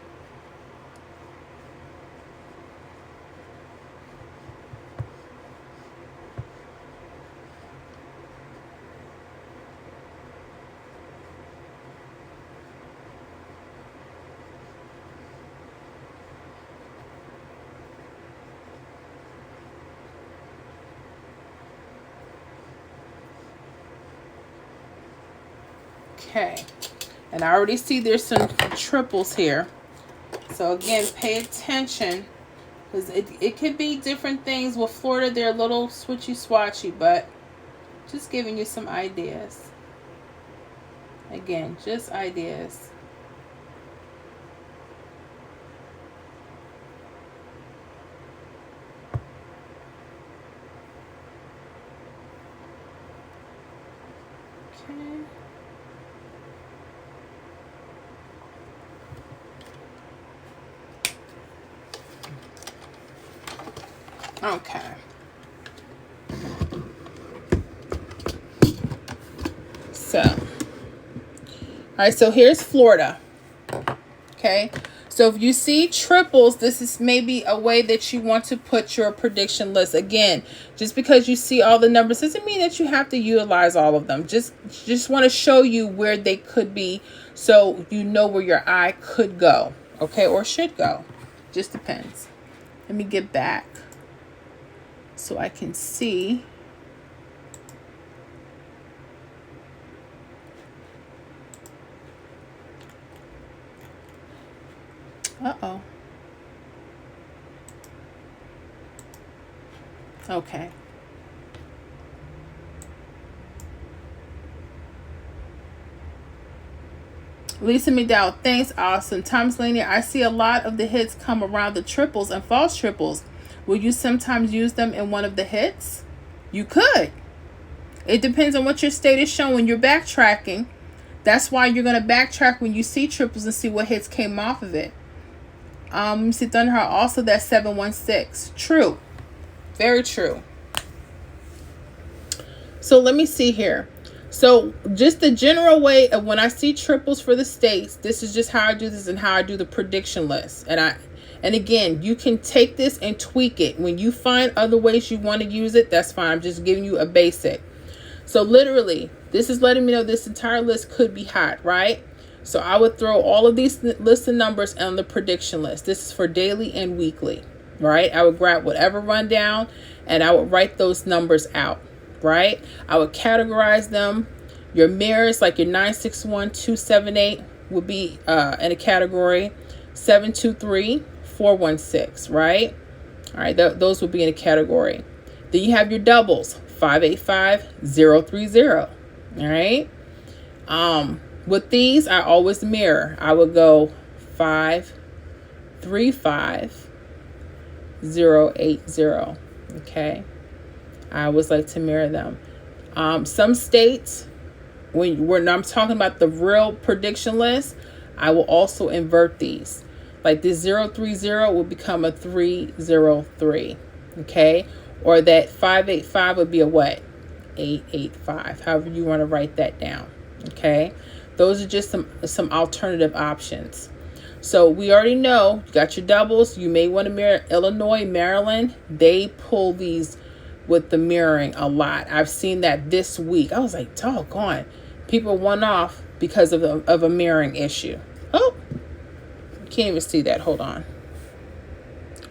Okay. And I already see there's some triples here. So again, pay attention. Because it could be different things. With Florida, they're a little switchy-swatchy. But just giving you some ideas. Again, just ideas. Okay. Okay. So, all right, so here's Florida. Okay. So if you see triples, this is maybe a way that you want to put your prediction list. Again, just because you see all the numbers doesn't mean that you have to utilize all of them. Just want to show you where they could be so you know where your eye could go. Okay, or should go. Just depends. Let me get back so I can see. Uh-oh. Okay. Lisa McDowell, thanks, awesome. Thomas Lanier, I see a lot of the hits come around the triples and false triples. Will you sometimes use them in one of the hits? You could. It depends on what your state is showing. You're backtracking. That's why you're going to backtrack when you see triples and see what hits came off of it. See Thunderheart, also that's 716. True. Very true. So let me see here. So just the general way of when I see triples for the states, this is just how I do this and how I do the prediction list. And again, you can take this and tweak it. When you find other ways you want to use it, that's fine. I'm just giving you a basic. So literally, this is letting me know this entire list could be hot, right? So I would throw all of these lists of numbers on the prediction list. This is for daily and weekly, right? I would grab whatever rundown and I would write those numbers out, right? I would categorize them. Your mirrors, like your 961, 278 would be in a category. 723, 416, right? All right, those would be in a category. Then you have your doubles, 585, 030, all right? With these, I always mirror. I would go 535, 080, okay? I always like to mirror them. Some states, when I'm talking about the real prediction list, I will also invert these. Like this 030 will become a 303, okay? Or that 585 would be a what? 885, however you want to write that down, okay? Those are just some alternative options. So we already know you got your doubles. You may want to mirror Illinois, Maryland. They pull these with the mirroring a lot. I've seen that this week. I was like, doggone. People won off because of a mirroring issue. Oh, can't even see that. Hold on.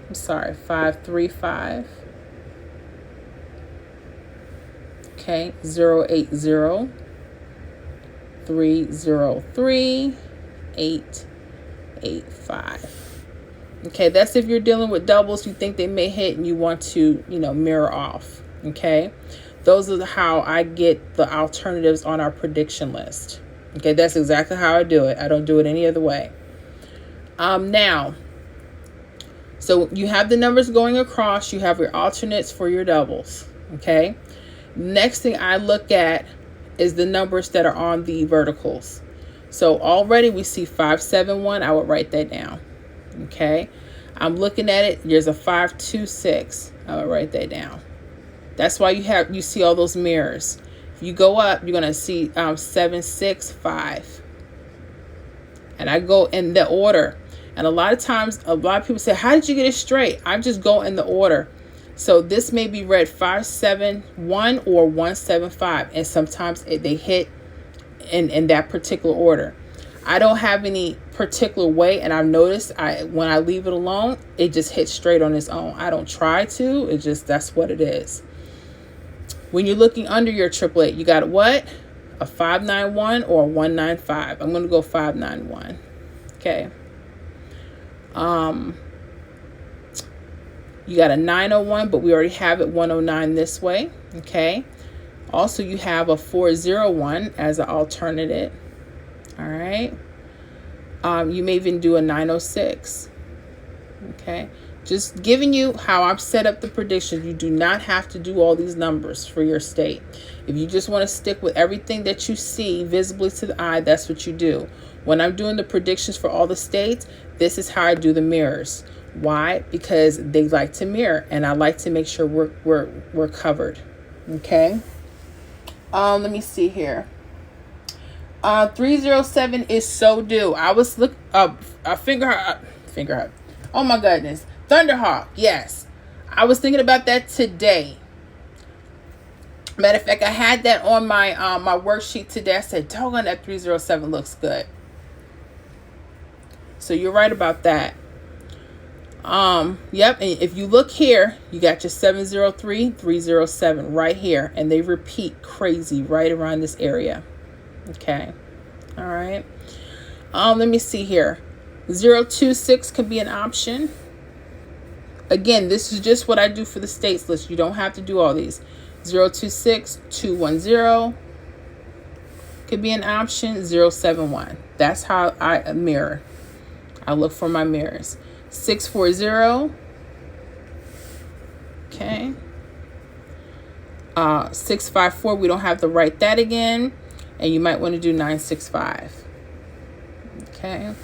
I'm sorry. 535. Okay. 080. 303. 885. Okay, that's if you're dealing with doubles, you think they may hit and you want to, mirror off. Okay, those are how I get the alternatives on our prediction list. Okay, that's exactly how I do it. I don't do it any other way. Now, so you have the numbers going across, you have your alternates for your doubles. Okay, next thing I look at is the numbers that are on the verticals. So already we see 571. I would write that down. Okay, I'm looking at it. There's a 526. I would write that down. That's why you see all those mirrors. If you go up, you're gonna see 765. And I go in the order. And a lot of times, a lot of people say, "How did you get it straight?" I just go in the order. So this may be read 571 or 175, and sometimes they hit in that particular order. I don't have any particular way, and I've noticed when I leave it alone, it just hits straight on its own. I don't try to. It just, that's what it is. When you're looking under your 888, you got what? A 591 or a 195. I'm going to go 591. Okay. You got a 901, but we already have it 109 this way. Okay. Also, you have a 401 as an alternative. All right. You may even do a 906. Okay. Just giving you how I've set up the prediction. You do not have to do all these numbers for your state. If you just want to stick with everything that you see visibly to the eye, that's what you do. When I'm doing the predictions for all the states, this is how I do the mirrors. Why? Because they like to mirror, and I like to make sure we're covered. Okay. Let me see here. 307 is so due. I was finger hut. Oh my goodness. Thunderhawk. Yes. I was thinking about that today. Matter of fact, I had that on my my worksheet today. I said, doggone, that 307 looks good. So you're right about that. Yep. And if you look here, you got your 703, 307 right here, and they repeat crazy right around this area. Okay. All right. Let me see here. 026 could be an option. Again, this is just what I do for the states list. You don't have to do all these. 026, 210 could be an option. 071. That's how I mirror. I look for my mirrors. 640. Okay. 654. We don't have to write that again. And you might want to do 965. Okay.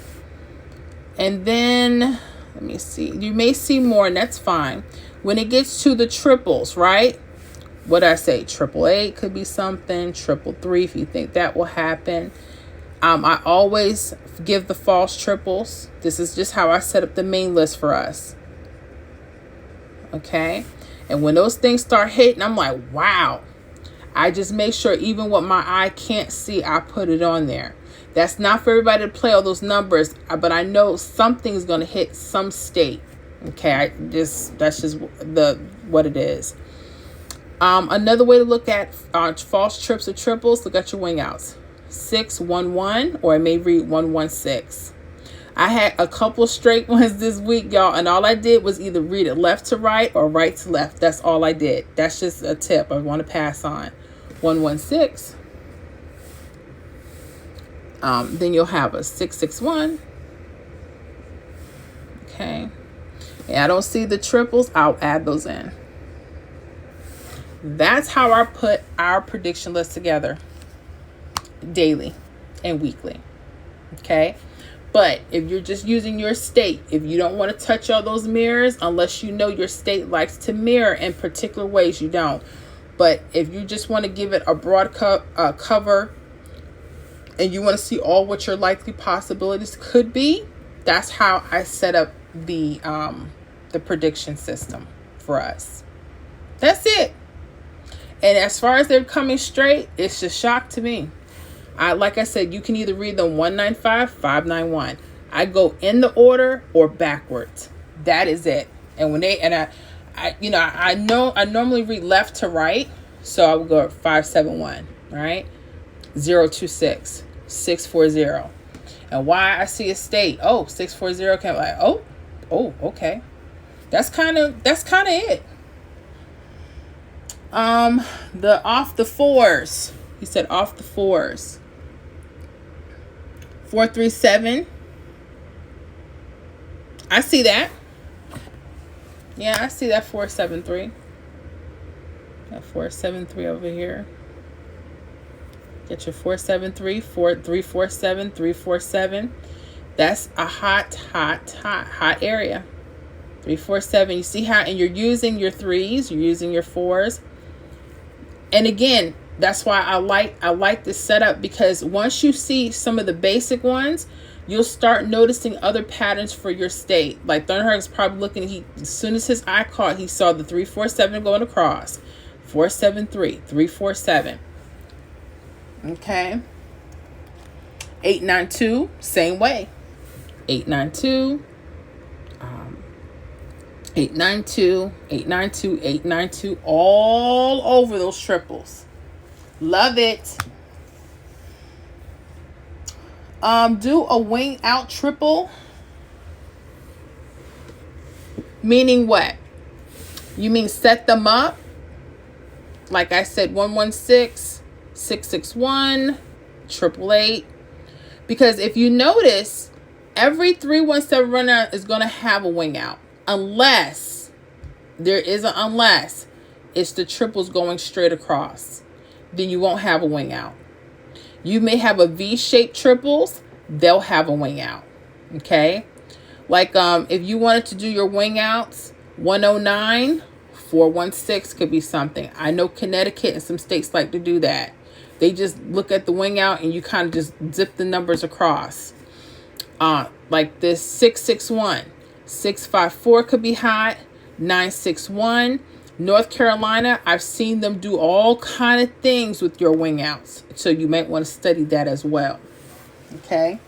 And then, let me see. You may see more, and that's fine. When it gets to the triples, right? What did I say? 888 could be something. 333 if you think that will happen. I always give the false triples. This is just how I set up the main list for us. Okay. And when those things start hitting, I'm like, wow. I just make sure even what my eye can't see, I put it on there. That's not for everybody to play all those numbers, but I know something's going to hit some state. Okay. That's just what it is. Another way to look at false trips or triples, look at your wing outs. 611, or I may read 116. I had a couple straight ones this week, y'all, and all I did was either read it left to right or right to left. That's all I did. That's just a tip I want to pass on. 116. Then you'll have a 661. Okay. And I don't see the triples. I'll add those in. That's how I put our prediction list together. Daily and weekly. Okay. But if you're just using your state, if you don't want to touch all those mirrors, unless you know your state likes to mirror in particular ways, you don't. But if you just want to give it a broad cover and you want to see all what your likely possibilities could be, that's how I set up the prediction system for us. That's it. And as far as they're coming straight, it's just shock to me. Like I said, you can either read them 195, 591. I go in the order or backwards. That is it. And when I know I normally read left to right, so I would go 571, right? 026, 640. And why I see a state, 640, okay, like, Oh, okay. That's kind of it. The off the fours. He said off the fours. 437. I see that. Yeah, I see that 473. That 473 over here. Get your 473, 347, 347. That's a hot area. 347. You see how, and you're using your threes, you're using your fours. And again, that's why I like this setup, because once you see some of the basic ones, you'll start noticing other patterns for your state. Like Thunderhawk is probably looking, as soon as his eye caught, he saw the 347 going across. 473, 347. Okay. 892, same way. 892. 892, 892, 892, all over those triples. Love it. Do a wing out triple. Meaning what? You mean set them up? Like I said, 116, 661, 888. Because if you notice, every 317 runner is going to have a wing out. Unless there is an unless, it's the triples going straight across, then you won't have a wing out. You may have a V-shaped triples, they'll have a wing out. Okay, like if you wanted to do your wing outs, 109, 416 could be something. I know Connecticut and some states like to do that. They just look at the wing out and you kind of just zip the numbers across. Like this 661. 654 could be hot. 961. North Carolina, I've seen them do all kind of things with your wing outs. So you might want to study that as well. Okay.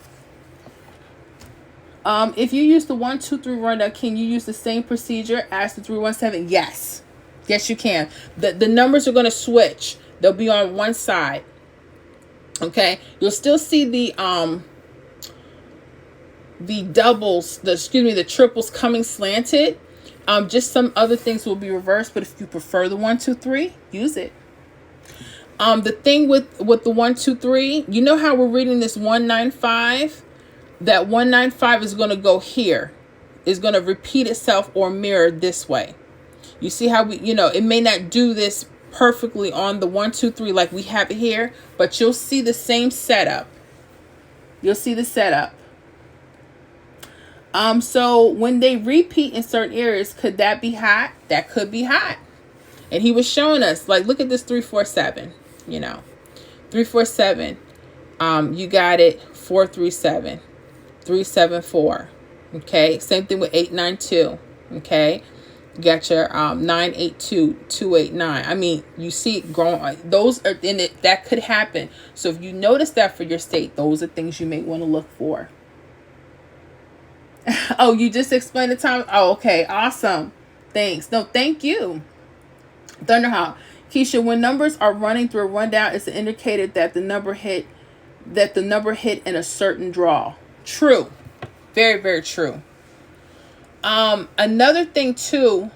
If you use the 1, 2, 3 rundown, can you use the same procedure as the 317? Yes. Yes, you can. The numbers are going to switch. They'll be on one side. Okay. You'll still see the doubles, the triples coming slanted. Just some other things will be reversed, but if you prefer the 1, 2, 3, use it. The thing with the 1, 2, 3, you know how we're reading this 195? That 195 is going to go here. Is going to repeat itself or mirror this way. You see how it may not do this perfectly on the 1, 2, 3 like we have it here, but you'll see the same setup. You'll see the setup. So when they repeat in certain areas, could that be hot? That could be hot. And he was showing us, like, look at this 347, 347. You got it. 437, 374. Okay. Same thing with 892. Okay. You got your 982, 289. I mean, you see it growing. Those are in it. That could happen. So if you notice that for your state, those are things you may want to look for. Oh, you just explained the time. Oh, okay. Awesome. Thanks. No, thank you. Thunderhawk. Keisha, when numbers are running through a rundown, it's indicated that the number hit in a certain draw. True. Very, very true. Another thing too,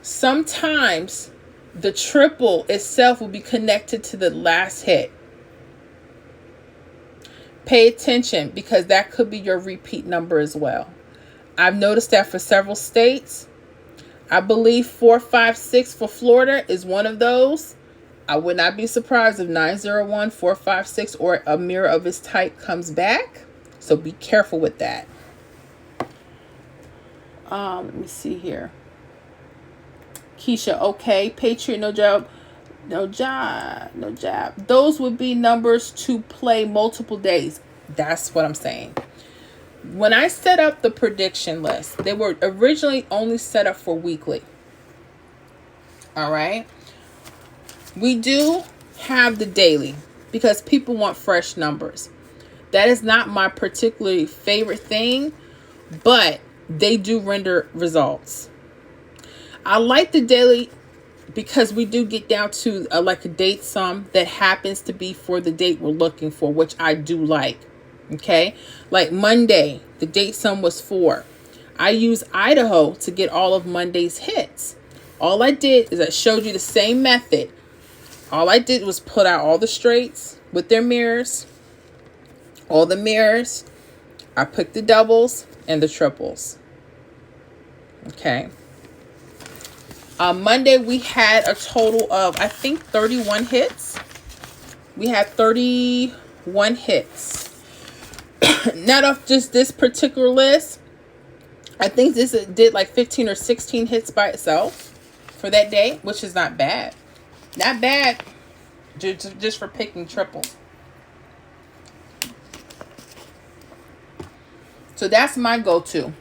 sometimes the triple itself will be connected to the last hit. Pay attention, because that could be your repeat number as well. I've noticed that for several states. I believe 456 for Florida is one of those. I would not be surprised if 901, 456 or a mirror of its type comes back. So be careful with that. Let me see here. Keisha, okay. Patriot, no job. No jab. Those would be numbers to play multiple days. That's what I'm saying. When I set up the prediction list, they were originally only set up for weekly. All right. We do have the daily because people want fresh numbers. That is not my particularly favorite thing, but they do render results. I like the daily because we do get down to like a date sum that happens to be for the date we're looking for, which I do like. Okay, like Monday, the date sum was 4. I use Idaho to get all of Monday's hits. All I did is I showed you the same method. All I did was put out all the straights with their mirrors, all the mirrors. I picked the doubles and the triples. Okay. On Monday, we had a total of, I think, 31 hits. We had 31 hits. Not off just this particular list. I think this did like 15 or 16 hits by itself for that day, which is not bad. Not bad. Just for picking triples. So that's my go-to.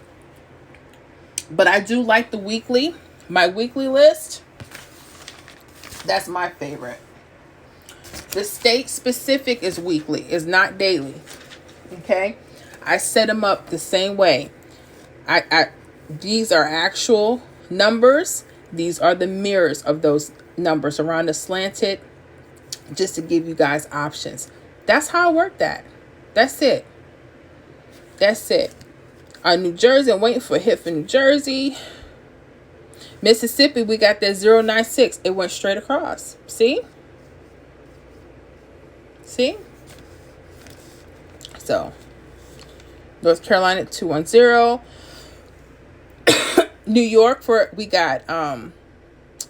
But I do like the weekly. My weekly list, that's my favorite. The state specific is weekly. It's not daily. Okay? I set them up the same way. These are actual numbers. These are the mirrors of those numbers around the slanted, just to give you guys options. That's how I work that. That's it. That's it. New Jersey, I'm waiting for a hit for New Jersey. Mississippi, we got that 096. It went straight across. See? See? So, North Carolina, 210. New York, we got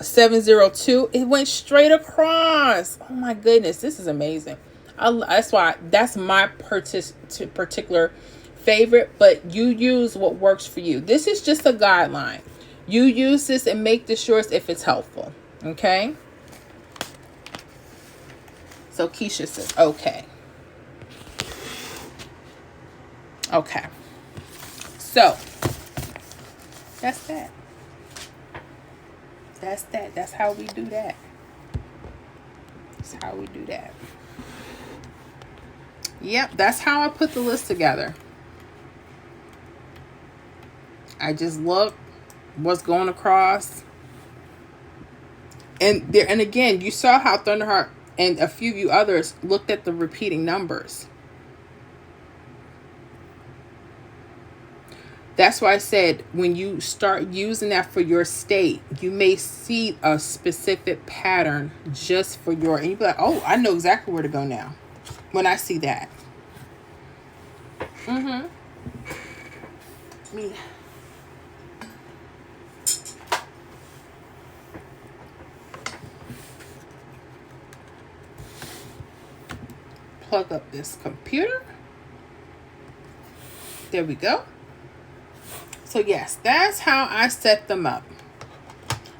702. It went straight across. Oh my goodness, this is amazing. That's my particular favorite, but you use what works for you. This is just a guideline. You use this and make this yours if it's helpful. Okay? So Keisha says, okay. Okay. So, that's that. That's that. That's how we do that. That's how we do that. Yep, that's how I put the list together. I just look what's going across. And again, you saw how Thunderheart and a few of you others looked at the repeating numbers. That's why I said when you start using that for your state, you may see a specific pattern just for your, and you'll be like, oh, I know exactly where to go now when I see that. Me. Plug up this computer. There we go. So yes, that's how I set them up.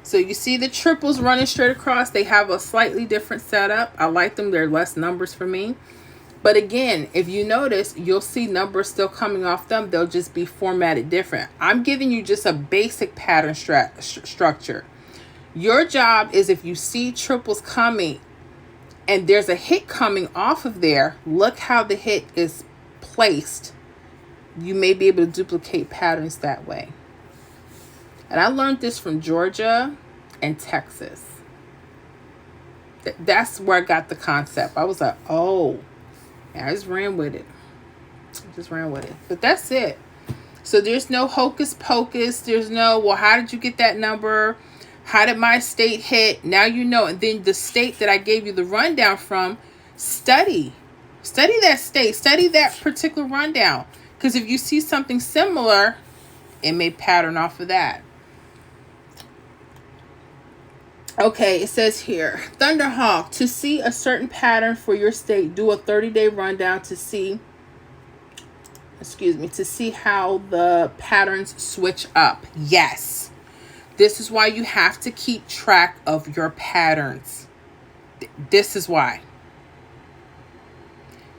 So you see the triples running straight across. They have a slightly different setup. I like them. They're less numbers for me. But again, if you notice, you'll see numbers still coming off them. They'll just be formatted different. I'm giving you just a basic pattern structure. Your job is, if you see triples coming and there's a hit coming off of there, look how the hit is placed. You may be able to duplicate patterns that way. And I learned this from Georgia and Texas. That's where I got the concept. I was like, oh, yeah, I just ran with it. But that's it. So there's no hocus pocus. There's no, well, how did you get that number? How did my state hit? Now you know. And then the state that I gave you the rundown from, study that state. Study that particular rundown. Because if you see something similar, it may pattern off of that. Okay, it says here, Thunderhawk, to see a certain pattern for your state, do a 30-day rundown to see how the patterns switch up. Yes. This is why you have to keep track of your patterns. This is why.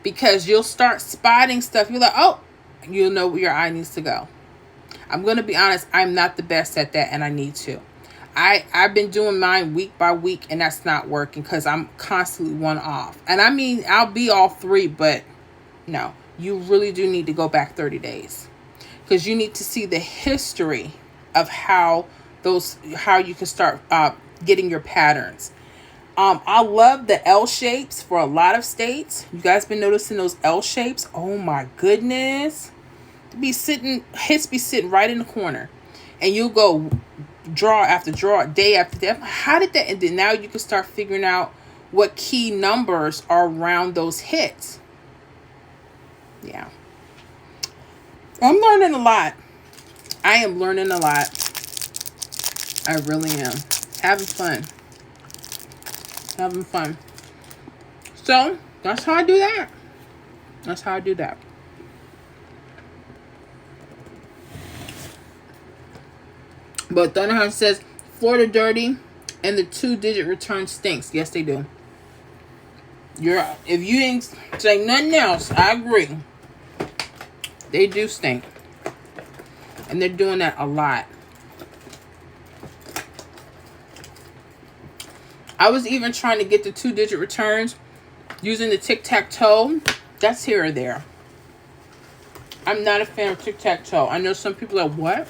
Because you'll start spotting stuff. You're like, oh, you'll know where your eye needs to go. I'm going to be honest. I'm not the best at that, and I need to. I've been doing mine week by week, and that's not working because I'm constantly one off. And I mean, I'll be all three, but no. You really do need to go back 30 days. Because you need to see the history of how you can start getting your patterns. I love the L shapes for a lot of states. You guys been noticing those L shapes? Oh my goodness. Hits be sitting right in the corner. And you go draw after draw, day after day. How did that? And then now you can start figuring out what key numbers are around those hits. Yeah. I'm learning a lot. I am learning a lot. I really am. Having fun. Having fun. So, that's how I do that. That's how I do that. But Thunderheart says, Florida dirty and the 2-digit return stinks. Yes, they do. If you ain't say nothing else, I agree. They do stink. And they're doing that a lot. I was even trying to get the 2-digit returns using the tic-tac-toe. That's here or there. I'm not a fan of tic-tac-toe. I know some people are, what?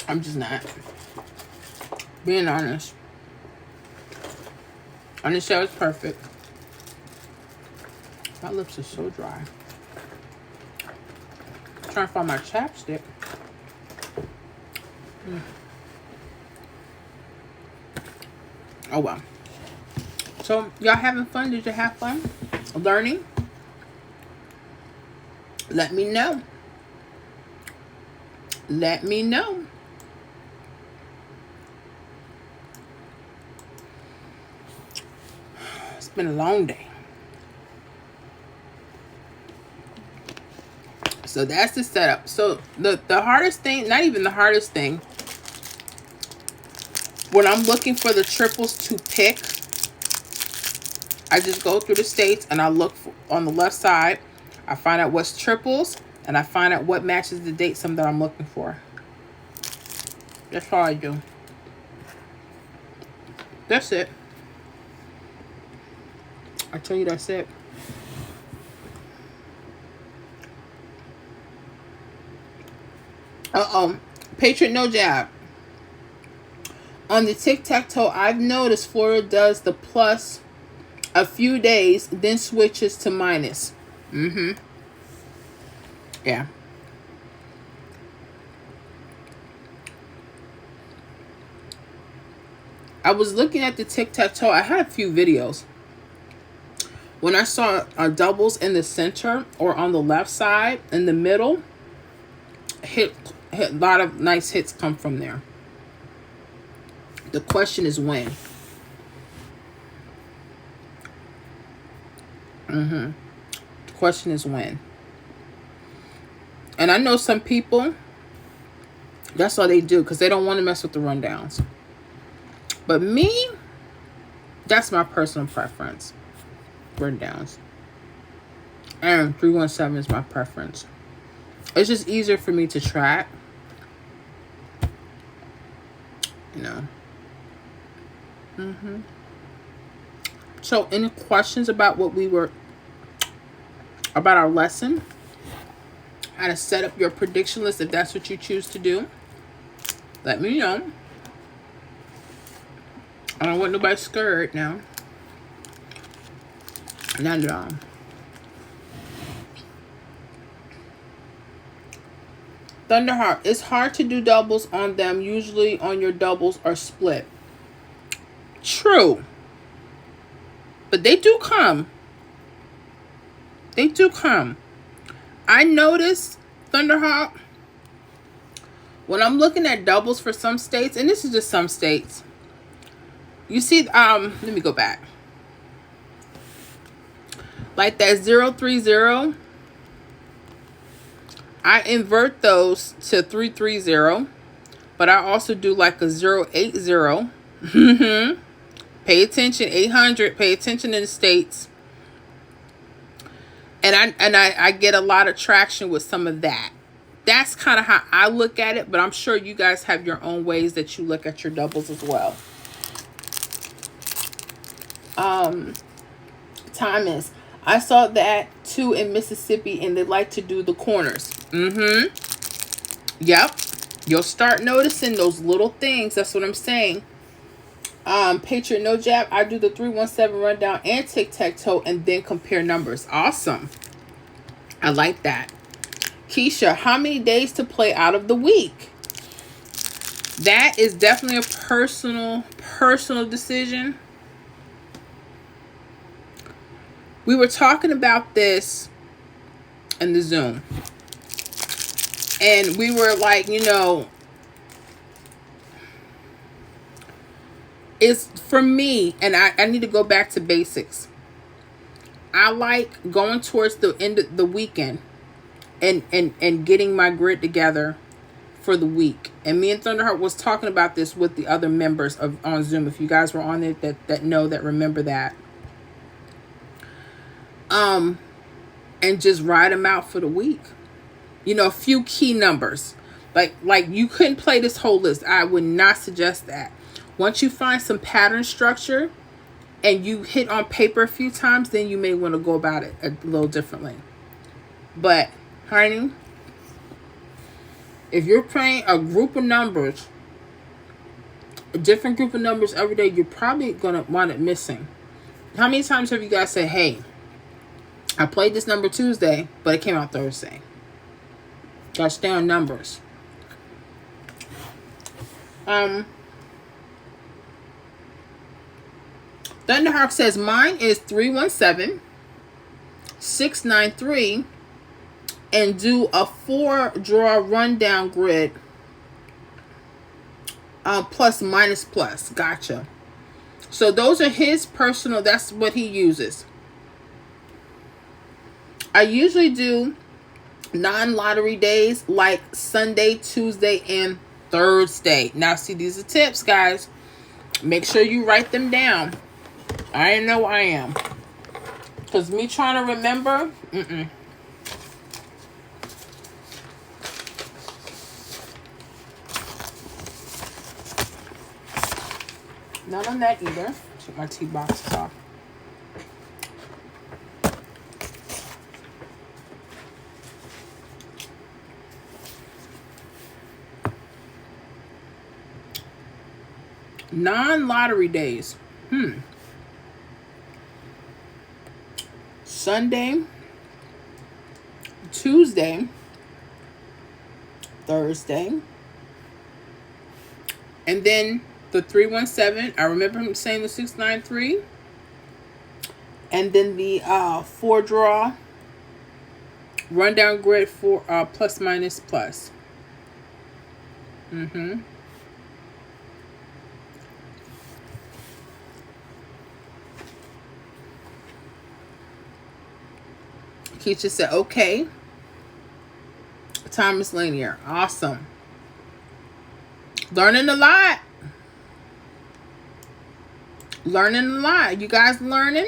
I'm just not. Being honest. On the show, it's perfect. My lips are so dry. I'm trying to find my chapstick. Oh well. So y'all having fun? Did you have fun learning? Let me know. Let me know. It's been a long day. So that's the setup. So the hardest thing, not even the hardest thing, when I'm looking for the triples to pick, I just go through the states and I look on the left side. I find out what's triples and I find out what matches the date sum that I'm looking for. That's all I do. That's it. I tell you, that's it. Patriot No Jab. On the tic-tac-toe, I've noticed Florida does the plus a few days, then switches to minus. Yeah. I was looking at the tic-tac-toe. I had a few videos. When I saw doubles in the center or on the left side, in the middle, a lot of nice hits come from there. The question is when. The question is when. And I know some people, that's all they do because they don't want to mess with the rundowns. But me, that's my personal preference. Rundowns. And 317 is my preference. It's just easier for me to track. You know. So, any questions about about our lesson? How to set up your prediction list if that's what you choose to do? Let me know. I don't want nobody scared now. Not at all. Thunderheart. It's hard to do doubles on them. Usually on your doubles are split. True. But they do come. They do come. I noticed, Thunderheart, when I'm looking at doubles for some states, and this is just some states, you see, let me go back. Like that 030, I invert those to 330, but I also do like a 080. Pay attention, 800, pay attention in the states. And I get a lot of traction with some of that. That's kind of how I look at it, but I'm sure you guys have your own ways that you look at your doubles as well. Thomas, I saw that too in Mississippi, and they like to do the corners. Yep. You'll start noticing those little things. That's what I'm saying. Patriot No Jab, I do the 317 rundown and tic-tac-toe and then compare numbers. Awesome. I like that. Keisha, how many days to play out of the week? That is definitely a personal decision. We were talking about this in the Zoom. And we were like, you know, it's for me, and I need to go back to basics. I like going towards the end of the weekend and getting my grid together for the week. And me and Thunderheart was talking about this with the other members on Zoom. If you guys were on it that remember that. And just write them out for the week. You know, a few key numbers. Like you couldn't play this whole list. I would not suggest that. Once you find some pattern structure and you hit on paper a few times, then you may want to go about it a little differently. But, honey, if you're playing a group of numbers, a different group of numbers every day, you're probably going to want it missing. How many times have you guys said, hey, I played this number Tuesday, but it came out Thursday? Gotta stay on numbers. Thunderhawk says mine is 317, 693, and do a 4-draw rundown grid. Plus, minus, plus. Gotcha. So those are his personal. That's what he uses. I usually do non-lottery days like Sunday, Tuesday, and Thursday. Now, see, these are tips, guys. Make sure you write them down. I know I am. Because me trying to remember, None on that either. Take my tea boxes off. Non-lottery days. Sunday, Tuesday, Thursday, and then the 317. I remember him saying the 693, and then the 4-draw rundown grid for plus, minus, plus. Keisha said, okay. Time is linear. Awesome. Learning a lot. Learning a lot. You guys learning?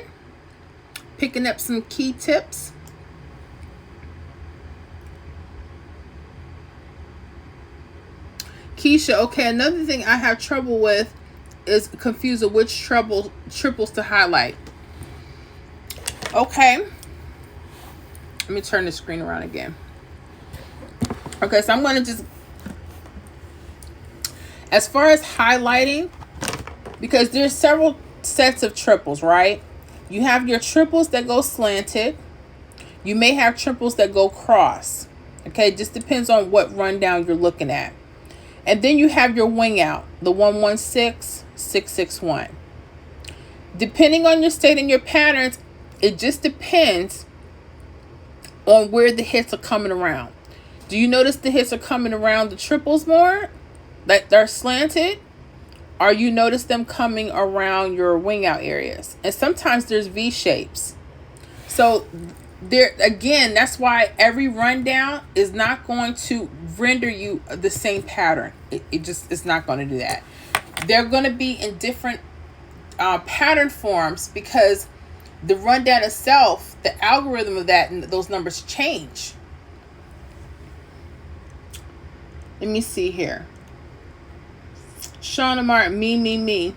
Picking up some key tips. Keisha, okay, another thing I have trouble with is confusing which triples to highlight. Okay. Let me turn the screen around again. Okay, so I'm going to just, as far as highlighting, because there's several sets of triples, right? You have your triples that go slanted. You may have triples that go cross. Okay, just depends on what rundown you're looking at. And then you have your wing out, the 116, 661. Depending on your state and your patterns, it just depends on where the hits are coming around. Do you notice the hits are coming around the triples more? Like they're slanted? Or you notice them coming around your wing out areas? And sometimes there's V shapes. So there again, that's why every rundown is not going to render you the same pattern. It's not going to do that. They're going to be in different pattern forms because the rundown itself, the algorithm of that and those numbers change. Let me see here. Shauna Martin, me.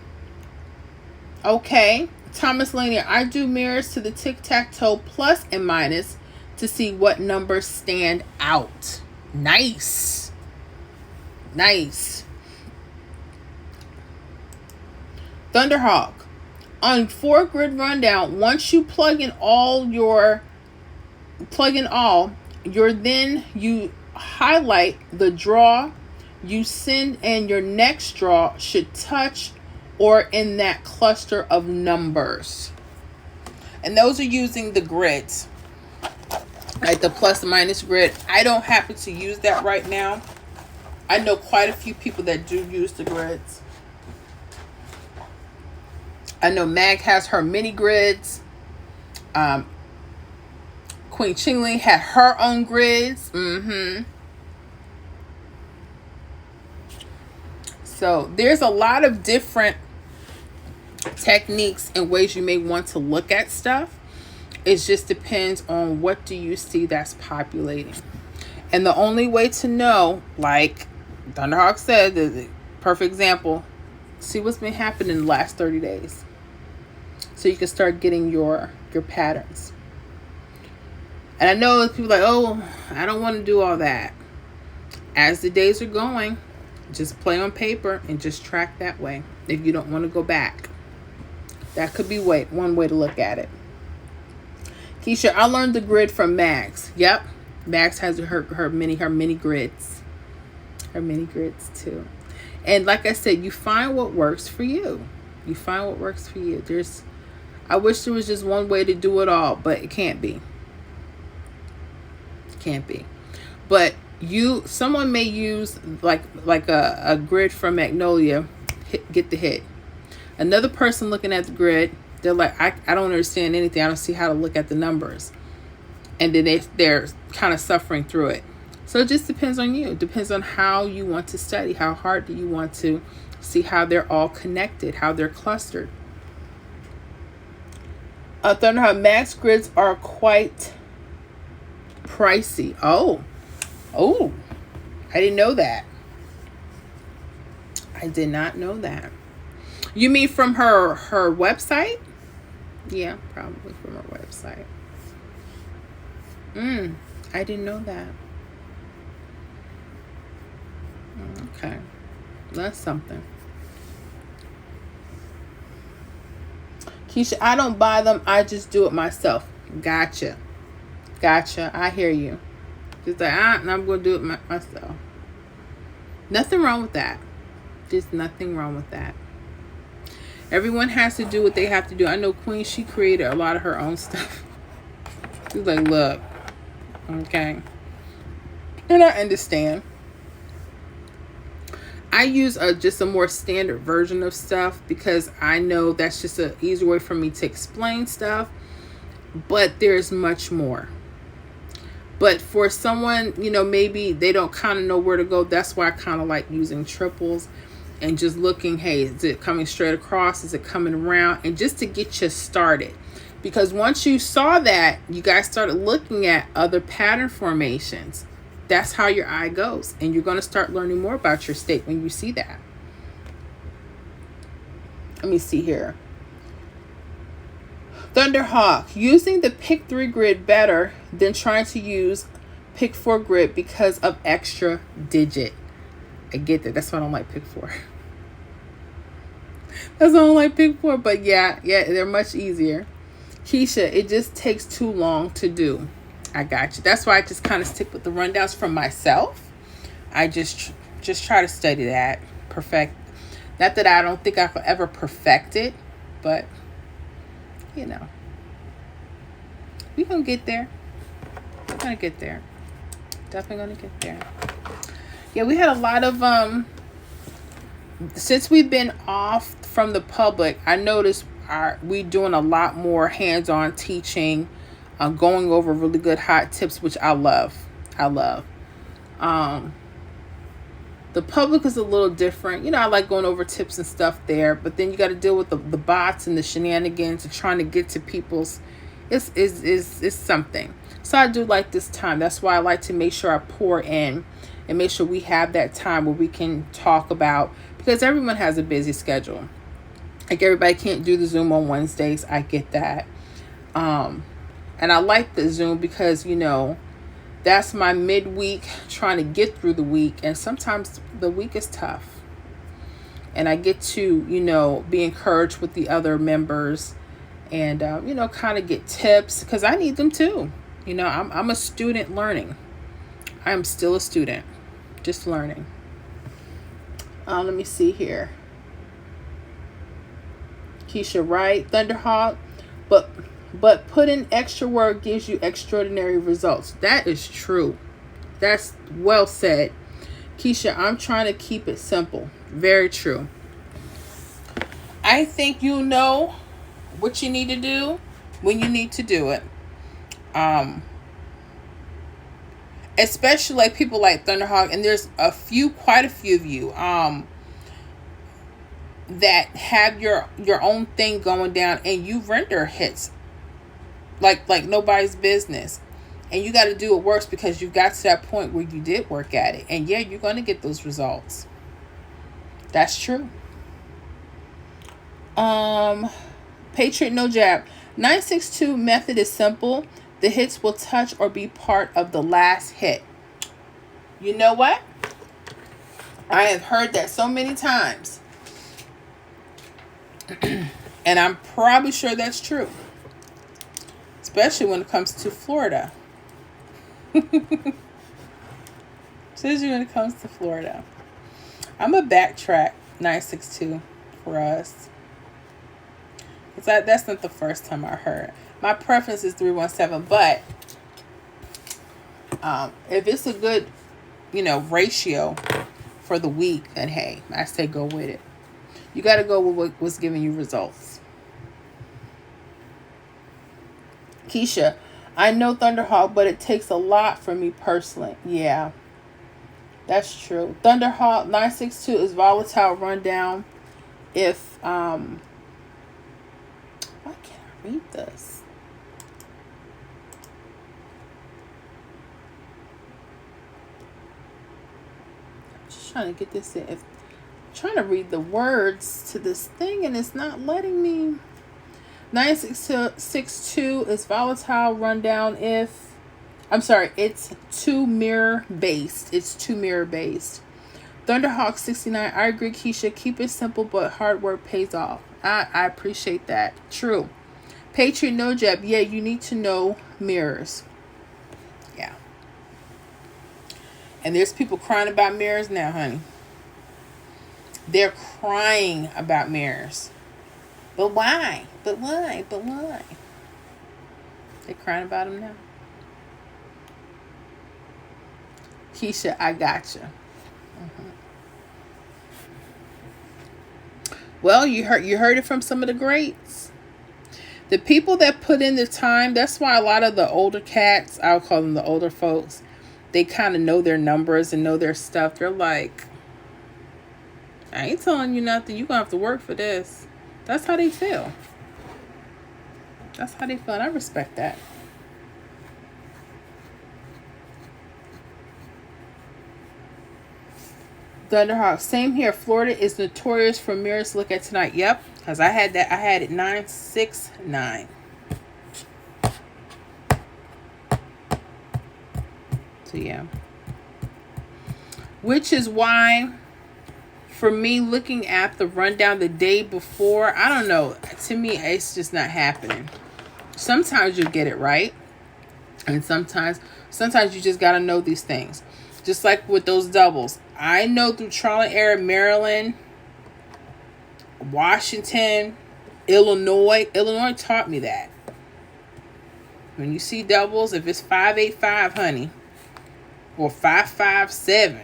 Okay. Thomas Lanier, I do mirrors to the tic-tac-toe plus and minus to see what numbers stand out. Nice. Thunderhawk. On 4 grid rundown, once you plug in all, you highlight the draw you send, and your next draw should touch or in that cluster of numbers. And those are using the grids, like the plus and minus grid. I don't happen to use that right now. I know quite a few people that do use the grids. I know Mag has her mini grids. Queen Chingling had her own grids. So there's a lot of different techniques and ways you may want to look at stuff. It just depends on what do you see that's populating. And the only way to know, like Thunderhawk said, the perfect example, see what's been happening in the last 30 days. So you can start getting your patterns. And I know people like, oh, I don't want to do all that. As the days are going, just play on paper and just track that way. If you don't want to go back, that could be one way to look at it. Keisha, I learned the grid from Max. Yep, Max has her mini grids. Her mini grids too. And like I said, you find what works for you. You find what works for you. I wish there was just one way to do it all, but it can't be. Can't be. But someone may use like a grid from Magnolia, get the hit. Another person looking at the grid, they're like, I don't understand anything. I don't see how to look at the numbers. And then they're kind of suffering through it. So it just depends on you. It depends on how you want to study. How hard do you want to see how they're all connected, how they're clustered. Thunderhawk Max grids are quite pricey. Oh, I didn't know that. I did not know that. You mean from her website? Yeah, probably from her website. I didn't know that. Okay, that's something. Keisha, I don't buy them. I just do it myself. Gotcha. I hear you. Just like, I'm going to do it myself. Nothing wrong with that. Just nothing wrong with that. Everyone has to do what they have to do. I know Queen, she created a lot of her own stuff. She's like, look. Okay. And I understand. I use just a more standard version of stuff because I know that's just an easier way for me to explain stuff. But there's much more. But for someone, maybe they don't kind of know where to go. That's why I kind of like using triples and just looking, hey, is it coming straight across? Is it coming around? And just to get you started. Because once you saw that, you guys started looking at other pattern formations. That's how your eye goes. And you're going to start learning more about your state when you see that. Let me see here. Thunderhawk, using the pick 3 grid better than trying to use pick 4 grid because of extra digit. I get that. That's why I don't like pick 4. That's why I don't like pick 4. But yeah, they're much easier. Keisha, it just takes too long to do. I got you. That's why I just kind of stick with the rundowns from myself. I just try to study that. Perfect. Not that I don't think I could ever perfect it, but we're going to get there. We're going to get there. Definitely going to get there. Yeah, we had a lot of, since we've been off from the public, I noticed we doing a lot more hands-on teaching, going over really good hot tips, which I love. The public is a little different. I like going over tips and stuff there, but then you got to deal with the bots and the shenanigans and trying to get to people's. It's something. So I do like this time. That's why I like to make sure I pour in and make sure we have that time where we can talk about, because everyone has a busy schedule. Like everybody can't do the Zoom on Wednesdays. I get that. And I like the Zoom because, that's my midweek trying to get through the week. And sometimes the week is tough. and I get to, you know, be encouraged with the other members, and you know, kind of get tips, because I need them too. You know, I'm a student learning. I am still a student, just learning. Let me see here. Keisha Wright, Thunderhawk, but put in extra work gives you extraordinary results. That is true. That's well said. Keisha, I'm trying to keep it simple. Very true. I think you know what you need to do when you need to do it. Especially like people like Thunderhawk, and there's quite a few of you that have your own thing going down, and you render hits like nobody's business. And you got to do it worse, because you got to that point where you did work at it. And yeah, you're going to get those results. That's true. Patriot No Jab. 962 method is simple. The hits will touch or be part of the last hit. You know what? I have heard that so many times. And I'm probably sure that's true. Especially when it comes to Florida. Especially when it comes to Florida. I'm a backtrack 962 for us. That's not the first time I heard. My preference is 317, but if it's a good, you know, ratio for the week, then hey, I say go with it. You got to go with what's giving you results. Keisha, I know Thunderhawk, but it takes a lot for me personally. Yeah, that's true. Thunderhawk 962 is volatile rundown. If why can't I read this? I'm just trying to get this in. I'm trying to read the words to this thing, and it's not letting me. 962 is volatile rundown if, I'm sorry, it's 2 mirror based. It's 2 mirror based. Thunderhawk 69, I agree, Keisha. Keep it simple, but hard work pays off. I appreciate that. True. Patriot No Jab, yeah, you need to know mirrors. Yeah. And there's people crying about mirrors now, honey. They're crying about mirrors. But why? But why? But why? They're crying about them now. Keisha, I gotcha. Well, you heard it from some of the greats. The people that put in the time, that's why a lot of the older cats, I'll call them the older folks, they kind of know their numbers and know their stuff. They're like, I ain't telling you nothing. You're going to have to work for this. That's how they feel. That's how they feel. And I respect that. Thunderhawk, same here. Florida is notorious for mirrors. Look at tonight. Yep. Because I had that. I had it 969. So yeah. Which is why, for me, looking at the rundown the day before, I don't know. To me, it's just not happening. Sometimes you get it right. And sometimes you just got to know these things. Just like with those doubles. I know through trial and error, Maryland, Washington, Illinois. Illinois taught me that. When you see doubles, if it's 585, honey, or 557,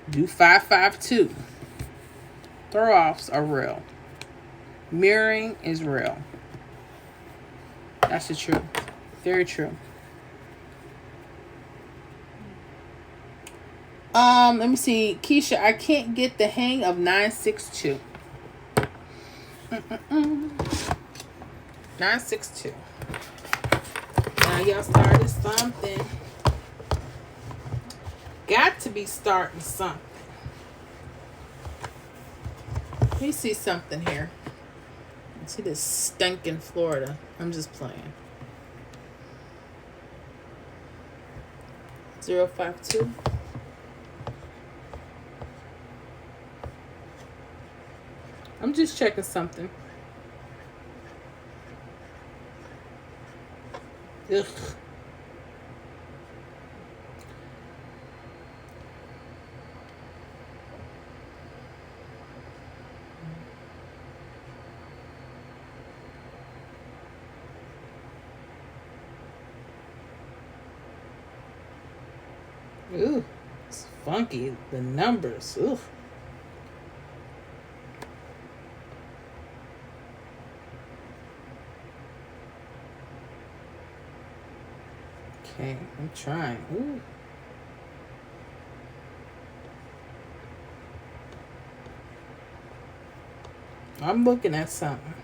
do 552. Throw-offs are real. Mirroring is real. That's the truth. Very true. Let me see. Keisha, I can't get the hang of 962. 962. Now y'all started something. Got to be starting something. Let me see something here. Let's see this stinking Florida. I'm just playing. 052. I'm just checking something. Ugh. Ooh, it's funky. The numbers. Ooh. Okay, I'm trying. Ooh. I'm looking at something.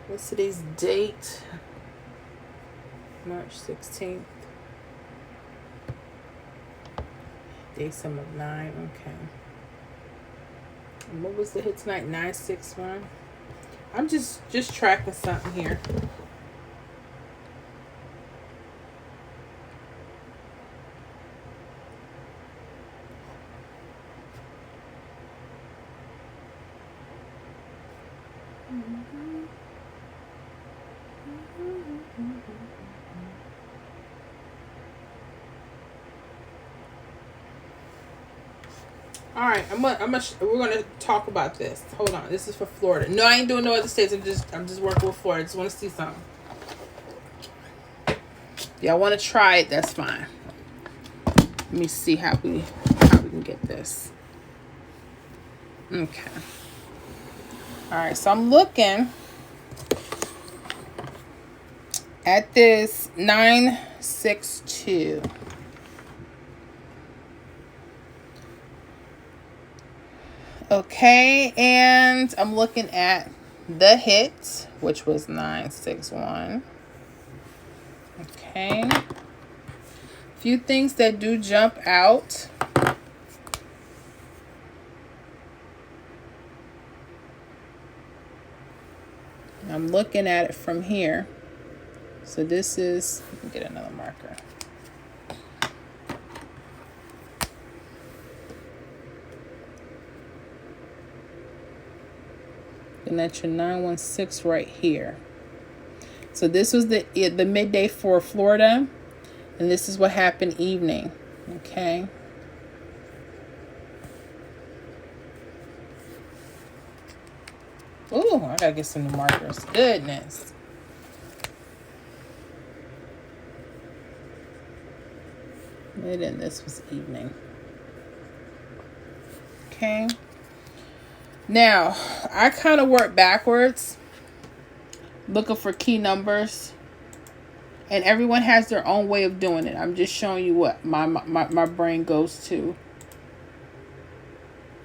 What's today's date? March 16th. Day sum of 9. Okay. And what was the hit tonight? 961. I'm just tracking something here. All right, we're gonna talk about this. Hold on, this is for Florida. No, I ain't doing no other states. I'm just working with Florida. I just want to see something. Y'all want to try it? That's fine. Let me see how we can get this. Okay. All right, so I'm looking at this 962. Okay, and I'm looking at the hit, which was 961. Okay. A few things that do jump out. I'm looking at it from here. So this is, let me get another marker. And that's your 916 right here. So this was the midday for Florida, and this is what happened evening. Okay. Ooh, I gotta get some new markers. Goodness. And then this was evening. Okay. Now, I kind of work backwards, looking for key numbers. And everyone has their own way of doing it. I'm just showing you what my brain goes to.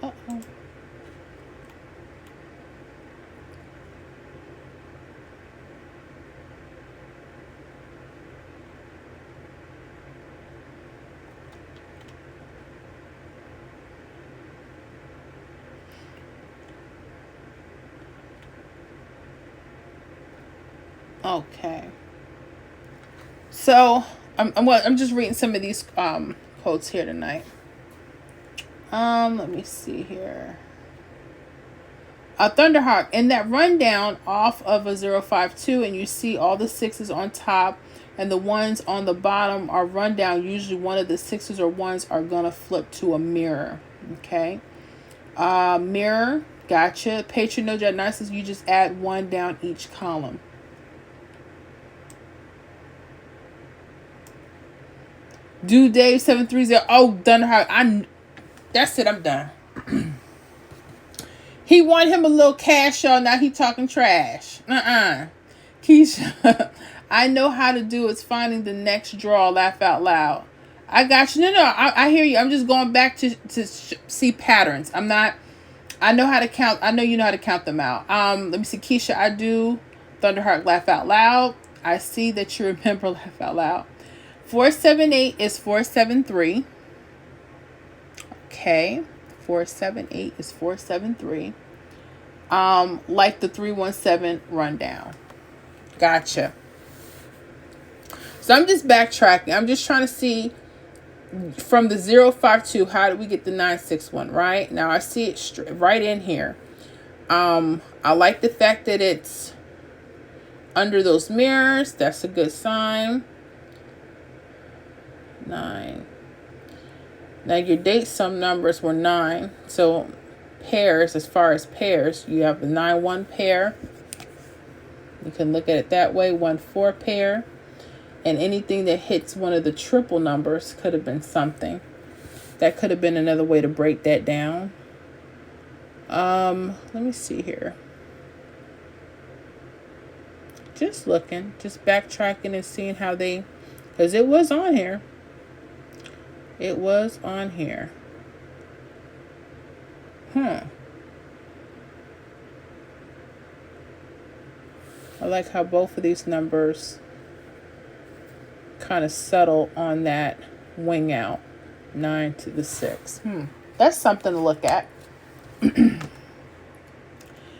Uh-oh. Okay. So I'm just reading some of these quotes here tonight. Let me see here. Thunderhawk, in that rundown off of a 052, and you see all the sixes on top and the ones on the bottom are rundown. Usually one of the sixes or ones are gonna flip to a mirror. Okay. Mirror, gotcha. Patronage at Narcissus, you just add one down each column. Do Dave 730. Oh, Thunderhawk. That's it. I'm done. He won him a little cash, y'all. Now he talking trash. Keisha, I know how to do it's finding the next draw. Laugh out loud. I got you. No. I hear you. I'm just going back to see patterns. I'm not. I know how to count. I know you know how to count them out. Let me see. Keisha, I do. Thunderhawk, laugh out loud. I see that you remember laugh out loud. 478 is 473. Okay. 478 is 473. Like the 317 rundown. Gotcha. So I'm just backtracking. I'm just trying to see from the 052, how did we get the 961, right? Now I see it right in here. I like the fact that it's under those mirrors. That's a good sign. 9. Now your date sum numbers were 9. So pairs, as far as pairs, you have the 9-1 pair. You can look at it that way. 1-4 pair. And anything that hits one of the triple numbers could have been something. That could have been another way to break that down. Let me see here. Just looking, just backtracking and seeing how they, because it was on here. It was on here. I like how both of these numbers kind of settle on that wing out. 9 to the 6. That's something to look at.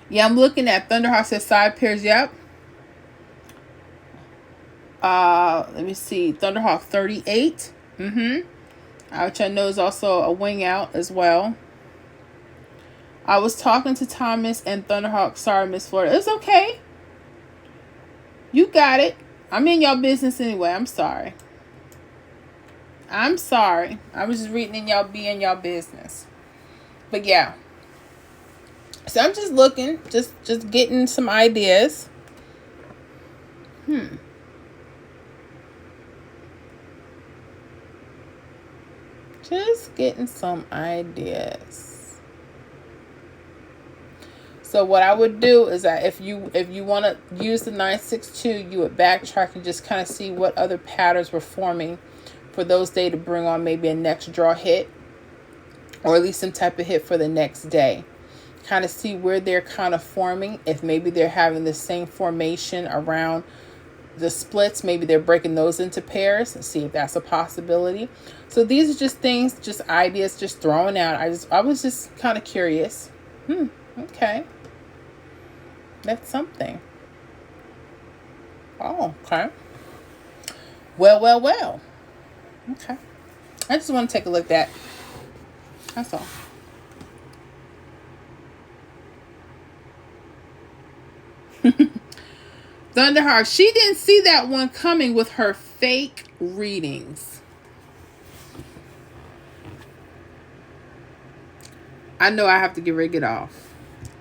Yeah, I'm looking at Thunderhawk says side pairs. Yep. Let me see. Thunderhawk 38. Which I know is also a wing out as well. I was talking to Thomas and Thunderhawk. Sorry, Miss Florida. It's okay. You got it. I'm in y'all business anyway. I'm sorry. I'm sorry. I was just reading in y'all be in y'all business. But yeah. So I'm just looking, just getting some ideas. Just getting some ideas. So what I would do is that if you want to use the 962, you would backtrack and just kind of see what other patterns were forming for those days to bring on maybe a next draw hit, or at least some type of hit for the next day. Kind of see where they're kind of forming. If maybe they're having the same formation around the splits, maybe they're breaking those into pairs, and see if that's a possibility. So these are just things, just ideas, just throwing out. I was just kind of curious. Okay. That's something. Oh, okay. Well. Okay. I just want to take a look at that. That's all. Thunderheart, she didn't see that one coming with her fake readings. I know I have to get ready to get off,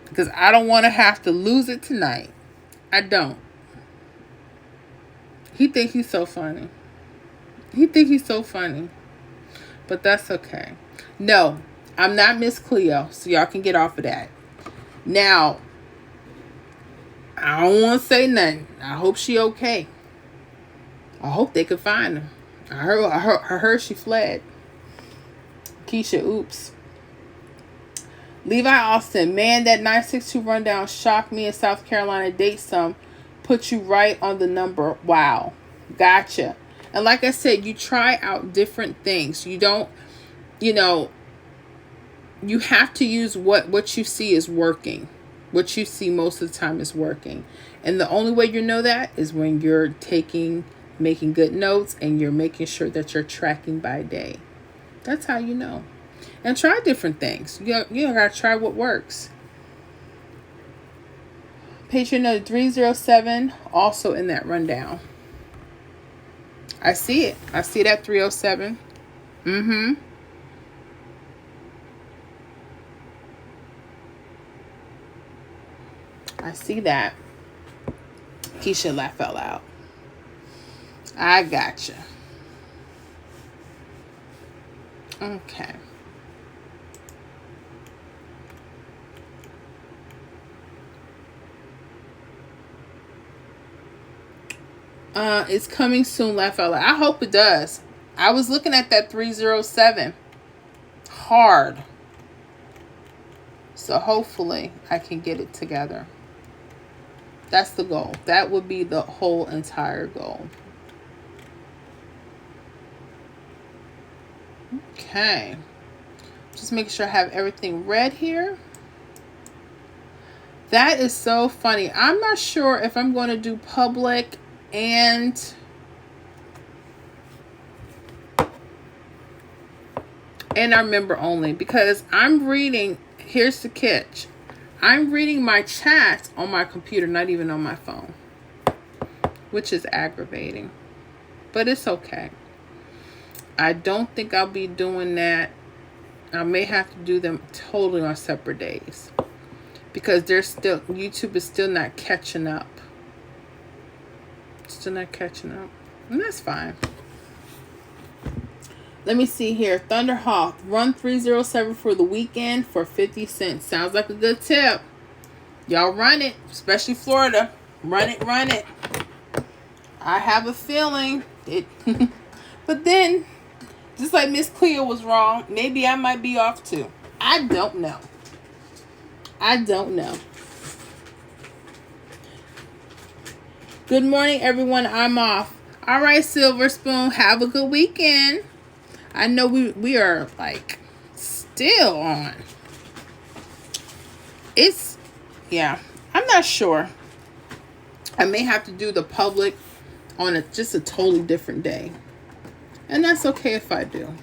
because I don't want to have to lose it tonight. I don't. He think he's so funny. But that's okay. No, I'm not Miss Cleo, so y'all can get off of that. Now, I don't want to say nothing. I hope she okay. I hope they could find her. I heard she fled. Keisha, oops. Levi Austin, man, that 962 rundown shocked me in South Carolina. Date some, put you right on the number. Wow. Gotcha. And like I said, you try out different things. You don't, you have to use what you see is working. What you see most of the time is working. And the only way you know that is when you're making good notes, and you're making sure that you're tracking by day. That's how you know. And try different things. You gotta try what works. Patron number 307, also in that rundown. I see it. I see that 307. I see that. Keisha laugh out loud. I gotcha. Okay. It's coming soon, laugh out loud. I hope it does. I was looking at that 307 hard. So hopefully I can get it together. That's the goal. That would be the whole entire goal. Okay. Just making sure I have everything read here. That is so funny. I'm not sure if I'm going to do public and And are member only, because I'm reading, here's the catch. I'm reading my chats on my computer, not even on my phone, which is aggravating, but it's okay. I don't think I'll be doing that. I may have to do them totally on separate days because YouTube is still not catching up. Still not catching up. And that's fine. Let me see here. Thunderhawk, run 307 for the weekend for 50 cents. Sounds like a good tip. Y'all run it, especially Florida. Run it, run it. I have a feeling it. But then, just like Miss Cleo was wrong, maybe I might be off too. I don't know. I don't know. Good morning, everyone. I'm off. All right, Silver Spoon. Have a good weekend. I know we are like still on. Yeah. I'm not sure. I may have to do the public on just a totally different day. And that's okay if I do.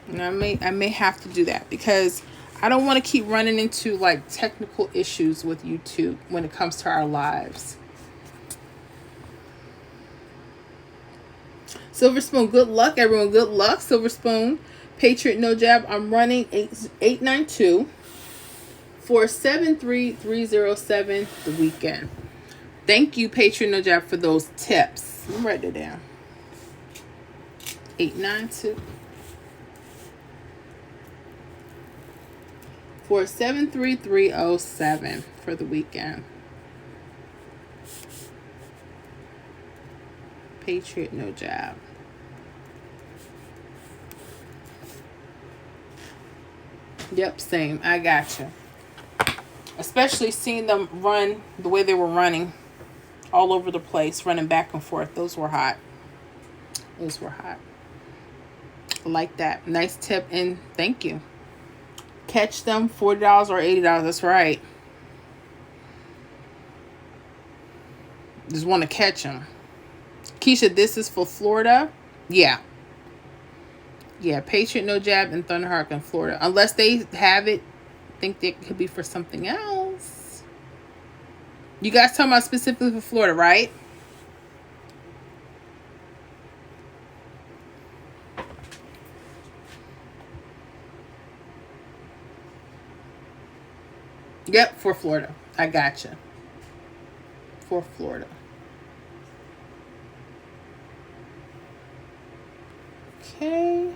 And I may have to do that because I don't want to keep running into like technical issues with YouTube when it comes to our lives. Silver Spoon, good luck, everyone. Good luck, Silver Spoon. Patriot No Jab, I'm running 892 for 73307 the weekend. Thank you, Patriot No Jab, for those tips. Let me write it down. 892 for 73307 for the weekend. Patriot No Jab. Yep, same. I gotcha. Especially seeing them run the way they were running all over the place, running back and forth. Those were hot. Those were hot. I like that. Nice tip and thank you. Catch them $40 or $80. That's right. Just want to catch them. Keisha, this is for Florida? Yeah. Yeah, Patriot No Jab and Thunderhawk in Florida. Unless they have it, think it could be for something else. You guys talking about specifically for Florida, right? Yep, for Florida. I gotcha. For Florida. Okay.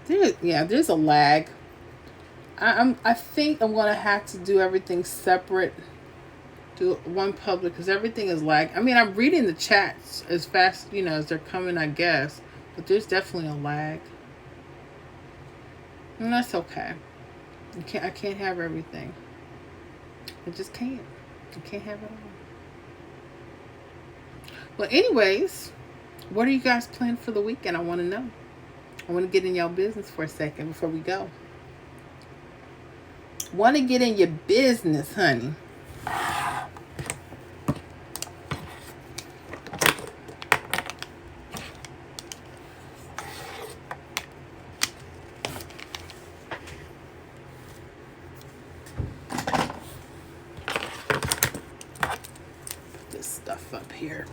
There's a lag. I think I'm gonna have to do everything separate. Do one public because everything is lag. I mean, I'm reading the chats as fast, as they're coming, I guess. But there's definitely a lag. And that's okay. I can't have everything. I just can't. I can't have it all. Well, anyways, what are you guys planning for the weekend? I want to know. I want to get in y'all business for a second before we go. Want to get in your business, honey. Put this stuff up here.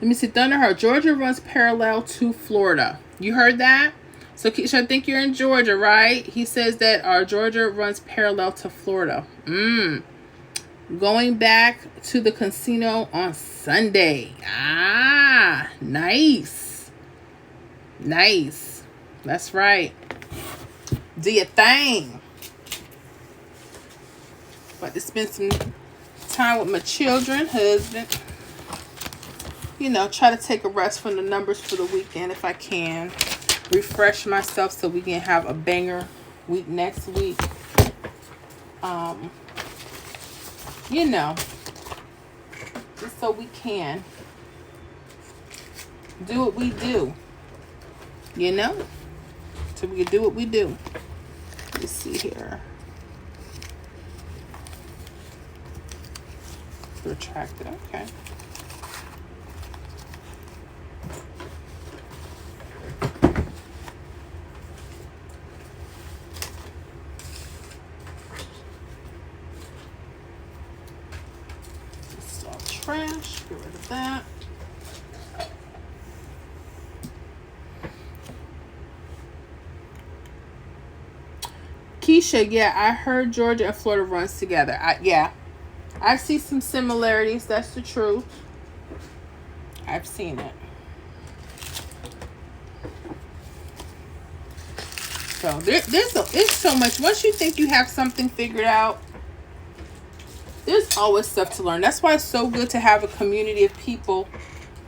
Let me see. Thunderheart. Georgia runs parallel to Florida. You heard that? So, Keisha, I think you're in Georgia, right? He says that our Georgia runs parallel to Florida. Going back to the casino on Sunday. Ah, nice. Nice. That's right. Do your thing. About to spend some time with my children, husband. Try to take a rest from the numbers for the weekend if I can. Refresh myself so we can have a banger week next week. Just so we can do what we do. So we can do what we do. Let's see here. Retract it. Okay. trash. Get rid of that. Keisha, yeah, I heard Georgia and Florida runs together. I see some similarities. That's the truth. I've seen it. So there's so much. Once you think you have something figured out, there's always stuff to learn. That's why it's so good to have a community of people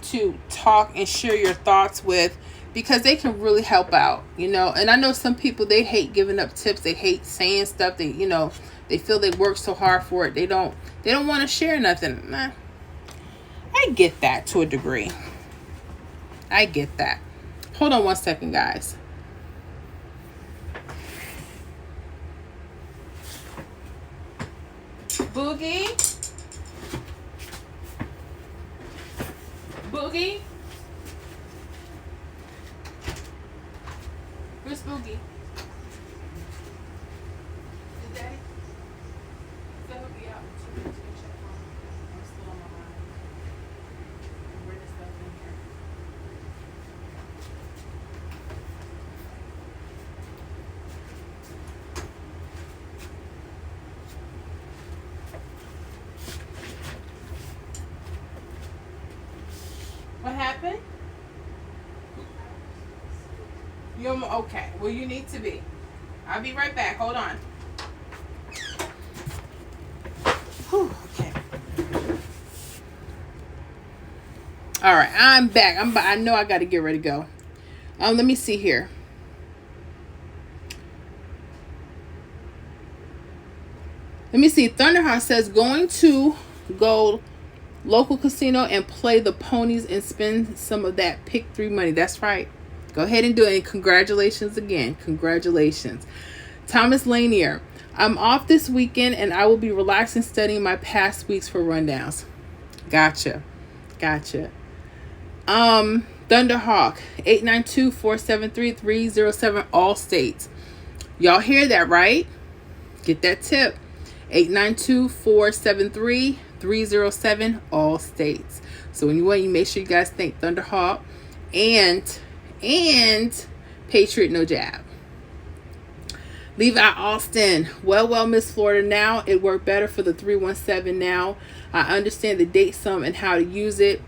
to talk and share your thoughts with, because they can really help out, you know. And I know some people, they hate giving up tips. They hate saying stuff. They, you know, they feel they work so hard for it. They don't want to share nothing. Nah. I get that to a degree. I get that. Hold on one second, guys. Boogie? Boogie? Where's Boogie? Is Daddy? So he'll be out in 2 minutes to check on him. I'm still on my mind. Bring this stuff in here. What happened? You're okay. Well, you need to be. I'll be right back. Hold on. Whew, okay. All right, I'm back. I know I got to get ready to go. Let me see here. Let me see. Thunderheart says going to go local casino and play the ponies and spend some of that pick 3 money. That's right. Go ahead and do it. And congratulations again. Congratulations. Thomas Lanier. I'm off this weekend and I will be relaxing studying my past weeks for rundowns. Gotcha. Thunderhawk. 892-473-307 all states. Y'all hear that, right? Get that tip. 892-473-307 all states. So anyway, you make sure you guys thank Thunderhawk and Patriot No Jab. Levi Austin. Well, Miss Florida, now it worked better for the 317 now. I understand the date sum and how to use it.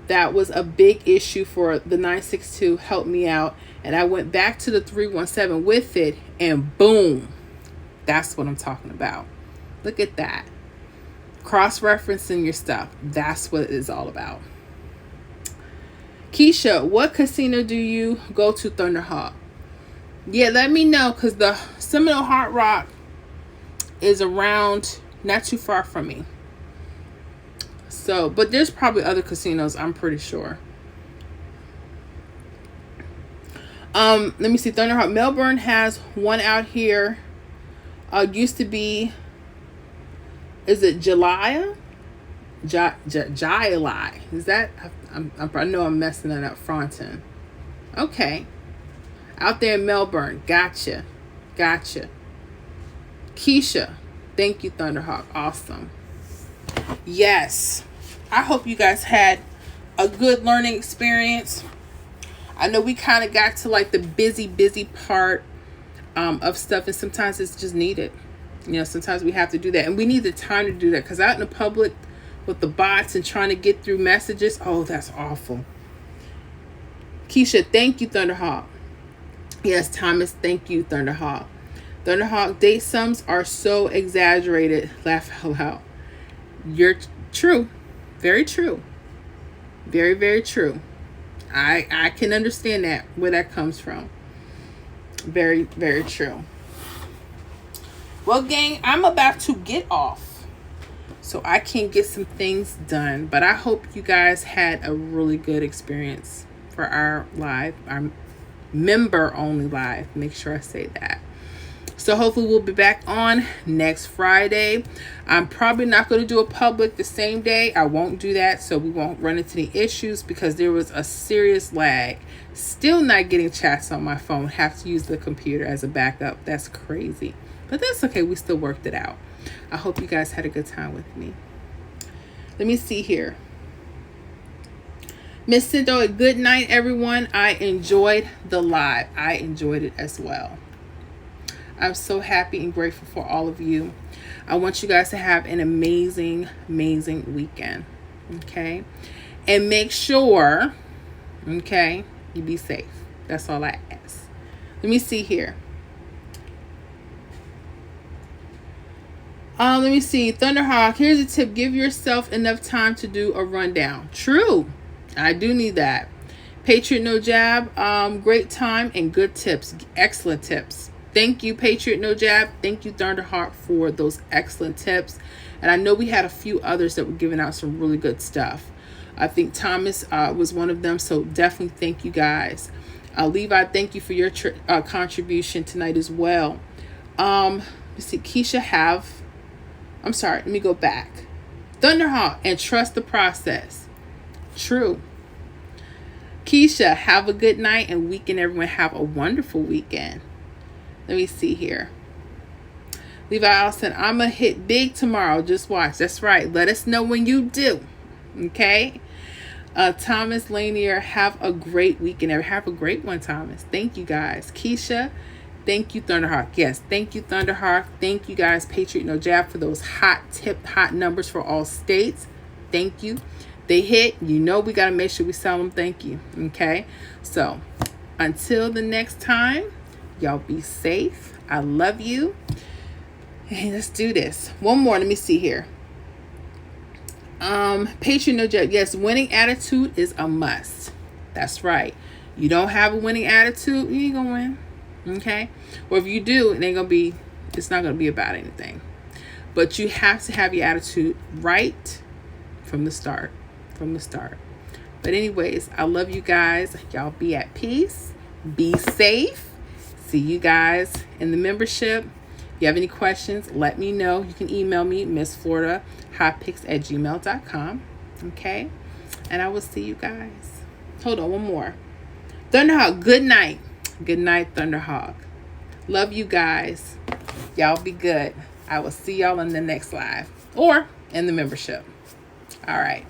That was a big issue for the 962. Helped me out. And I went back to the 317 with it and boom. That's what I'm talking about. Look at that. Cross-referencing your stuff. That's what it is all about. Keisha, what casino do you go to, Thunderhawk? Yeah, let me know, because the Seminole Hard Rock is around, not too far from me. So, but there's probably other casinos, I'm pretty sure. Let me see, Thunderhawk. Melbourne has one out here. Used to be, is it Jalaya? Jai. Is that? I know I'm messing that up. Fronton. Okay. Out there in Melbourne. Gotcha. Keisha. Thank you, Thunderhawk. Awesome. Yes. I hope you guys had a good learning experience. I know we kind of got to like the busy part of stuff, and sometimes it's just needed. You know, sometimes we have to do that, and we need the time to do that, because out in the public with the bots and trying to get through messages, oh, that's awful. Keisha, thank you, Thunderhawk. Yes, Thomas, thank you, Thunderhawk. Thunderhawk, date sums are so exaggerated. Laugh out loud. You're true. Very true. Very, very true. I can understand that, where that comes from. Very, very true. Well, gang, I'm about to get off so I can get some things done. But I hope you guys had a really good experience for our live, our member-only live. Make sure I say that. So hopefully we'll be back on next Friday. I'm probably not going to do a public the same day. I won't do that, so we won't run into any issues, because there was a serious lag. Still not getting chats on my phone. Have to use the computer as a backup. That's crazy. But that's okay. We still worked it out. I hope you guys had a good time with me. Let me see here. Miss Cinto, a good night, everyone. I enjoyed the live. I enjoyed it as well. I'm so happy and grateful for all of you. I want you guys to have an amazing, amazing weekend. Okay? And make sure, okay, you be safe. That's all I ask. Let me see here. Let me see. Thunderhawk, here's a tip. Give yourself enough time to do a rundown. True. I do need that. Patriot No Jab, great time and good tips. Excellent tips. Thank you, Patriot No Jab. Thank you, Thunderhawk, for those excellent tips. And I know we had a few others that were giving out some really good stuff. I think Thomas was one of them. So definitely thank you guys. Levi, thank you for your contribution tonight as well. Let's see, Keisha I'm sorry, let me go back. Thunderhawk, and trust the process. True. Keisha, have a good night and weekend, everyone. Have a wonderful weekend. Let me see here. Levi Allison, I'm going to hit big tomorrow. Just watch. That's right. Let us know when you do. Okay? Thomas Lanier, have a great weekend. Have a great one, Thomas. Thank you, guys. Keisha, thank you, Thunderhawk. Yes, thank you, Thunderhawk. Thank you, guys, Patriot No Jab, for those hot numbers for all states. Thank you. They hit. You know we got to make sure we sell them. Thank you. Okay? So, until the next time, y'all be safe. I love you. Hey, let's do this. One more. Let me see here. Patriot No Jab. Yes, winning attitude is a must. That's right. You don't have a winning attitude, you ain't gonna win. Okay? Or if you do, it's not gonna be about anything. But you have to have your attitude right from the start. But anyways, I love you guys. Y'all be at peace. Be safe. See you guys in the membership. If you have any questions, let me know. You can email me, MissFloridaHotPicks@gmail.com. Okay? And I will see you guys. Hold on, one more. Thunderhawk, good night. Good night, Thunderhawk. Love you guys. Y'all be good. I will see y'all in the next live or in the membership. All right.